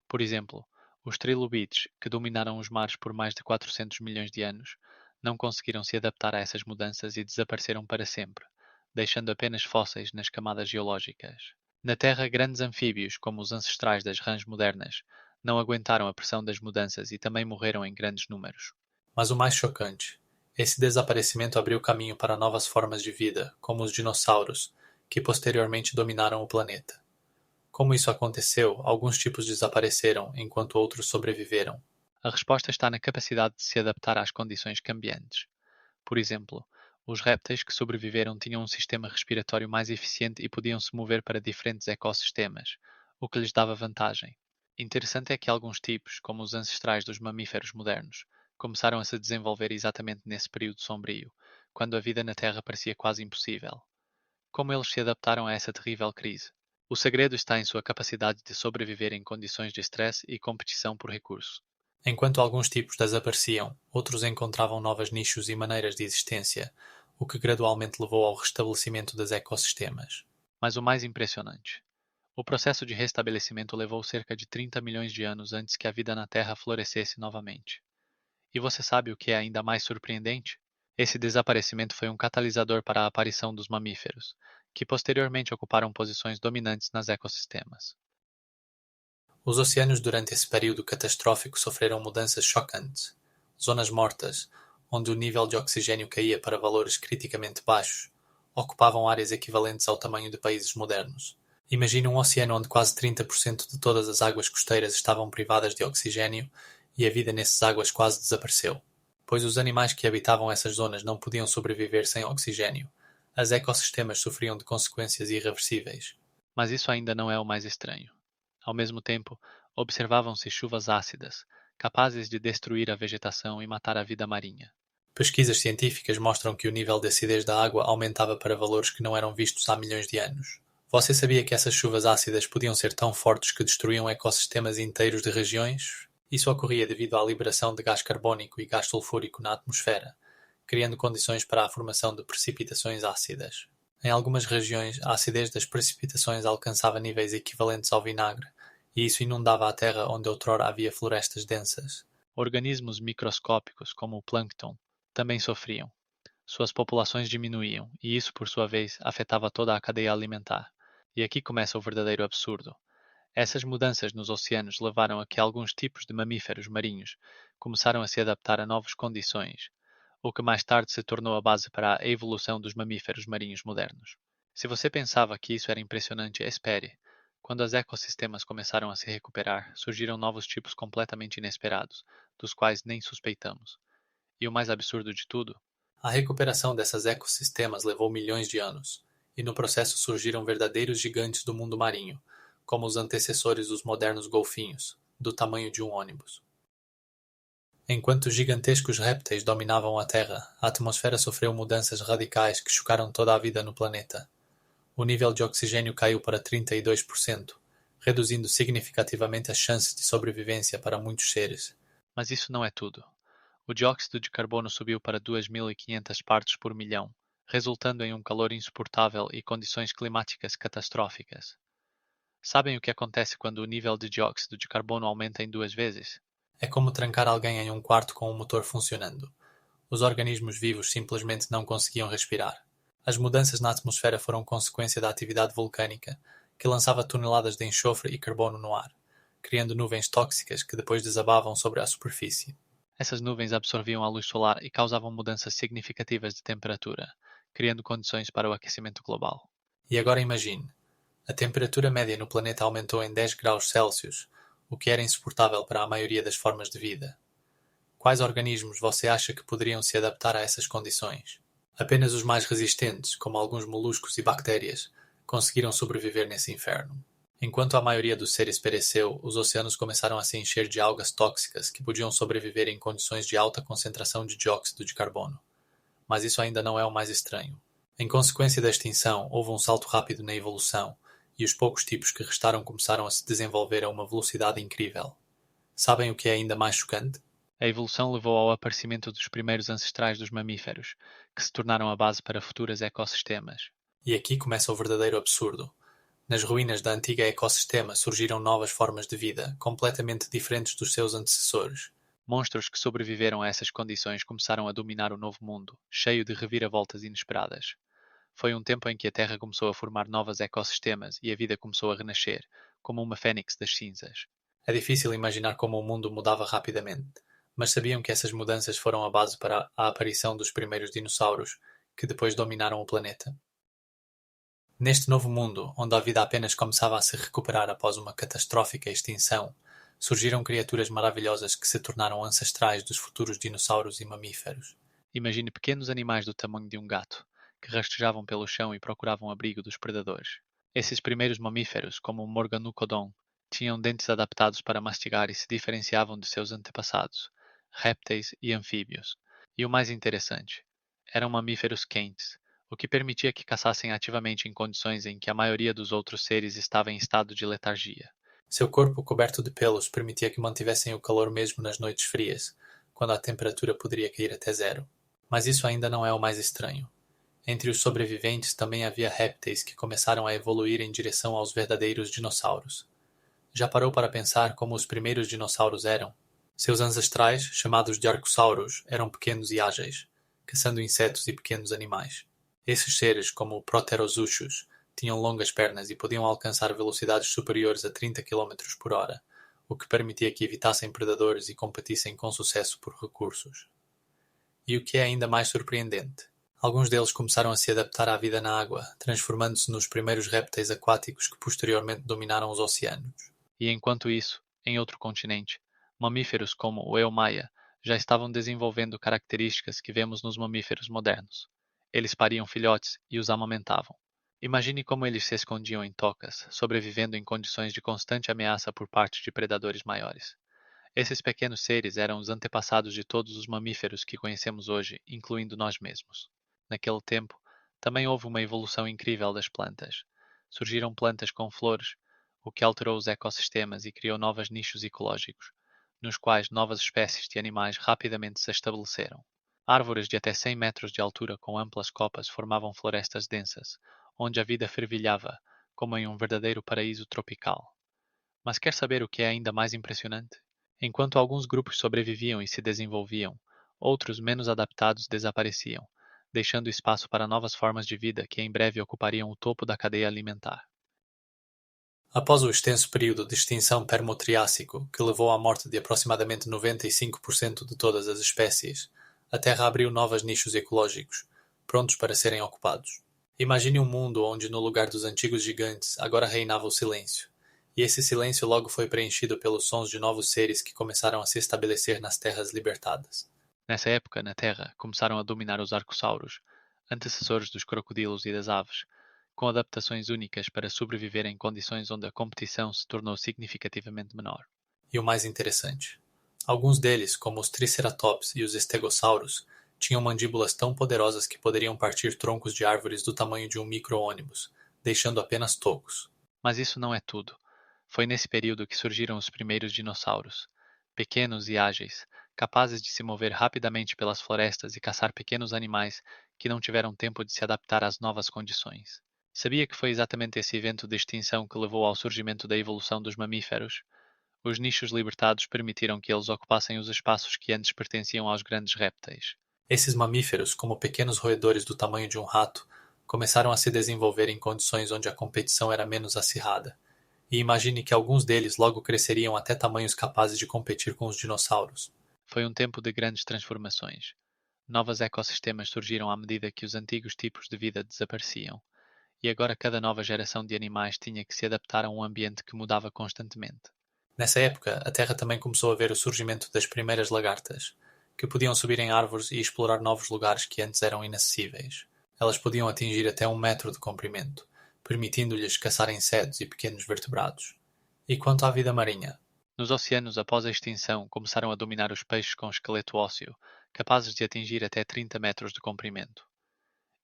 Por exemplo, os trilobites, que dominaram os mares por mais de 400 milhões de anos, não conseguiram se adaptar a essas mudanças e desapareceram para sempre, deixando apenas fósseis nas camadas geológicas. Na Terra, grandes anfíbios, como os ancestrais das rãs modernas, não aguentaram a pressão das mudanças e também morreram em grandes números. Mas o mais chocante, esse desaparecimento abriu caminho para novas formas de vida, como os dinossauros, que posteriormente dominaram o planeta. Como isso aconteceu, alguns tipos desapareceram, enquanto outros sobreviveram. A resposta está na capacidade de se adaptar às condições cambiantes. Por exemplo, os répteis que sobreviveram tinham um sistema respiratório mais eficiente e podiam se mover para diferentes ecossistemas, o que lhes dava vantagem. Interessante é que alguns tipos, como os ancestrais dos mamíferos modernos, começaram a se desenvolver exatamente nesse período sombrio, quando a vida na Terra parecia quase impossível. Como eles se adaptaram a essa terrível crise? O segredo está em sua capacidade de sobreviver em condições de estresse e competição por recurso. Enquanto alguns tipos desapareciam, outros encontravam novos nichos e maneiras de existência, o que gradualmente levou ao restabelecimento dos ecossistemas. Mas o mais impressionante: o processo de restabelecimento levou cerca de 30 milhões de anos antes que a vida na Terra florescesse novamente. E você sabe o que é ainda mais surpreendente? Esse desaparecimento foi um catalisador para a aparição dos mamíferos, que posteriormente ocuparam posições dominantes nos ecossistemas. Os oceanos durante esse período catastrófico sofreram mudanças chocantes. Zonas mortas, onde o nível de oxigênio caía para valores criticamente baixos, ocupavam áreas equivalentes ao tamanho de países modernos. Imagine um oceano onde quase 30% de todas as águas costeiras estavam privadas de oxigênio e a vida nessas águas quase desapareceu. Pois os animais que habitavam essas zonas não podiam sobreviver sem oxigênio. As ecossistemas sofriam de consequências irreversíveis. Mas isso ainda não é o mais estranho. Ao mesmo tempo, observavam-se chuvas ácidas, capazes de destruir a vegetação e matar a vida marinha. Pesquisas científicas mostram que o nível de acidez da água aumentava para valores que não eram vistos há milhões de anos. Você sabia que essas chuvas ácidas podiam ser tão fortes que destruíam ecossistemas inteiros de regiões? Isso ocorria devido à liberação de gás carbônico e gás sulfúrico na atmosfera, criando condições para a formação de precipitações ácidas. Em algumas regiões, a acidez das precipitações alcançava níveis equivalentes ao vinagre, e isso inundava a terra onde outrora havia florestas densas. Organismos microscópicos, como o plâncton, também sofriam. Suas populações diminuíam, e isso, por sua vez, afetava toda a cadeia alimentar. E aqui começa o verdadeiro absurdo. Essas mudanças nos oceanos levaram a que alguns tipos de mamíferos marinhos começaram a se adaptar a novas condições, o que mais tarde se tornou a base para a evolução dos mamíferos marinhos modernos. Se você pensava que isso era impressionante, espere. Quando os ecossistemas começaram a se recuperar, surgiram novos tipos completamente inesperados, dos quais nem suspeitamos. E o mais absurdo de tudo, A recuperação desses ecossistemas levou milhões de anos, e no processo surgiram verdadeiros gigantes do mundo marinho, como os antecessores dos modernos golfinhos, do tamanho de um ônibus. Enquanto gigantescos répteis dominavam a Terra, a atmosfera sofreu mudanças radicais que chocaram toda a vida no planeta. O nível de oxigênio caiu para 32%, reduzindo significativamente as chances de sobrevivência para muitos seres. mas isso não é tudo. O dióxido de carbono subiu para 2.500 partes por milhão, resultando em um calor insuportável e condições climáticas catastróficas. Sabem o que acontece quando o nível de dióxido de carbono aumenta em 2 vezes? É como trancar alguém em um quarto com um motor funcionando. Os organismos vivos simplesmente não conseguiam respirar. As mudanças na atmosfera foram consequência da atividade vulcânica, que lançava toneladas de enxofre e carbono no ar, criando nuvens tóxicas que depois desabavam sobre a superfície. Essas nuvens absorviam a luz solar e causavam mudanças significativas de temperatura, criando condições para o aquecimento global. E agora imagine, a temperatura média no planeta aumentou em 10 graus Celsius, o que era insuportável para a maioria das formas de vida. Quais organismos você acha que poderiam se adaptar a essas condições? Apenas os mais resistentes, como alguns moluscos e bactérias, conseguiram sobreviver nesse inferno. Enquanto a maioria dos seres pereceu, os oceanos começaram a se encher de algas tóxicas que podiam sobreviver em condições de alta concentração de dióxido de carbono. Mas isso ainda não é o mais estranho. Em consequência da extinção, houve um salto rápido na evolução, e os poucos tipos que restaram começaram a se desenvolver a uma velocidade incrível. Sabem o que é ainda mais chocante? A evolução levou ao aparecimento dos primeiros ancestrais dos mamíferos, que se tornaram a base para futuros ecossistemas. E aqui começa o verdadeiro absurdo. Nas ruínas da antiga ecossistema surgiram novas formas de vida, completamente diferentes dos seus antecessores. Monstros que sobreviveram a essas condições começaram a dominar o novo mundo, cheio de reviravoltas inesperadas. Foi um tempo em que a Terra começou a formar novos ecossistemas e a vida começou a renascer, como uma fênix das cinzas. É difícil imaginar como o mundo mudava rapidamente, mas sabiam que essas mudanças foram a base para a aparição dos primeiros dinossauros, que depois dominaram o planeta? Neste novo mundo, onde a vida apenas começava a se recuperar após uma catastrófica extinção, surgiram criaturas maravilhosas que se tornaram ancestrais dos futuros dinossauros e mamíferos. Imagine pequenos animais do tamanho de um gato, que rastejavam pelo chão e procuravam abrigo dos predadores. Esses primeiros mamíferos, como o Morganocodon, tinham dentes adaptados para mastigar e se diferenciavam de seus antepassados, répteis e anfíbios. E o mais interessante, eram mamíferos quentes, o que permitia que caçassem ativamente em condições em que a maioria dos outros seres estava em estado de letargia. Seu corpo coberto de pelos permitia que mantivessem o calor mesmo nas noites frias, quando a temperatura poderia cair até zero. Mas isso ainda não é o mais estranho. Entre os sobreviventes também havia répteis que começaram a evoluir em direção aos verdadeiros dinossauros. Já parou para pensar como os primeiros dinossauros eram? Seus ancestrais, chamados de arcossauros, eram pequenos e ágeis, caçando insetos e pequenos animais. Esses seres, como o Proterozuchus, tinham longas pernas e podiam alcançar velocidades superiores a 30 km por hora, o que permitia que evitassem predadores e competissem com sucesso por recursos. E o que é ainda mais surpreendente, alguns deles começaram a se adaptar à vida na água, transformando-se nos primeiros répteis aquáticos que posteriormente dominaram os oceanos. E enquanto isso, em outro continente, mamíferos como o Eumaia já estavam desenvolvendo características que vemos nos mamíferos modernos. Eles pariam filhotes e os amamentavam. Imagine como eles se escondiam em tocas, sobrevivendo em condições de constante ameaça por parte de predadores maiores. Esses pequenos seres eram os antepassados de todos os mamíferos que conhecemos hoje, incluindo nós mesmos. Naquele tempo, também houve uma evolução incrível das plantas. Surgiram plantas com flores, o que alterou os ecossistemas e criou novos nichos ecológicos, nos quais novas espécies de animais rapidamente se estabeleceram. Árvores de até 100 metros de altura com amplas copas formavam florestas densas, onde a vida fervilhava, como em um verdadeiro paraíso tropical. Mas quer saber o que é ainda mais impressionante? Enquanto alguns grupos sobreviviam e se desenvolviam, outros menos adaptados desapareciam, deixando espaço para novas formas de vida que em breve ocupariam o topo da cadeia alimentar. Após o extenso período de extinção Permo-Triássico, que levou à morte de aproximadamente 95% de todas as espécies, a Terra abriu novos nichos ecológicos, prontos para serem ocupados. Imagine um mundo onde, no lugar dos antigos gigantes, agora reinava o silêncio. E esse silêncio logo foi preenchido pelos sons de novos seres que começaram a se estabelecer nas terras libertadas. Nessa época, na Terra, começaram a dominar os arcossauros, antecessores dos crocodilos e das aves, com adaptações únicas para sobreviver em condições onde a competição se tornou significativamente menor. E o mais interessante, alguns deles, como os Triceratops e os Stegossauros, tinham mandíbulas tão poderosas que poderiam partir troncos de árvores do tamanho de um micro-ônibus, deixando apenas tocos. Mas isso não é tudo. Foi nesse período que surgiram os primeiros dinossauros, pequenos e ágeis, capazes de se mover rapidamente pelas florestas e caçar pequenos animais que não tiveram tempo de se adaptar às novas condições. Sabia que foi exatamente esse evento de extinção que levou ao surgimento da evolução dos mamíferos? Os nichos libertados permitiram que eles ocupassem os espaços que antes pertenciam aos grandes répteis. Esses mamíferos, como pequenos roedores do tamanho de um rato, começaram a se desenvolver em condições onde a competição era menos acirrada. E imagine que alguns deles logo cresceriam até tamanhos capazes de competir com os dinossauros. Foi um tempo de grandes transformações. Novos ecossistemas surgiram à medida que os antigos tipos de vida desapareciam, e agora cada nova geração de animais tinha que se adaptar a um ambiente que mudava constantemente. Nessa época, a Terra também começou a ver o surgimento das primeiras lagartas, que podiam subir em árvores e explorar novos lugares que antes eram inacessíveis. Elas podiam atingir até 1 metro de comprimento, permitindo-lhes caçar insetos e pequenos vertebrados. E quanto à vida marinha? Nos oceanos, após a extinção, começaram a dominar os peixes com esqueleto ósseo, capazes de atingir até 30 metros de comprimento.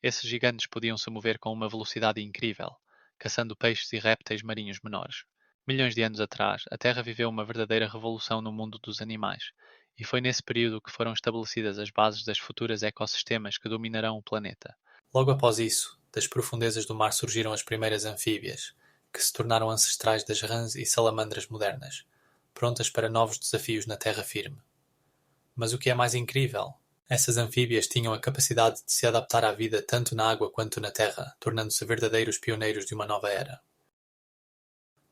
Esses gigantes podiam se mover com uma velocidade incrível, caçando peixes e répteis marinhos menores. Milhões de anos atrás, a Terra viveu uma verdadeira revolução no mundo dos animais, e foi nesse período que foram estabelecidas as bases das futuras ecossistemas que dominarão o planeta. Logo após isso, das profundezas do mar surgiram as primeiras anfíbias, que se tornaram ancestrais das rãs e salamandras modernas, prontas para novos desafios na terra firme. Mas o que é mais incrível? Essas anfíbias tinham a capacidade de se adaptar à vida tanto na água quanto na terra, tornando-se verdadeiros pioneiros de uma nova era.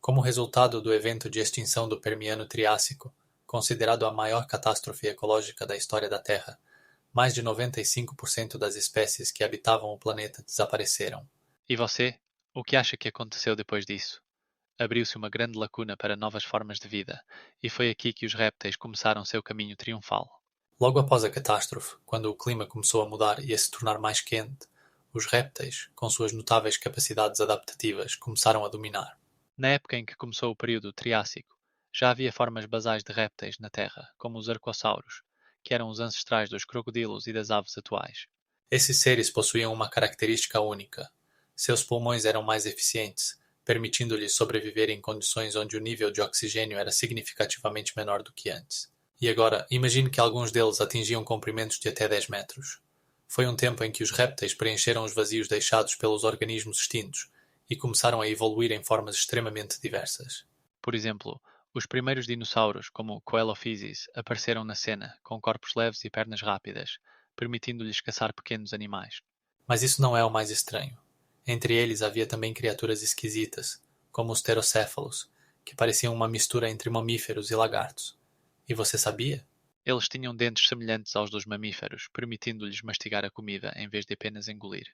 Como resultado do evento de extinção do Permiano-Triássico, considerado a maior catástrofe ecológica da história da Terra, mais de 95% das espécies que habitavam o planeta desapareceram. E você? O que acha que aconteceu depois disso? Abriu-se uma grande lacuna para novas formas de vida, e foi aqui que os répteis começaram seu caminho triunfal. Logo após a catástrofe, quando o clima começou a mudar e a se tornar mais quente, os répteis, com suas notáveis capacidades adaptativas, começaram a dominar. Na época em que começou o período Triássico, já havia formas basais de répteis na Terra, como os arcossauros, que eram os ancestrais dos crocodilos e das aves atuais. Esses seres possuíam uma característica única. Seus pulmões eram mais eficientes, permitindo-lhes sobreviver em condições onde o nível de oxigênio era significativamente menor do que antes. E agora, imagine que alguns deles atingiam comprimentos de até 10 metros. Foi um tempo em que os répteis preencheram os vazios deixados pelos organismos extintos e começaram a evoluir em formas extremamente diversas. Por exemplo, os primeiros dinossauros, como o Coelophysis, apareceram na cena, com corpos leves e pernas rápidas, permitindo-lhes caçar pequenos animais. Mas isso não é o mais estranho. Entre eles havia também criaturas esquisitas, como os pterocéfalos, que pareciam uma mistura entre mamíferos e lagartos. E você sabia? Eles tinham dentes semelhantes aos dos mamíferos, permitindo-lhes mastigar a comida em vez de apenas engolir.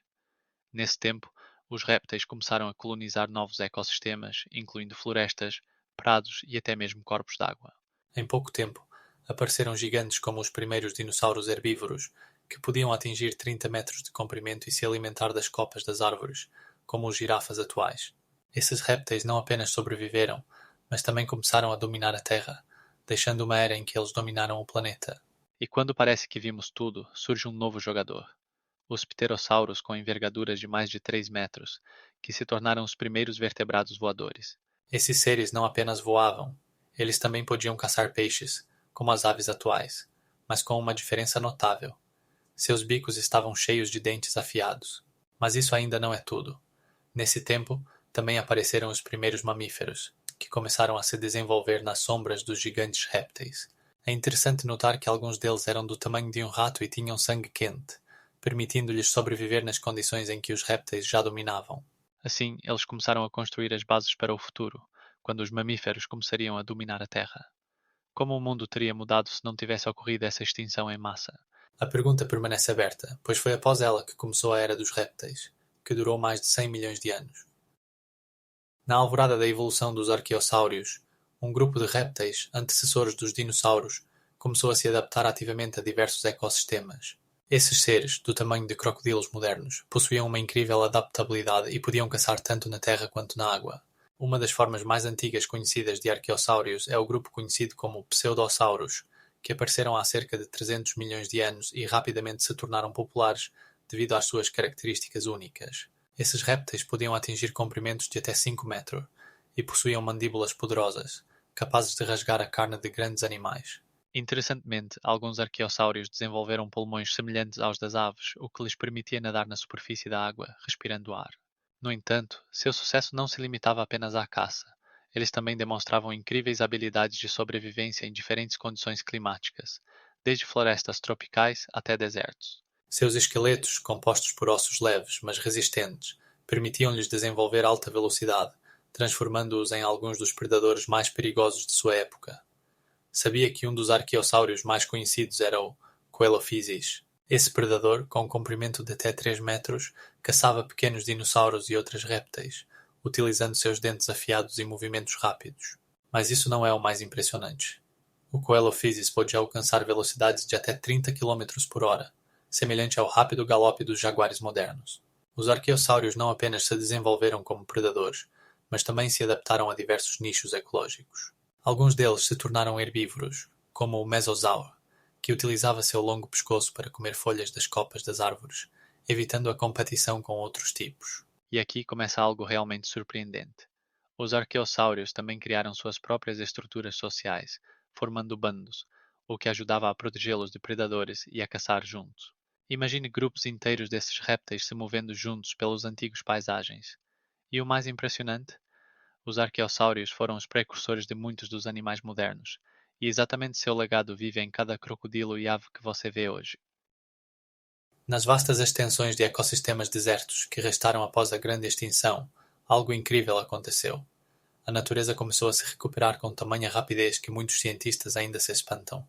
Nesse tempo, os répteis começaram a colonizar novos ecossistemas, incluindo florestas, prados e até mesmo corpos d'água. Em pouco tempo, apareceram gigantes como os primeiros dinossauros herbívoros, que podiam atingir 30 metros de comprimento e se alimentar das copas das árvores, como os girafas atuais. Esses répteis não apenas sobreviveram, mas também começaram a dominar a Terra, deixando uma era em que eles dominaram o planeta. E quando parece que vimos tudo, surge um novo jogador. Os pterossauros com envergaduras de mais de 3 metros, que se tornaram os primeiros vertebrados voadores. Esses seres não apenas voavam, eles também podiam caçar peixes, como as aves atuais, mas com uma diferença notável. Seus bicos estavam cheios de dentes afiados. Mas isso ainda não é tudo. Nesse tempo, também apareceram os primeiros mamíferos, que começaram a se desenvolver nas sombras dos gigantes répteis. É interessante notar que alguns deles eram do tamanho de um rato e tinham sangue quente, permitindo-lhes sobreviver nas condições em que os répteis já dominavam. Assim, eles começaram a construir as bases para o futuro, quando os mamíferos começariam a dominar a Terra. Como o mundo teria mudado se não tivesse ocorrido essa extinção em massa? A pergunta permanece aberta, pois foi após ela que começou a Era dos Répteis, que durou mais de 100 milhões de anos. Na alvorada da evolução dos arqueossáurios, um grupo de répteis, antecessores dos dinossauros, começou a se adaptar ativamente a diversos ecossistemas. Esses seres, do tamanho de crocodilos modernos, possuíam uma incrível adaptabilidade e podiam caçar tanto na terra quanto na água. Uma das formas mais antigas conhecidas de arqueossáurios é o grupo conhecido como Pseudossauros, que apareceram há cerca de 300 milhões de anos e rapidamente se tornaram populares devido às suas características únicas. Esses répteis podiam atingir comprimentos de até 5 metros e possuíam mandíbulas poderosas, capazes de rasgar a carne de grandes animais. Interessantemente, alguns arqueossáurios desenvolveram pulmões semelhantes aos das aves, o que lhes permitia nadar na superfície da água, respirando ar. No entanto, seu sucesso não se limitava apenas à caça. Eles também demonstravam incríveis habilidades de sobrevivência em diferentes condições climáticas, desde florestas tropicais até desertos. Seus esqueletos, compostos por ossos leves, mas resistentes, permitiam-lhes desenvolver alta velocidade, transformando-os em alguns dos predadores mais perigosos de sua época. Sabia que um dos arqueossáurios mais conhecidos era o Coelophysis. Esse predador, com um comprimento de até 3 metros, caçava pequenos dinossauros e outros répteis, utilizando seus dentes afiados e movimentos rápidos. Mas isso não é o mais impressionante. O Coelophysis pode alcançar velocidades de até 30 km por hora, semelhante ao rápido galope dos jaguares modernos. Os arqueossáurios não apenas se desenvolveram como predadores, mas também se adaptaram a diversos nichos ecológicos. Alguns deles se tornaram herbívoros, como o Mesosauro, que utilizava seu longo pescoço para comer folhas das copas das árvores, evitando a competição com outros tipos. E aqui começa algo realmente surpreendente. Os arqueossáurios também criaram suas próprias estruturas sociais, formando bandos, o que ajudava a protegê-los de predadores e a caçar juntos. Imagine grupos inteiros desses répteis se movendo juntos pelos antigos paisagens. E o mais impressionante? Os arqueossáurios foram os precursores de muitos dos animais modernos, e exatamente seu legado vive em cada crocodilo e ave que você vê hoje. Nas vastas extensões de ecossistemas desertos que restaram após a grande extinção, algo incrível aconteceu. A natureza começou a se recuperar com tamanha rapidez que muitos cientistas ainda se espantam.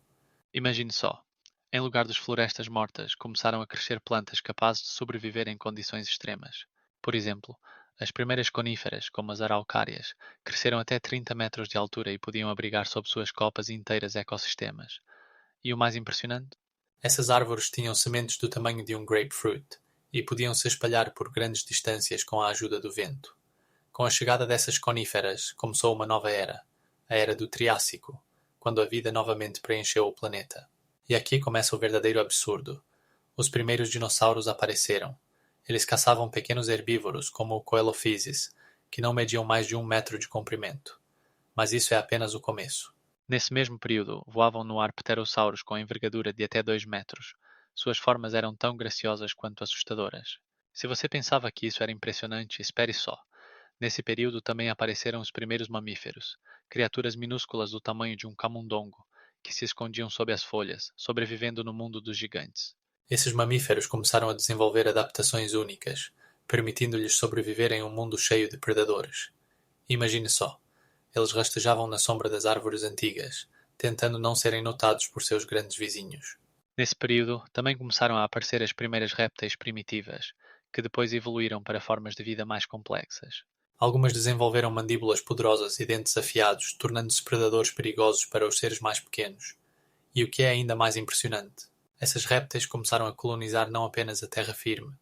Imagine só. Em lugar das florestas mortas, começaram a crescer plantas capazes de sobreviver em condições extremas. Por exemplo, as primeiras coníferas, como as araucárias, cresceram até 30 metros de altura e podiam abrigar sob suas copas inteiras ecossistemas. E o mais impressionante? Essas árvores tinham sementes do tamanho de um grapefruit e podiam se espalhar por grandes distâncias com a ajuda do vento. Com a chegada dessas coníferas, começou uma nova era, a Era do Triássico, quando a vida novamente preencheu o planeta. E aqui começa o verdadeiro absurdo. Os primeiros dinossauros apareceram. Eles caçavam pequenos herbívoros, como o Coelophysis, que não mediam mais de 1 metro de comprimento. Mas isso é apenas o começo. Nesse mesmo período, voavam no ar pterossauros com envergadura de até 2 metros. Suas formas eram tão graciosas quanto assustadoras. Se você pensava que isso era impressionante, espere só. Nesse período também apareceram os primeiros mamíferos, criaturas minúsculas do tamanho de um camundongo, que se escondiam sob as folhas, sobrevivendo no mundo dos gigantes. Esses mamíferos começaram a desenvolver adaptações únicas, permitindo-lhes sobreviver em um mundo cheio de predadores. Imagine só. Eles rastejavam na sombra das árvores antigas, tentando não serem notados por seus grandes vizinhos. Nesse período, também começaram a aparecer as primeiras répteis primitivas, que depois evoluíram para formas de vida mais complexas. Algumas desenvolveram mandíbulas poderosas e dentes afiados, tornando-se predadores perigosos para os seres mais pequenos. E o que é ainda mais impressionante, Essas répteis começaram a colonizar não apenas a terra firme,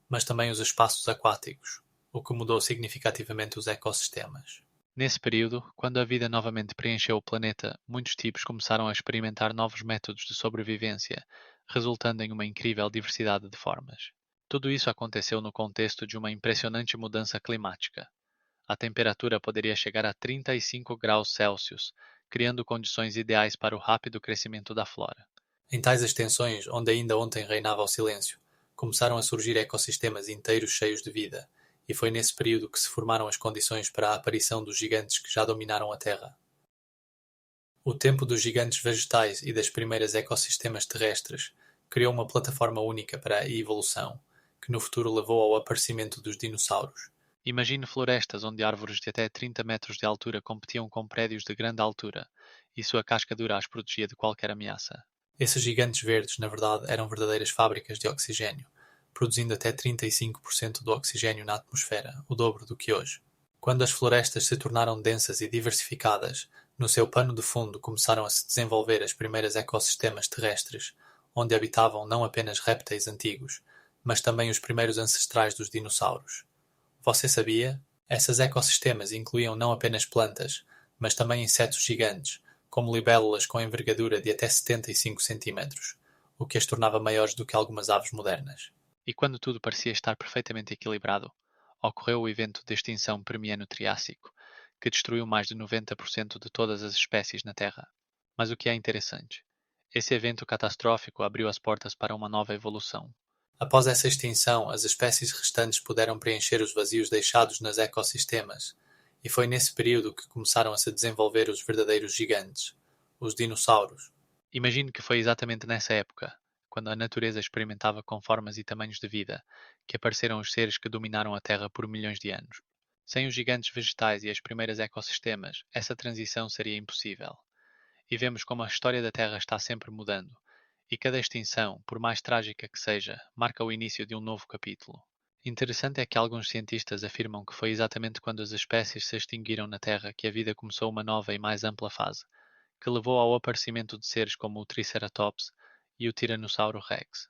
mas também os espaços aquáticos, o que mudou significativamente os ecossistemas. Nesse período, quando a vida novamente preencheu o planeta, muitos tipos começaram a experimentar novos métodos de sobrevivência, resultando em uma incrível diversidade de formas. Tudo isso aconteceu no contexto de uma impressionante mudança climática. A temperatura poderia chegar a 35 graus Celsius, criando condições ideais para o rápido crescimento da flora. Em tais extensões, onde ainda ontem reinava o silêncio, começaram a surgir ecossistemas inteiros cheios de vida, e foi nesse período que se formaram as condições para a aparição dos gigantes que já dominaram a Terra. O tempo dos gigantes vegetais e das primeiras ecossistemas terrestres criou uma plataforma única para a evolução, que no futuro levou ao aparecimento dos dinossauros. Imagine florestas onde árvores de até 30 metros de altura competiam com prédios de grande altura, e sua casca dura as protegia de qualquer ameaça. Esses gigantes verdes, na verdade, eram verdadeiras fábricas de oxigênio, produzindo até 35% do oxigênio na atmosfera, o dobro do que hoje. Quando as florestas se tornaram densas e diversificadas, no seu pano de fundo começaram a se desenvolver os primeiros ecossistemas terrestres, onde habitavam não apenas répteis antigos, mas também os primeiros ancestrais dos dinossauros. Você sabia? Esses ecossistemas incluíam não apenas plantas, mas também insetos gigantes, como libélulas com envergadura de até 75 centímetros, o que as tornava maiores do que algumas aves modernas. E quando tudo parecia estar perfeitamente equilibrado, ocorreu o evento de extinção Permiano-Triássico, que destruiu mais de 90% de todas as espécies na Terra. Mas o que é interessante? Esse evento catastrófico abriu as portas para uma nova evolução. Após essa extinção, as espécies restantes puderam preencher os vazios deixados nos ecossistemas, e foi nesse período que começaram a se desenvolver os verdadeiros gigantes, os dinossauros. Imagine que foi exatamente nessa época, quando a natureza experimentava com formas e tamanhos de vida, que apareceram os seres que dominaram a Terra por milhões de anos. Sem os gigantes vegetais e as primeiras ecossistemas, essa transição seria impossível. E vemos como a história da Terra está sempre mudando, e cada extinção, por mais trágica que seja, marca o início de um novo capítulo. Interessante é que alguns cientistas afirmam que foi exatamente quando as espécies se extinguiram na Terra que a vida começou uma nova e mais ampla fase, que levou ao aparecimento de seres como o Triceratops e o Tiranossauro Rex.